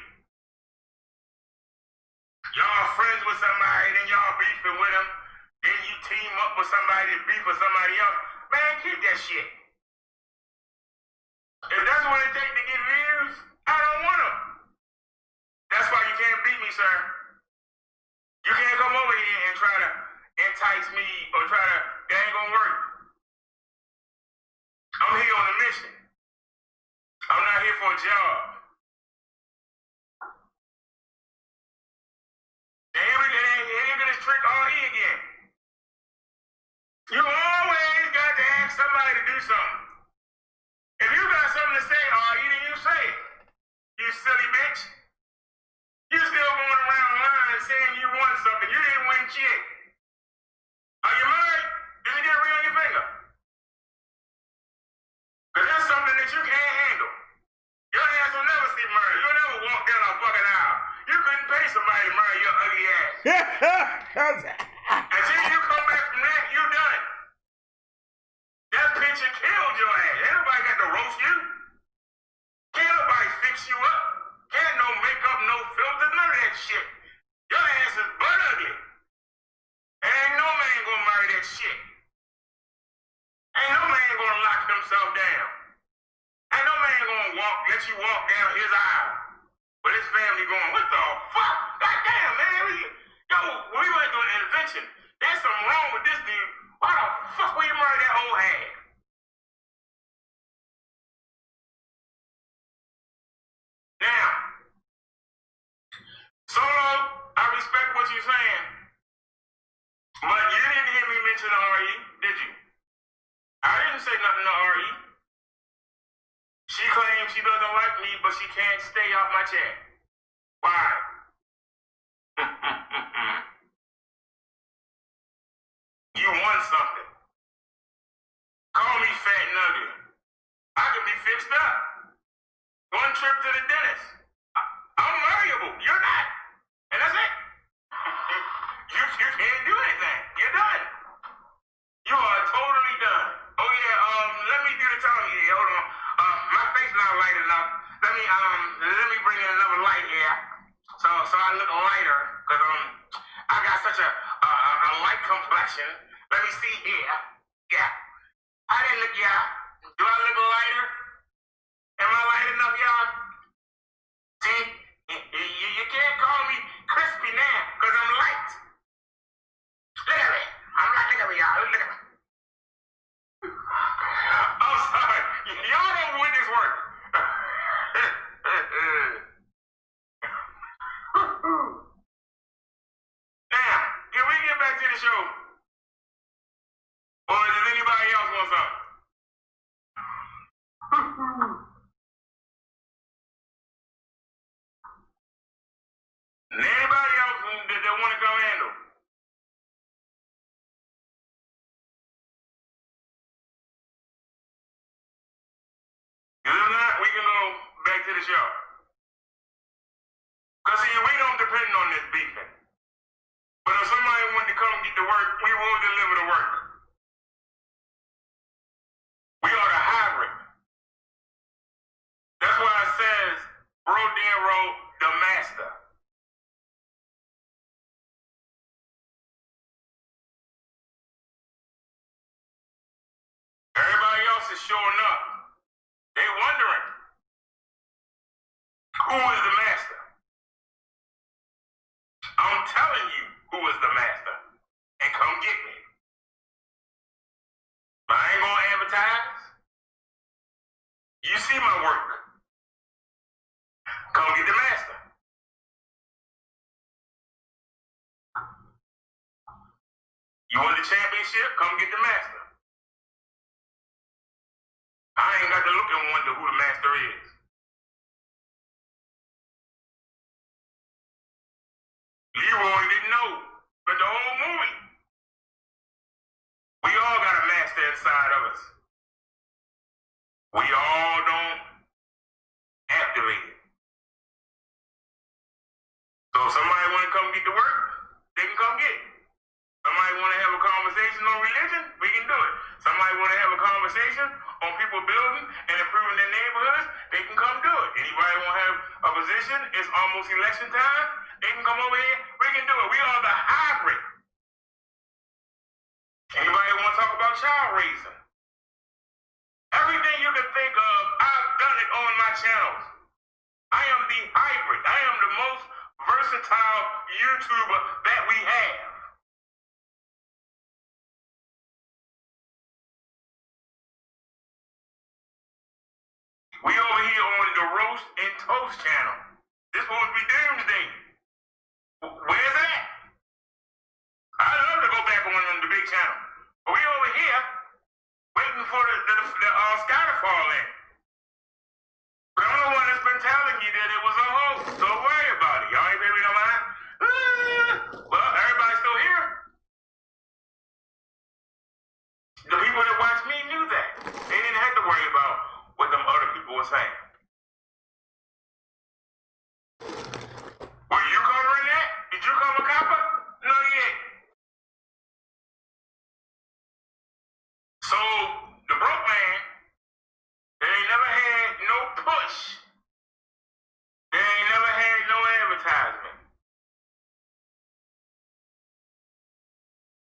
Y'all friends with somebody, then y'all beefing with them. Then you team up with somebody to beef with somebody else. Man, keep that shit. If that's what it takes to get views, I don't want them. That's why you can't beat me, sir. You can't come over here and try to entice me or try to, that ain't gonna work. I'm here on a mission. I'm not here for a job. And here we get this trick all E again. You always got to ask somebody to do something. If you got something to say, then you say it. You silly bitch. You still going around lying saying you won something. You didn't win shit. Are you married? Did you get a ring on your finger? Because that's something that you can't handle. Your ass will never see murder. You'll never walk down a fucking aisle. You couldn't pay somebody to murder your ugly ass. Until you come back from that, you done. That picture killed your ass. Ain't nobody got to roast you. Can't nobody fix you up. Can't no makeup, no filter, none of that shit. Your ass is butt ugly. Ain't no man gonna marry that shit. Ain't no man gonna lock himself down. Ain't no man gonna let you walk down his aisle. But his family going, what the fuck? God damn, man. We went through an intervention. There's something wrong with this dude. Why the fuck will you murder that old hag? Now, Solo, I respect what you're saying. But you didn't hear me mention the RE, did you? I didn't say nothing to RE. She claims she doesn't like me, but she can't stay off my chat. Why? You won something. Call me fat and ugly. I can be fixed up. One trip to the dentist. I'm marriable. You're not. And that's it. You can't do anything. You're done. You are totally done. Oh yeah, let me do the tongue here. Hold on. My face not light enough. Let me bring in another light here. So I look lighter, because I got such a light complexion. Let me see here. Yeah. I didn't look, yeah. Do I look lighter? Am I light enough, y'all? See? You can't call me crispy now, because I'm light. Look at me. I'm light. Look at me, y'all. Look at me. I'm sorry. Y'all don't win this work. Now, can we get back to the show? Or does anybody else want something? Anybody else that want to come handle? Because if not, we can go back to the show. Because see, we don't depend on this beefing. But if somebody wanted to come get the work, we will deliver the work. We are the hybrid. That's why it says, Brodero, the master. Everybody else is showing up. They wondering, who is the master? I'm telling you who is the master. And come get me. But I ain't gonna advertise. You see my work. Come get the master. You want the championship? Come get the master. I ain't got to look and wonder who the master is. Leroy didn't know, but the whole movie. We all got a master in inside of us. We all don't activate it. So if somebody want to come get to work, they can come get it. Somebody want to have a conversation on religion, we can do it. Somebody want to have a conversation on people building and improving their neighborhoods, they can come do it. Anybody want to have a position, it's almost election time, they can come over here, we can do it. We are the hybrid. Anybody want to talk about child raising? Everything you can think of, I've done it on my channels. I am the hybrid. I am the most versatile YouTuber that we have. We over here on the Roast and Toast channel. This supposed to be Doomsday. Where's that? I'd love to go back on the big channel. But we over here waiting for the sky to fall in. But I'm the one that's been telling you that it was a hoax. Don't worry about it. Y'all ain't pay me no mind. Well, everybody's still here. The people that watched me knew that. They didn't have to worry about what them other people were saying. Were you covering that? Did you cover copper? No, you didn't. So, the broke man, they ain't never had no push. They ain't never had no advertisement.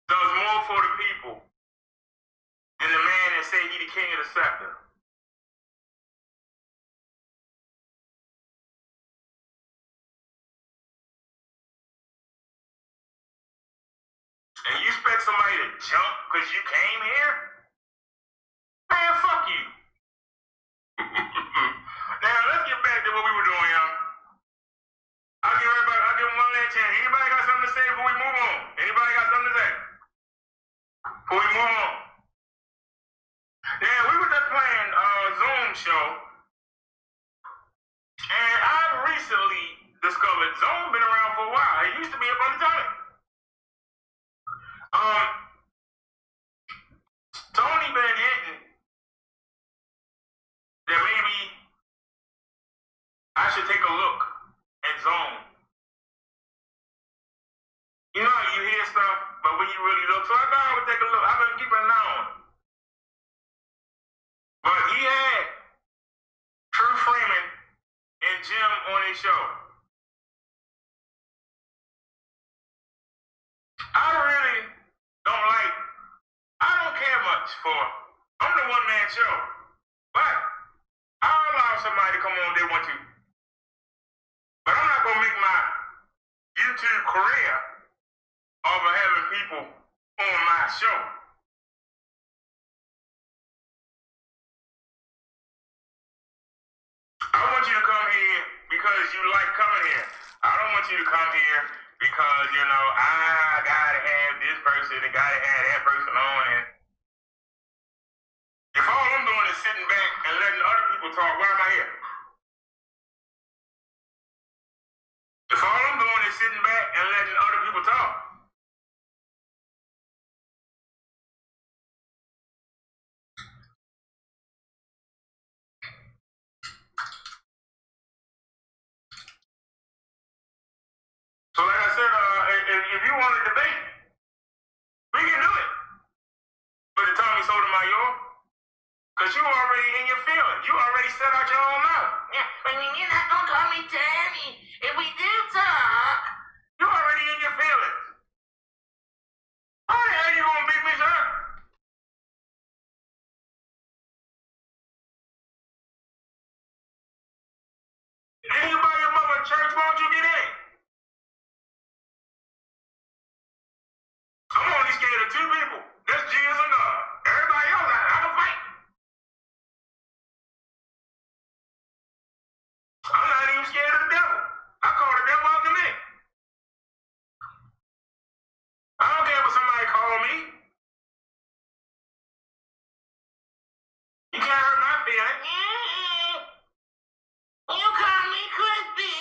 Does more for the people than the man that said he the king of the sector. And you expect somebody to jump because you came here? Man, fuck you. Now, let's get back to what we were doing, y'all. I'll give them one last chance. Anybody got something to say before we move on? Anybody got something to say? Before we move on. Yeah, we were just playing a Zoom show. And I recently discovered Zoom been around for a while. It used to be up on the time. Tony been hitting that maybe I should take a look at Zone. You know how you hear stuff, but when you really look, so I thought I would take a look. I've been keeping an eye on him. But he had True Freeman and Jim on his show. I don't care much for, I'm the one-man show. But I'll allow somebody to come on if they want to. But I'm not going to make my YouTube career off of having people on my show. I want you to come here because you like coming here. I don't want you to come here because, you know, I gotta have this person and gotta have that person on. And if all I'm doing is sitting back and letting other people talk, why am I here? If all I'm doing is sitting back and letting other people talk, so like I said, if you want to debate, we can do it. But Tommy Sotomayor, because you already in your feelings. You already set out your own mouth. Yeah, but you're not going to call me Tammy. If we do talk, you already in your feelings. How the hell you going to beat me, sir? Didn't you buy your mother a church? Why don't you get in? I'm only scared of two people. That's Jesus and God. Everybody else, I can fight. I'm not even scared of the devil. I call the devil out to me. I don't care what somebody call me. You can't hurt my feelings. You call me crispy.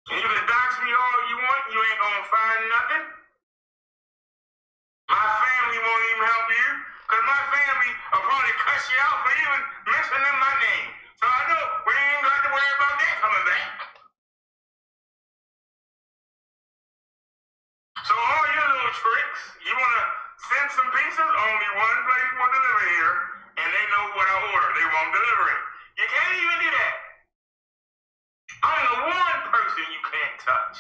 And you can dox me all you want, you ain't gonna find nothing. My family won't even help you, because my family will probably cuss you out for even mentioning my name. So I know we ain't got to worry about that coming back. So all your little tricks, you want to send some pieces? Only one place will deliver here, and they know what I order. They won't deliver it. You can't even do that. I'm the one person you can't touch.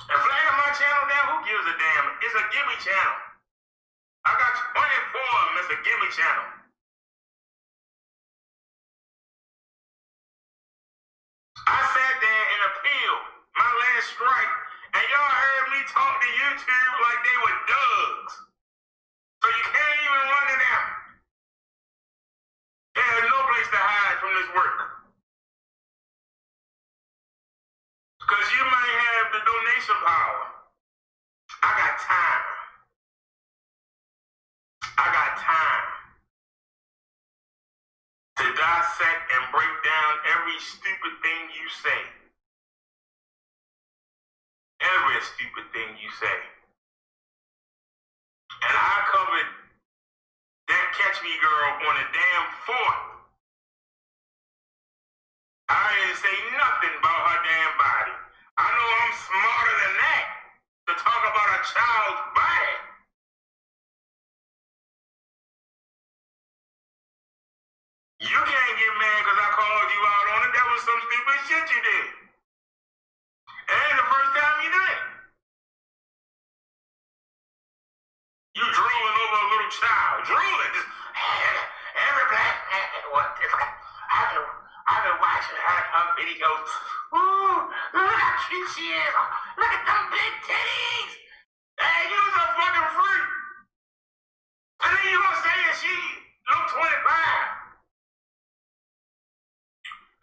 And flagging my channel down, who gives a damn? It's a gimme channel. I got 24 of them. It's a gimme channel. I sat there and appealed my last strike, and y'all heard me talk to YouTube like they were thugs. So you can't even run it out. There's no place to hide from this work. Because you might have the donation power. I got time. I got time to dissect and break down every stupid thing you say. Every stupid thing you say. And I covered that Catch Me Girl on a damn fort. I didn't say nothing about her damn body. I know I'm smarter than that to talk about a child's body. You can't get mad because I called you out on it. That was some stupid shit you did. It ain't the first time you did it. You drooling over a little child. Drooling. Just, every black man wants this. I've been watching her videos. Ooh, look how cute she is. Look at them big titties. Hey, you was a fucking freak. And then you gonna say that she look 25.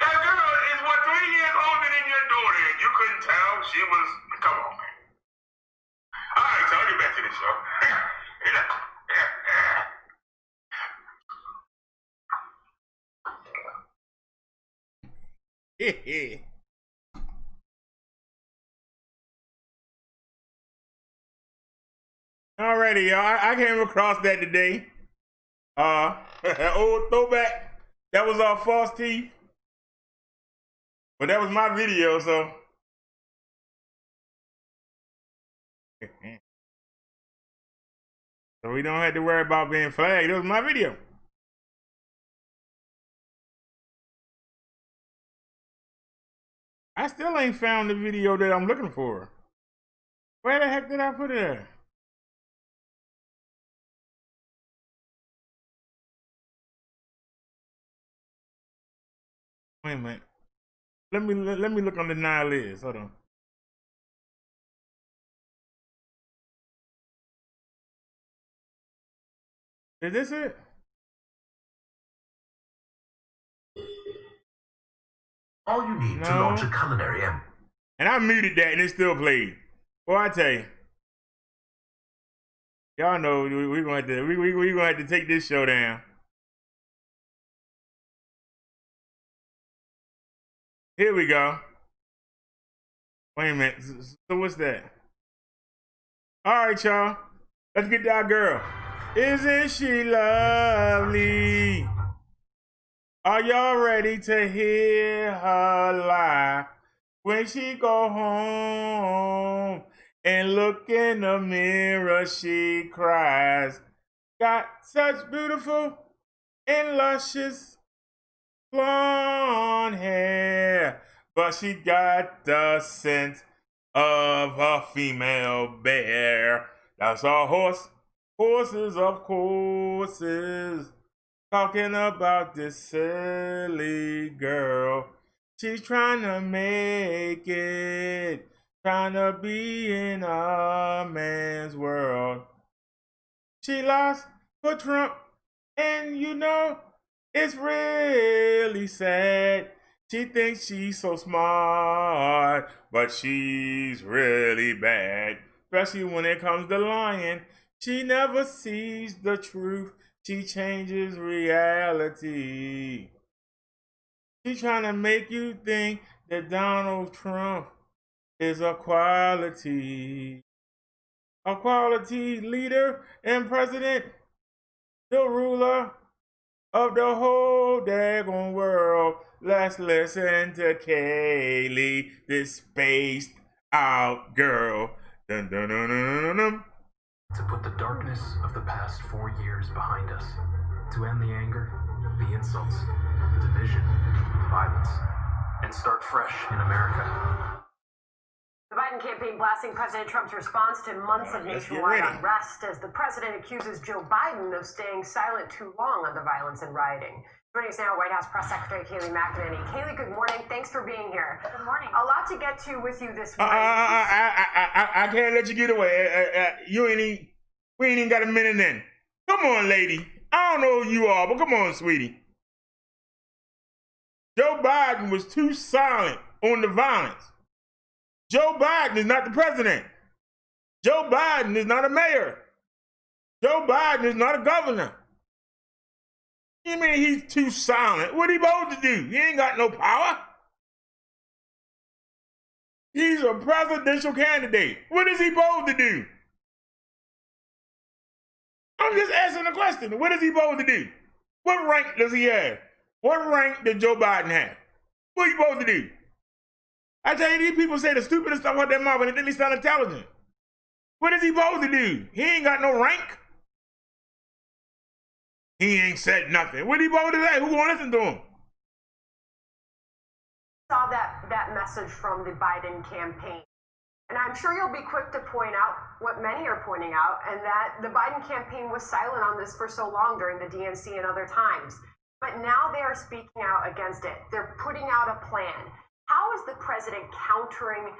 That girl is, what, 3 years older than your daughter, and you couldn't tell she was, come on, man. All right, so I'll get back to the show. Alrighty, y'all. I came across that today. Old throwback. That was all false teeth. But that was my video, so. So we don't have to worry about being flagged. It was my video. I still ain't found the video that I'm looking for. Where the heck did I put it at? Wait a minute. Let me look on the Nile list. Hold on. Is this it? All you need to launch a culinary M. And I muted that and it still played. Well, I tell you. Y'all know we're gonna have to take this show down. Here we go. Wait a minute. So what's that? All right, y'all. Let's get to our girl. Isn't she lovely? Are y'all ready to hear her lie? When she go home and look in the mirror, she cries. Got such beautiful and luscious blonde hair, but she got the scent of a female bear. That's a horse. Horses of courses. Talking about this silly girl. She's trying to make it. Trying to be in a man's world. She lost for Trump. And you know, it's really sad. She thinks she's so smart, but she's really bad. Especially when it comes to lying. She never sees the truth. She changes reality. She's trying to make you think that Donald Trump is a quality leader and president, the ruler of the whole daggone world. Let's listen to Kaylee, this spaced out girl. Dun, dun, dun, dun, dun, dun. To put the darkness of the past 4 years behind us, to end the anger, the insults, the division, the violence, and start fresh in America. The Biden campaign blasting President Trump's response to months of nationwide unrest as the president accuses Joe Biden of staying silent too long on the violence and rioting. Joining us now, White House Press Secretary Kaylee McEnany. Kaylee, good morning. Thanks for being here. Good morning. A lot to get to with you this morning. I can't let you get away. We ain't even got a minute in. Come on, lady. I don't know who you are, but come on, sweetie. Joe Biden was too silent on the violence. Joe Biden is not the president. Joe Biden is not a mayor. Joe Biden is not a governor. You mean he's too silent? What he supposed to do? He ain't got no power. He's a presidential candidate. What is he supposed to do? I'm just asking a question. What is he supposed to do? What rank does he have? What rank does Joe Biden have? What are you supposed to do? I tell you, these people say the stupidest stuff out their mouth and then they sound intelligent. What is he supposed to do? He ain't got no rank. He ain't said nothing. What he supposed to say? Who gonna listen to him? Saw that message from the Biden campaign. And I'm sure you'll be quick to point out what many are pointing out, and that the Biden campaign was silent on this for so long during the DNC and other times. But now they are speaking out against it. They're putting out a plan. How is the president countering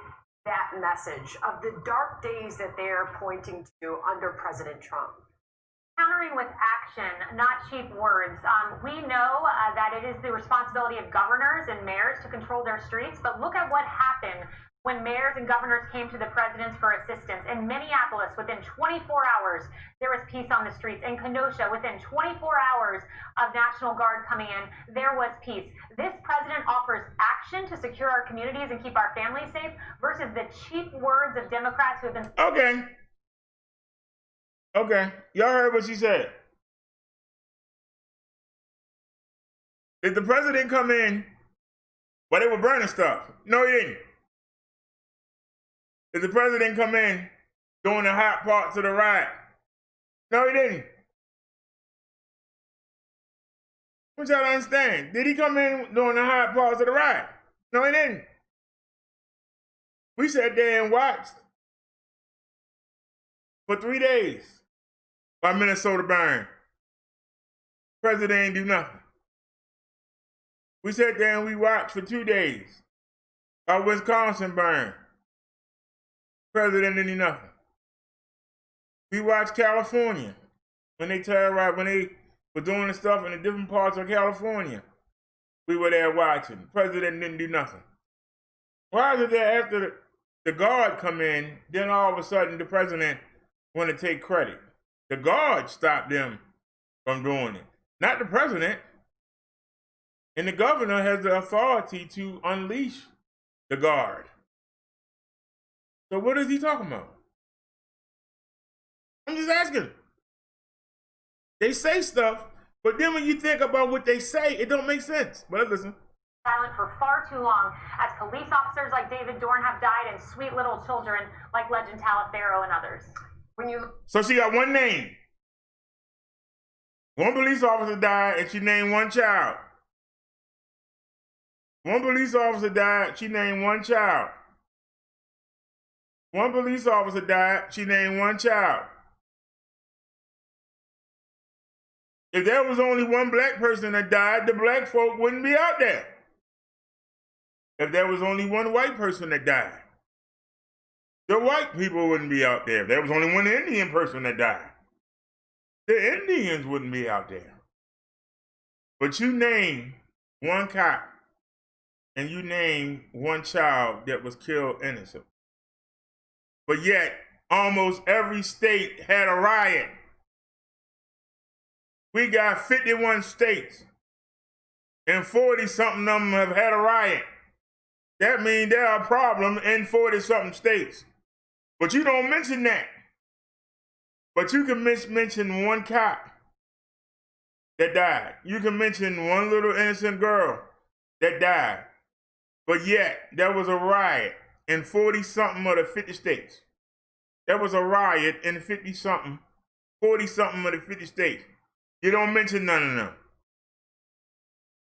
that message of the dark days that they are pointing to under President Trump? Countering with action, not cheap words. We know that it is the responsibility of governors and mayors to control their streets, but look at what happened when mayors and governors came to the presidents for assistance. In Minneapolis, within 24 hours, there was peace on the streets. In Kenosha, within 24 hours of National Guard coming in, there was peace. This president offers action to secure our communities and keep our families safe versus the cheap words of Democrats who have been... Okay. Y'all heard what she said. Did the president come in while they were burning stuff? No, he didn't. Did the president come in during the hot parts of the riot? No, he didn't. I want y'all to understand. Did he come in during the hot parts of the riot? No, he didn't. We sat there and watched for 3 days while Minnesota burned. President ain't do nothing. We sat there and we watched for 2 days while Wisconsin burned. President didn't do nothing. We watched California when they terrorized, when they were doing the stuff in the different parts of California. We were there watching. President didn't do nothing. Why is it that after the guard come in, then all of a sudden the president want to take credit? The guard stopped them from doing it, not the president. And the governor has the authority to unleash the guard. So what is he talking about? I'm just asking. They say stuff, but then when you think about what they say, it don't make sense. But listen. Silent for far too long, as police officers like David Dorn have died and sweet little children like Legend Talaferro and others. So she got one name. One police officer died and she named one child. One police officer died, she named one child. One police officer died, she named one child. If there was only one black person that died, the black folk wouldn't be out there. If there was only one white person that died, the white people wouldn't be out there. If there was only one Indian person that died, the Indians wouldn't be out there. But you name one cop and you name one child that was killed innocent. But yet, almost every state had a riot. We got 51 states. and 40-something of them have had a riot. That means there are problems in 40-something states. But you don't mention that. But you can mention one cop that died. You can mention one little innocent girl that died. But yet, there was a riot in 40-something of the 50 states. There was a riot in 50-something, 40-something of the 50 states. You don't mention none of them.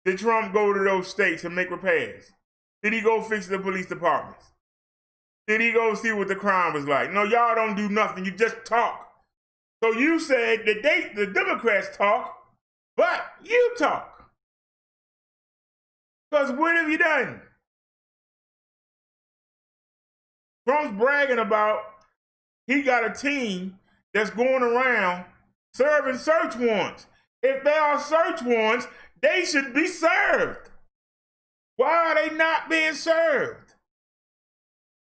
Did Trump go to those states and make repairs? Did he go fix the police departments? Did he go see what the crime was like? No, y'all don't do nothing. You just talk. So you said that the Democrats talk, but you talk. Because what have you done? Trump's bragging about he got a team that's going around serving search warrants. If they are search warrants, they should be served. Why are they not being served?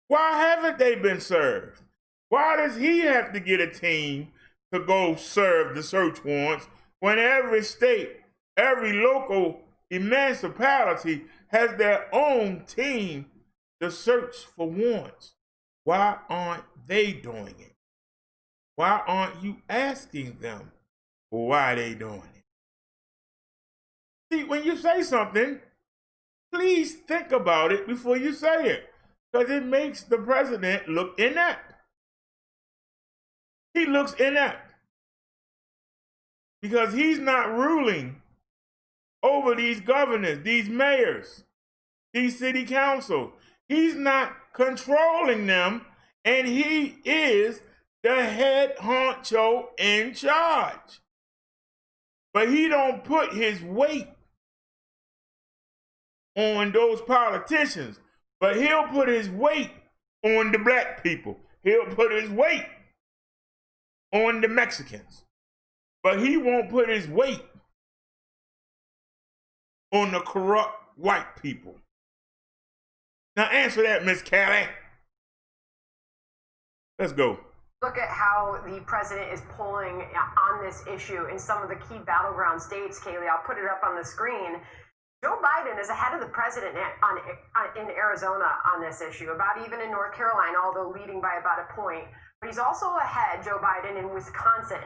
Why haven't they been served? Why does he have to get a team to go serve the search warrants when every state, every local municipality has their own team to search for warrants? Why aren't they doing it? Why aren't you asking them why they doing it? See, when you say something, please think about it before you say it, because it makes the president look inept. He looks inept because he's not ruling over these governors, these mayors, these city councils. He's not controlling them, and he is the head honcho in charge. But he don't put his weight on those politicians, but he'll put his weight on the black people. He'll put his weight on the Mexicans, but he won't put his weight on the corrupt white people. Now answer that, Miss Callie. Let's go. Look at how the president is polling on this issue in some of the key battleground states, Kaylee. I'll put it up on the screen. Joe Biden is ahead of the president in Arizona on this issue, about even in North Carolina, although leading by about a point. But he's also ahead, Joe Biden, in Wisconsin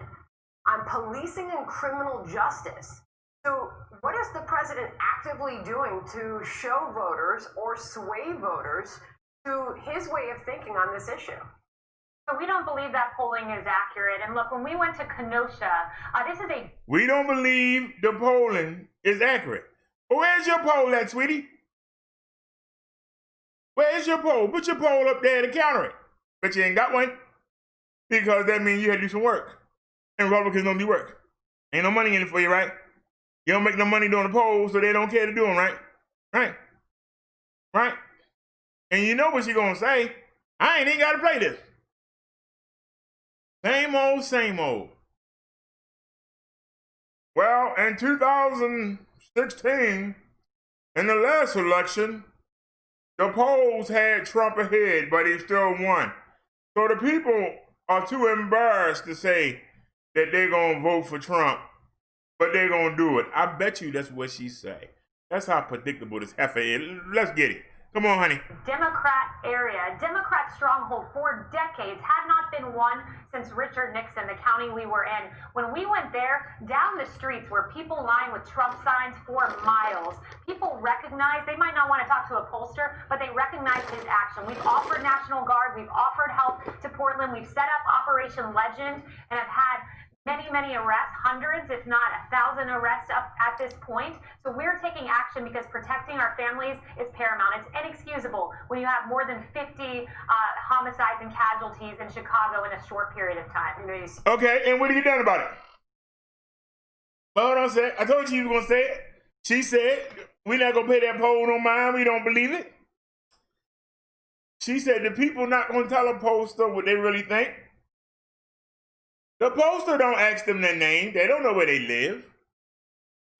on policing and criminal justice. So what is the president actively doing to show voters or sway voters to his way of thinking on this issue? So we don't believe that polling is accurate. And look, when we went to Kenosha, this is a... We don't believe the polling is accurate. Well, where's your poll at, sweetie? Where's your poll? Put your poll up there to counter it. But you ain't got one. Because that means you had to do some work. And Republicans don't do work. Ain't no money in it for you, right? You don't make no money doing the polls, so they don't care to do them, right? Right? Right? And you know what you're going to say. I ain't even got to play this. Same old, same old. Well, in 2016, in the last election, the polls had Trump ahead, but he still won. So the people are too embarrassed to say that they're going to vote for Trump, but they're going to do it. I bet you that's what she say. That's how predictable this heifer is. Let's get it. Come on, honey. Democrat area, Democrat stronghold for decades, had not been won since Richard Nixon, the county we were in. When we went there, down the streets were people lying with Trump signs for miles. People recognized, they might not want to talk to a pollster, but they recognized his action. We've offered National Guard, we've offered help to Portland, we've set up Operation Legend, and have had many arrests, hundreds, if not 1,000 arrests up at this point. So we're taking action because protecting our families is paramount. It's inexcusable when you have more than 50 homicides and casualties in Chicago in a short period of time. Okay, and what have you done about it? Well, hold on a sec. I told you you were going to say it. She said, we're not going to pay that poll no mind. We don't believe it. She said the people not going to tell a pollster what they really think. The pollster don't ask them their name. They don't know where they live.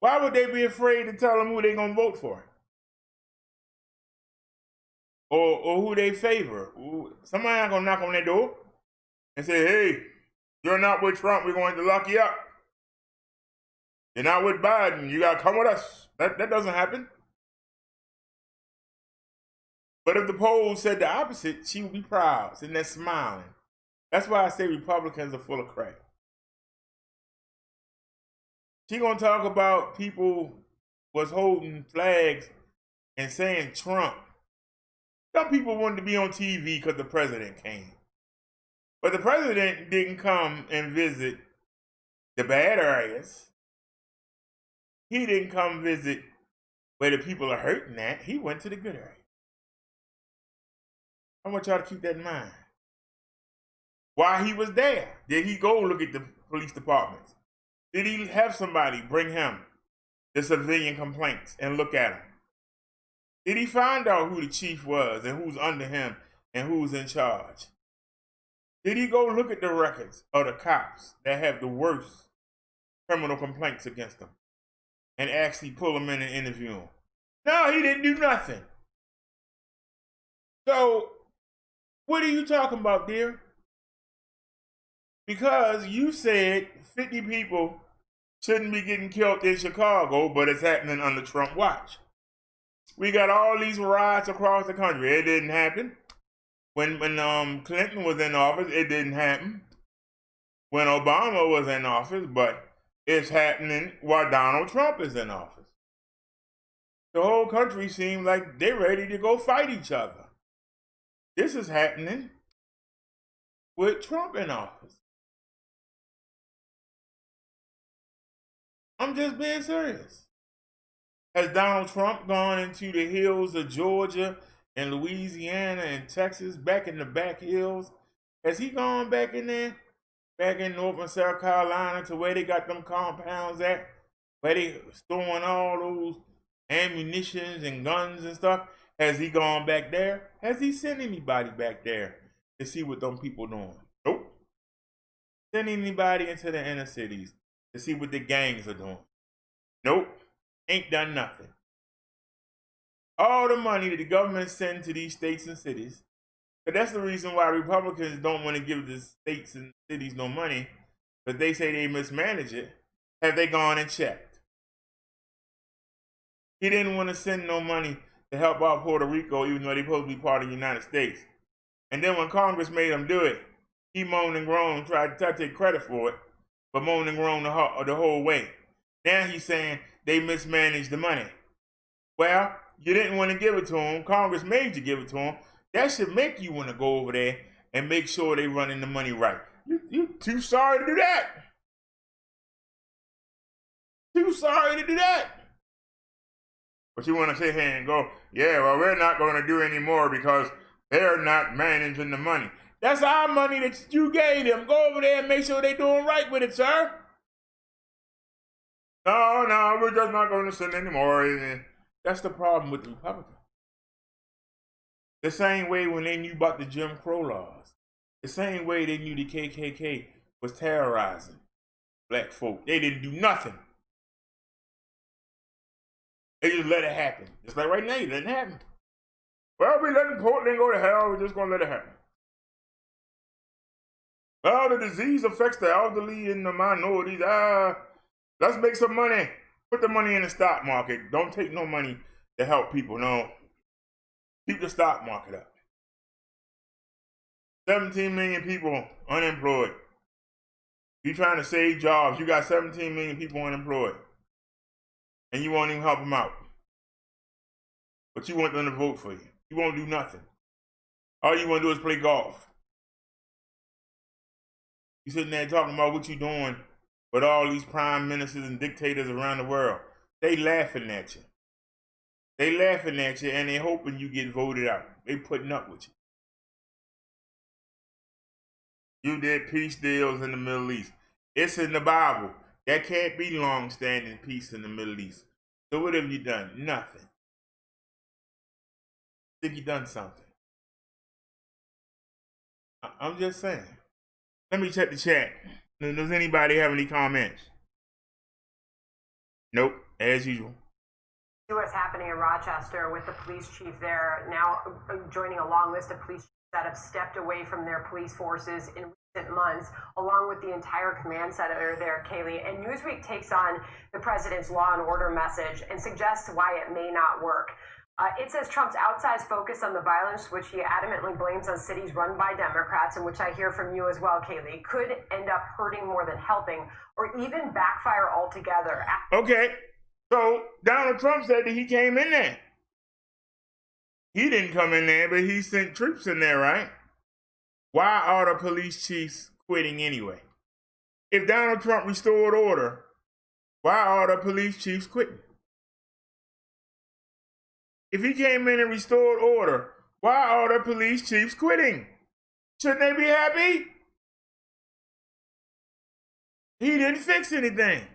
Why would they be afraid to tell them who they're going to vote for? Or who they favor? Somebody not going to knock on their door and say, hey, you're not with Trump. We're going to lock you up. You're not with Biden. You gotta come with us. That doesn't happen. But if the polls said the opposite, she would be proud, sitting there smiling. That's why I say Republicans are full of crap. She gonna talk about people was holding flags and saying Trump. Some people wanted to be on TV because the president came. But the president didn't come and visit the bad areas. He didn't come visit where the people are hurting at. He went to the good area. I want y'all to keep that in mind. While he was there, did he go look at the police departments? Did he have somebody bring him the civilian complaints and look at them? Did he find out who the chief was and who's under him and who's in charge? Did he go look at the records of the cops that have the worst criminal complaints against them and actually pull them in and interview them? No, he didn't do nothing. So, what are you talking about, dear? Because you said 50 people shouldn't be getting killed in Chicago, but it's happening under Trump watch. We got all these riots across the country. It didn't happen. When Clinton was in office, it didn't happen. When Obama was in office, but it's happening while Donald Trump is in office. The whole country seems like they're ready to go fight each other. This is happening with Trump in office. I'm just being serious. Has Donald Trump gone into the hills of Georgia and Louisiana and Texas, back in the back hills? Has he gone back in there? Back in North and South Carolina to where they got them compounds at? Where they storing all those ammunitions and guns and stuff? Has he gone back there? Has he sent anybody back there to see what them people doing? Nope. Send anybody into the inner cities to see what the gangs are doing? Nope. Ain't done nothing. All the money that the government sends to these states and cities, but that's the reason why Republicans don't want to give the states and cities no money, but they say they mismanage it. Have they gone and checked? He didn't want to send no money to help out Puerto Rico, even though they're supposed to be part of the United States. And then when Congress made him do it, he moaned and groaned, tried to take credit for it, but moaned and groaned the whole way. Now he's saying they mismanaged the money. Well, you didn't want to give it to him. Congress made you give it to him. That should make you want to go over there and make sure they're running the money right. You're too sorry to do that. Too sorry to do that. But you want to sit here and go, yeah, well, we're not going to do any more because they're not managing the money. That's our money that you gave them. Go over there and make sure they're doing right with it, sir. No, we're just not going to send any more. That's the problem with the Republicans. The same way when they knew about the Jim Crow laws. The same way they knew the KKK was terrorizing black folk. They didn't do nothing. They just let it happen. Just like right now, it didn't happen. Well, we letting Portland go to hell. We're just going to let it happen. Well, the disease affects the elderly and the minorities. Let's make some money. Put the money in the stock market. Don't take no money to help people. No. Keep the stock market up. 17 million people unemployed. You're trying to save jobs. You got 17 million people unemployed. And you won't even help them out. But you want them to vote for you. You won't do nothing. All you want to do is play golf. You sitting there talking about what you're doing with all these prime ministers and dictators around the world. They laughing at you. They laughing at you and they hoping you get voted out. They putting up with you. You did peace deals in the Middle East. It's in the Bible. There can't be long-standing peace in the Middle East. So what have you done? Nothing. Think you done something? I'm just saying. Let me check the chat. Does anybody have any comments? Nope, as usual. See what's happening in Rochester with the police chief there now joining a long list of police chiefs that have stepped away from their police forces in months, along with the entire command center there, Kaylee. And Newsweek takes on the president's law and order message and suggests why it may not work. It says Trump's outsized focus on the violence, which he adamantly blames on cities run by Democrats, and which I hear from you as well, Kaylee, could end up hurting more than helping, or even backfire altogether. Okay, so Donald Trump said that he came in there. He didn't come in there, but he sent troops in there, right? Why are the police chiefs quitting anyway? If Donald Trump restored order, why are the police chiefs quitting? If he came in and restored order, why are the police chiefs quitting? Shouldn't they be happy? He didn't fix anything.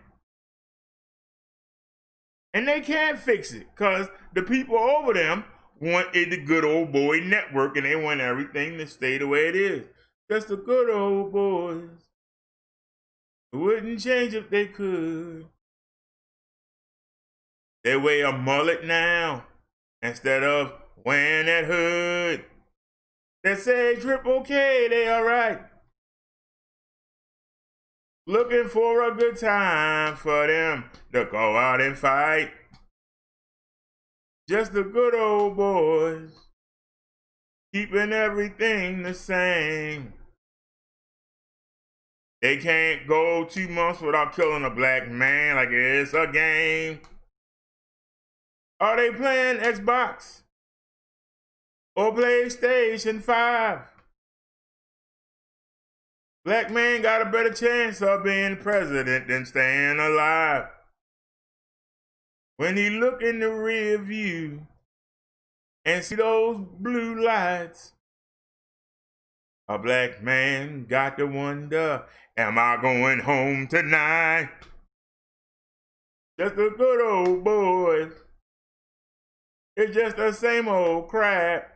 And they can't fix it because the people over them wanted the good old boy network and they want everything to stay the way it is. Just the good old boys who wouldn't change if they could. They wear a mullet now instead of wearing that hood. They say Triple K, they all right. Looking for a good time for them to go out and fight. Just the good old boys, keeping everything the same. They can't go 2 months without killing a black man like it's a game. Are they playing Xbox or PlayStation 5? Black man got a better chance of being president than staying alive. When he look in the rear view and see those blue lights, a black man got to wonder, am I going home tonight? Just a good old boys. It's just the same old crap.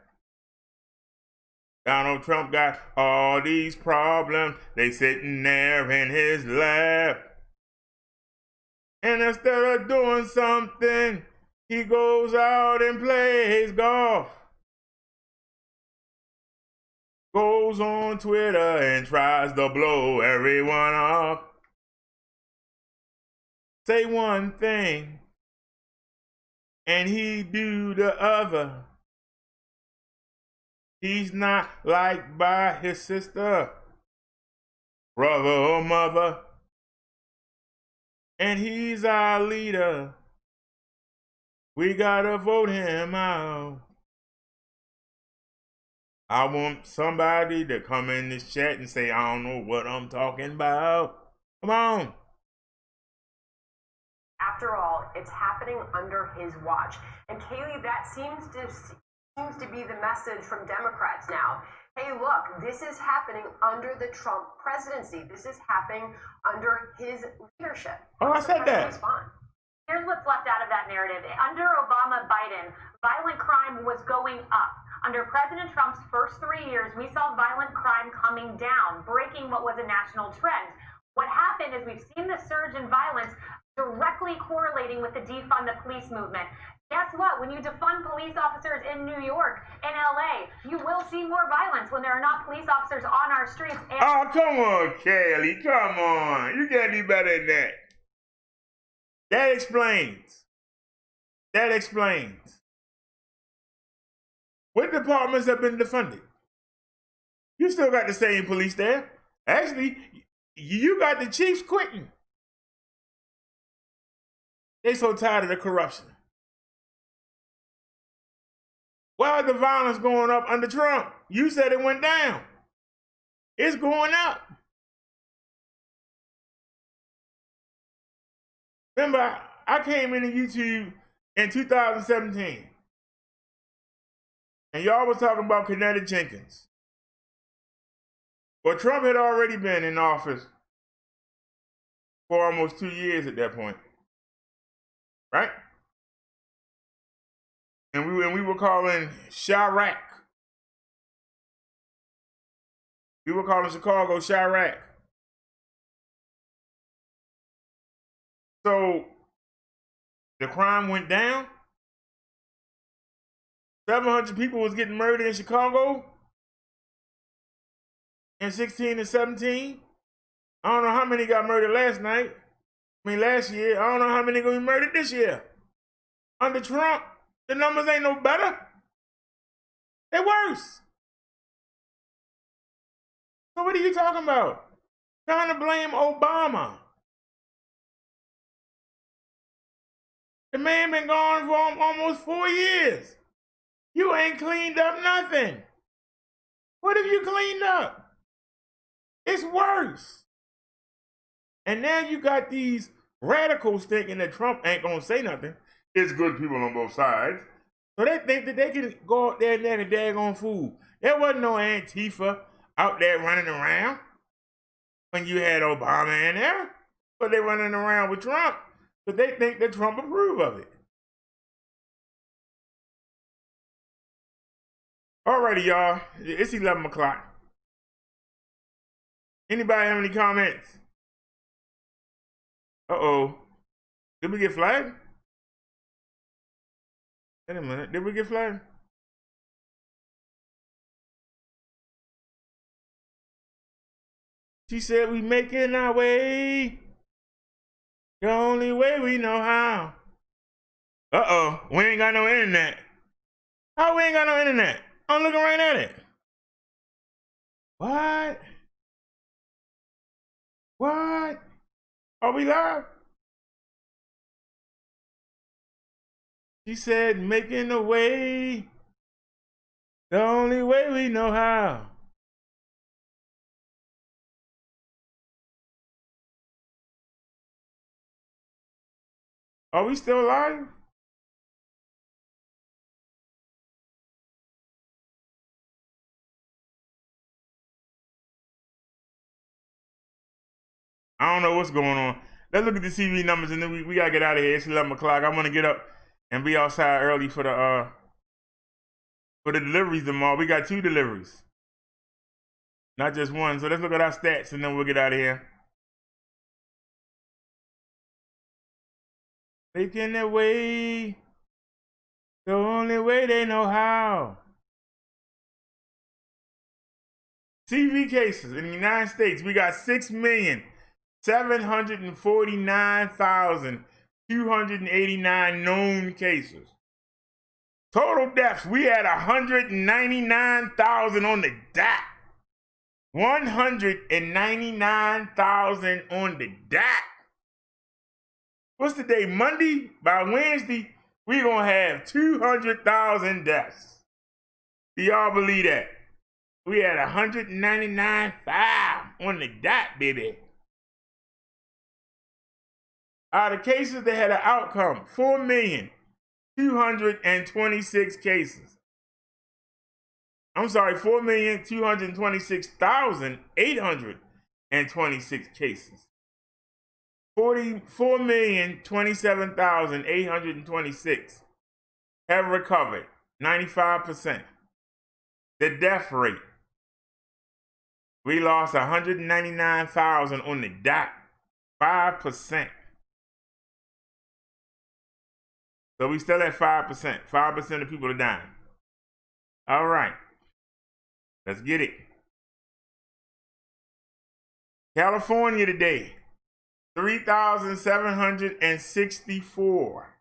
Donald Trump got all these problems. They sitting there in his lap. And instead of doing something, he goes out and plays golf. Goes on Twitter and tries to blow everyone off. Say one thing, and he do the other. He's not liked by his sister, brother or mother. And he's our leader. We gotta vote him out. I want somebody to come in this chat and say, I don't know what I'm talking about. Come on. After all, it's happening under his watch. And Kaylee, that seems to be the message from Democrats now. Hey, look, this is happening under the Trump presidency. This is happening under his leadership. Oh, I said that. Here's what's left out of that narrative. Under Obama-Biden, violent crime was going up. Under President Trump's first 3 years, we saw violent crime coming down, breaking what was a national trend. What happened is we've seen the surge in violence directly correlating with the defund the police movement. Guess what? When you defund police officers in New York and LA, you will see more violence when there are not police officers on our streets. And oh, come on, Kelly. Come on. You can't do better than that. That explains. That explains. What departments have been defunded? You still got the same police there. Actually, you got the chiefs quitting. They so tired of the corruption. Why is the violence going up under Trump? You said it went down. It's going up. Remember, I came into YouTube in 2017. And y'all was talking about Kinetic Jenkins. Well, Trump had already been in office for almost 2 years at that point. Right? And we were calling Chirac. We were calling Chicago Chirac. So the crime went down. 700 people was getting murdered in Chicago. and 16 and 17. I don't know how many got murdered last year. I don't know how many gonna be murdered this year. Under Trump, the numbers ain't no better. They're worse. So what are you talking about? Trying to blame Obama. The man been gone for almost 4 years. You ain't cleaned up nothing. What have you cleaned up? It's worse. And now you got these radicals thinking that Trump ain't gonna say nothing. It's good people on both sides. So they think that they can go out there and act a daggone fool. There wasn't no Antifa out there running around when you had Obama in there. But they running around with Trump. But they think that Trump approve of it. Alrighty, y'all. It's 11 o'clock. Anybody have any comments? Uh-oh. Did we get flagged? Wait a minute. Did we get flagged? She said we making our way. The only way we know how. Uh-oh. We ain't got no internet. How we ain't got no internet? I'm looking right at it. What? What? Are we live? She said, making a way. The only way we know how. Are we still live? I don't know what's going on. Let's look at the TV numbers and then we gotta get out of here. It's 11 o'clock. I wanna get up and be outside early for the deliveries tomorrow. We got 2 deliveries. Not just one. So let's look at our stats and then we'll get out of here. Making their way. The only way they know how. TV cases in the United States, we got 6,749,289 known cases. Total deaths, we had 199,000 on the dot. 199,000 on the dot. What's the day? Monday? By Wednesday, we're going to have 200,000 deaths. Do y'all believe that? We had 199,000 on the dot, baby. Out of cases that had an outcome, 4,226 cases. I'm sorry, 4,226,826 cases. 4,027,826 have recovered, 95%. The death rate, we lost 199,000 on the dot, 5%. So we still at 5%. 5% of people are dying. All right. Let's get it. California today, 3,764.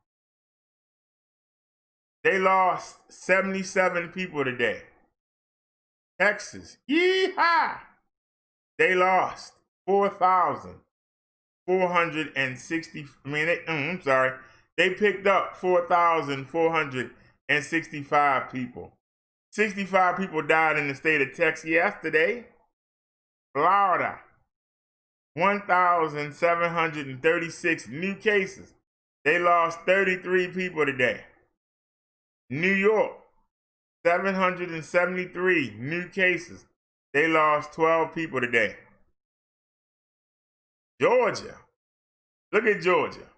They lost 77 people today. Texas, yeehaw! They lost 4,460. I'm sorry. They picked up 4,465 people. 65 people died in the state of Texas yesterday. Florida, 1,736 new cases. They lost 33 people today. New York, 773 new cases. They lost 12 people today. Georgia, look at Georgia.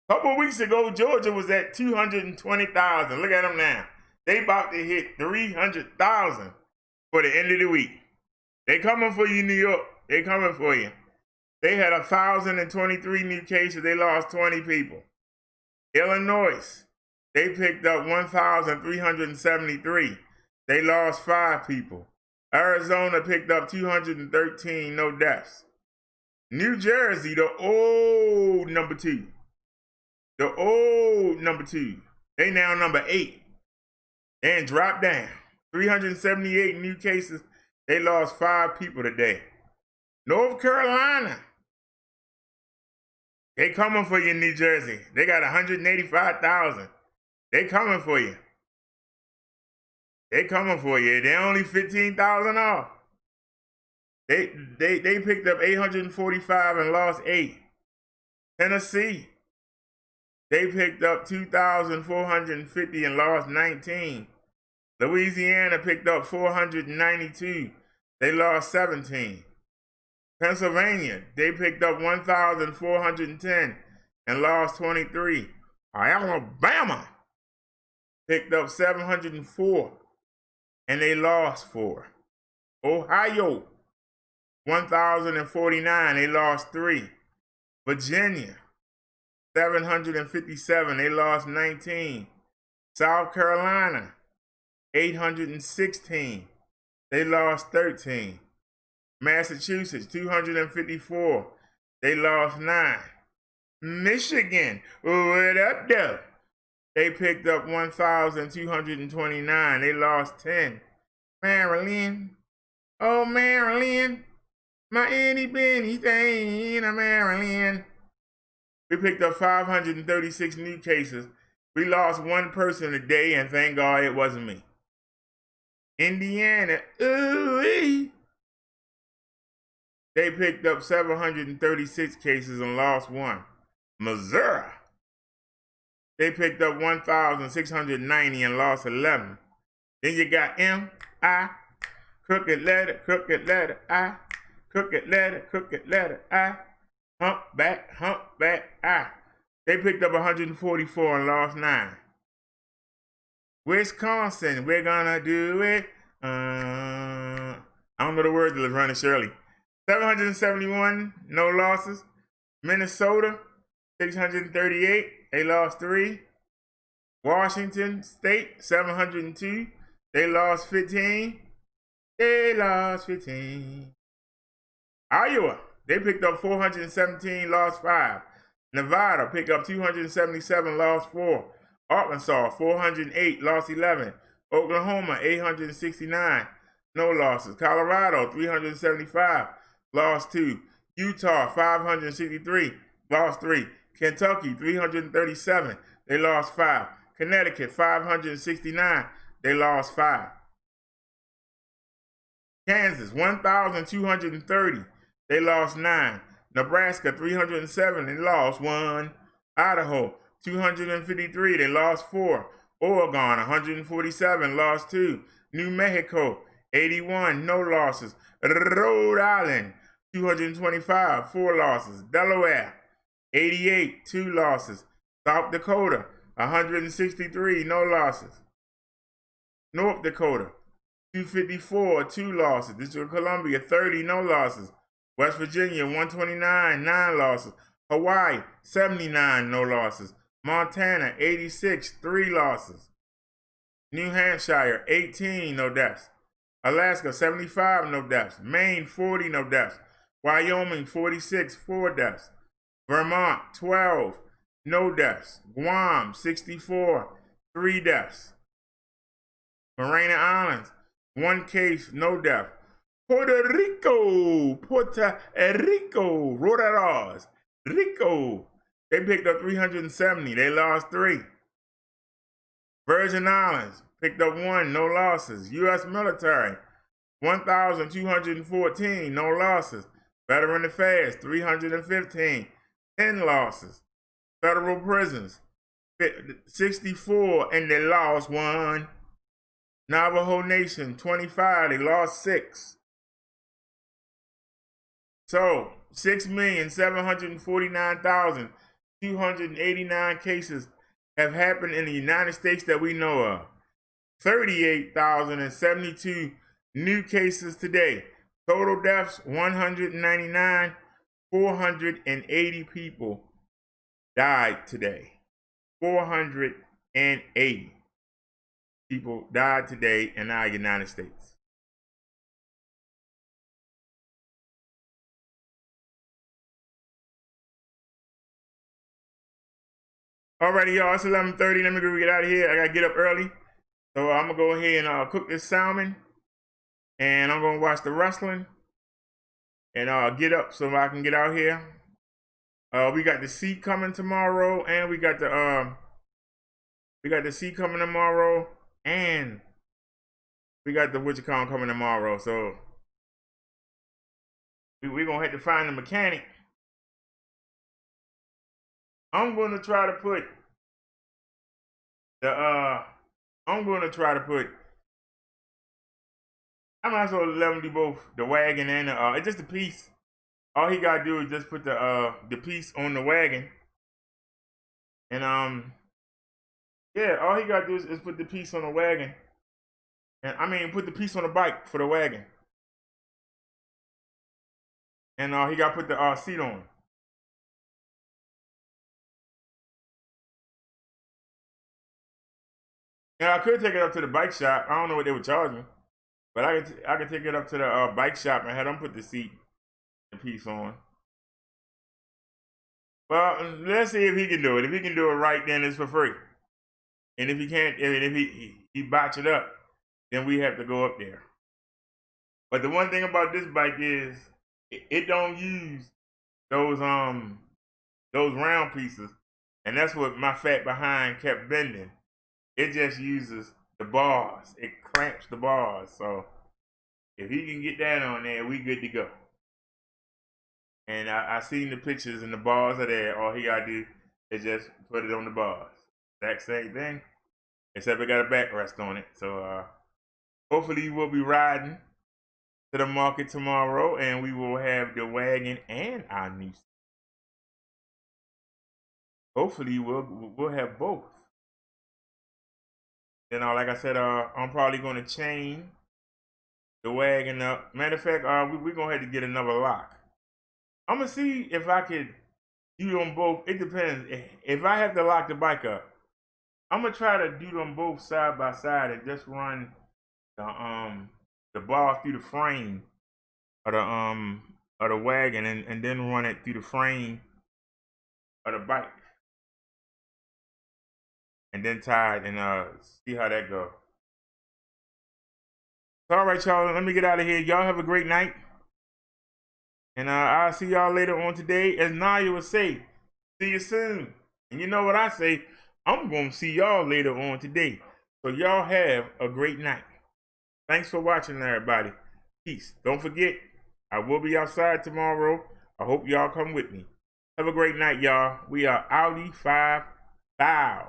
A couple of weeks ago, Georgia was at 220,000. Look at them now. They about to hit 300,000 for the end of the week. They coming for you, New York. They coming for you. They had 1,023 new cases. They lost 20 people. Illinois, they picked up 1,373. They lost 5 people. Arizona picked up 213, no deaths. New Jersey, the old number 2. The old number 2. They now number 8. And dropped down. 378 new cases. They lost 5 people today. North Carolina. They coming for you, New Jersey. They got 185,000. They coming for you. They coming for you. They only 15,000 off. They picked up 845 and lost 8. Tennessee. They picked up 2,450 and lost 19. Louisiana picked up 492. They lost 17. Pennsylvania, they picked up 1,410 and lost 23. Alabama picked up 704 and they lost 4. Ohio, 1,049, they lost 3. Virginia, 757, they lost 19. South Carolina, 816, they lost 13. Massachusetts, 254, they lost 9. Michigan, what up though? They picked up 1,229, they lost 10. Maryland, oh Maryland, my itty bitty thing in Maryland. We picked up 536 new cases. We lost 1 person a day, and thank God it wasn't me. Indiana, ooh-wee. They picked up 736 cases and lost 1. Missouri, they picked up 1,690 and lost 11. Then you got M-I, crooked letter, I, crooked letter, I, humpback, I. They picked up 144 and lost 9. Wisconsin, we're gonna do it. I don't know the words of Laverne Shirley. 771, no losses. Minnesota, 638, they lost 3. Washington State, 702, they lost 15. They lost 15. Iowa, they picked up 417, lost 5. Nevada picked up 277, lost 4. Arkansas, 408, lost 11. Oklahoma, 869, no losses. Colorado, 375, lost 2. Utah, 563, lost 3. Kentucky, 337, they lost 5. Connecticut, 569, they lost 5. Kansas, 1,230, they lost 9. Nebraska, 307, they lost 1. Idaho, 253, they lost 4. Oregon, 147, lost 2. New Mexico, 81, no losses. Rhode Island, 225, 4 losses. Delaware, 88, 2 losses. South Dakota, 163, no losses. North Dakota, 254, 2 losses. District of Columbia, 30, no losses. West Virginia, 129, 9 losses. Hawaii, 79, no losses. Montana, 86, 3 losses. New Hampshire, 18, no deaths. Alaska, 75, no deaths. Maine, 40, no deaths. Wyoming, 46, 4 deaths. Vermont, 12, no deaths. Guam, 64, 3 deaths. Marina Islands, 1 case, no death. Puerto Rico, Roradas, Rico. They picked up 370, they lost 3. Virgin Islands picked up 1, no losses. U.S. military, 1,214, no losses. Veteran Affairs, 315, 10 losses. Federal prisons, 64, and they lost 1. Navajo Nation, 25, they lost 6. So, 6,749,289 cases have happened in the United States that we know of. 38,072 new cases today. Total deaths, 199. 480 people died today. 480 people died today in our United States. Alrighty, y'all, it's 11:30. Let me go get out of here. I gotta get up early. So I'm gonna go ahead and cook this salmon. And I'm gonna watch the wrestling. And get up so I can get out here. We got the seat coming tomorrow, and we got the seat coming tomorrow, and we got the WitchCon coming tomorrow. So we're gonna have to find a mechanic. I'm gonna try to put I might as well let him do both the wagon and it's just a piece. All he gotta do is just put the piece on the wagon. And yeah, all he gotta do is put the piece on the wagon. And I mean put the piece on the bike for the wagon. And he gotta put the seat on. Now I could take it up to the bike shop. I don't know what they would charge me. But I could take it up to the bike shop and have them put the seat and piece on. Well, let's see if he can do it. If he can do it right, then it's for free. And if he can't, if he botch it up, then we have to go up there. But the one thing about this bike is it don't use those round pieces, and that's what my fat behind kept bending. It just uses the bars. It clamps the bars. So if he can get that on there, we good to go. And I seen the pictures and the bars are there. All he gotta do is just put it on the bars. Exact same thing, except it got a backrest on it. So hopefully we'll be riding to the market tomorrow, and we will have the wagon and our new. Hopefully we'll have both. Then, like I said, I'm probably going to chain the wagon up. Matter of fact, we're going to have to get another lock. I'm going to see if I could do them both. It depends. If I have to lock the bike up, I'm going to try to do them both side by side and just run the bar through the frame of the wagon and then run it through the frame of the bike. And then tie it and see how that goes. All right, y'all. Let me get out of here. Y'all have a great night. And I'll see y'all later on today. As Naya would say, see you soon. And you know what I say? I'm going to see y'all later on today. So y'all have a great night. Thanks for watching, everybody. Peace. Don't forget, I will be outside tomorrow. I hope y'all come with me. Have a great night, y'all. We are Audi 5 Thou.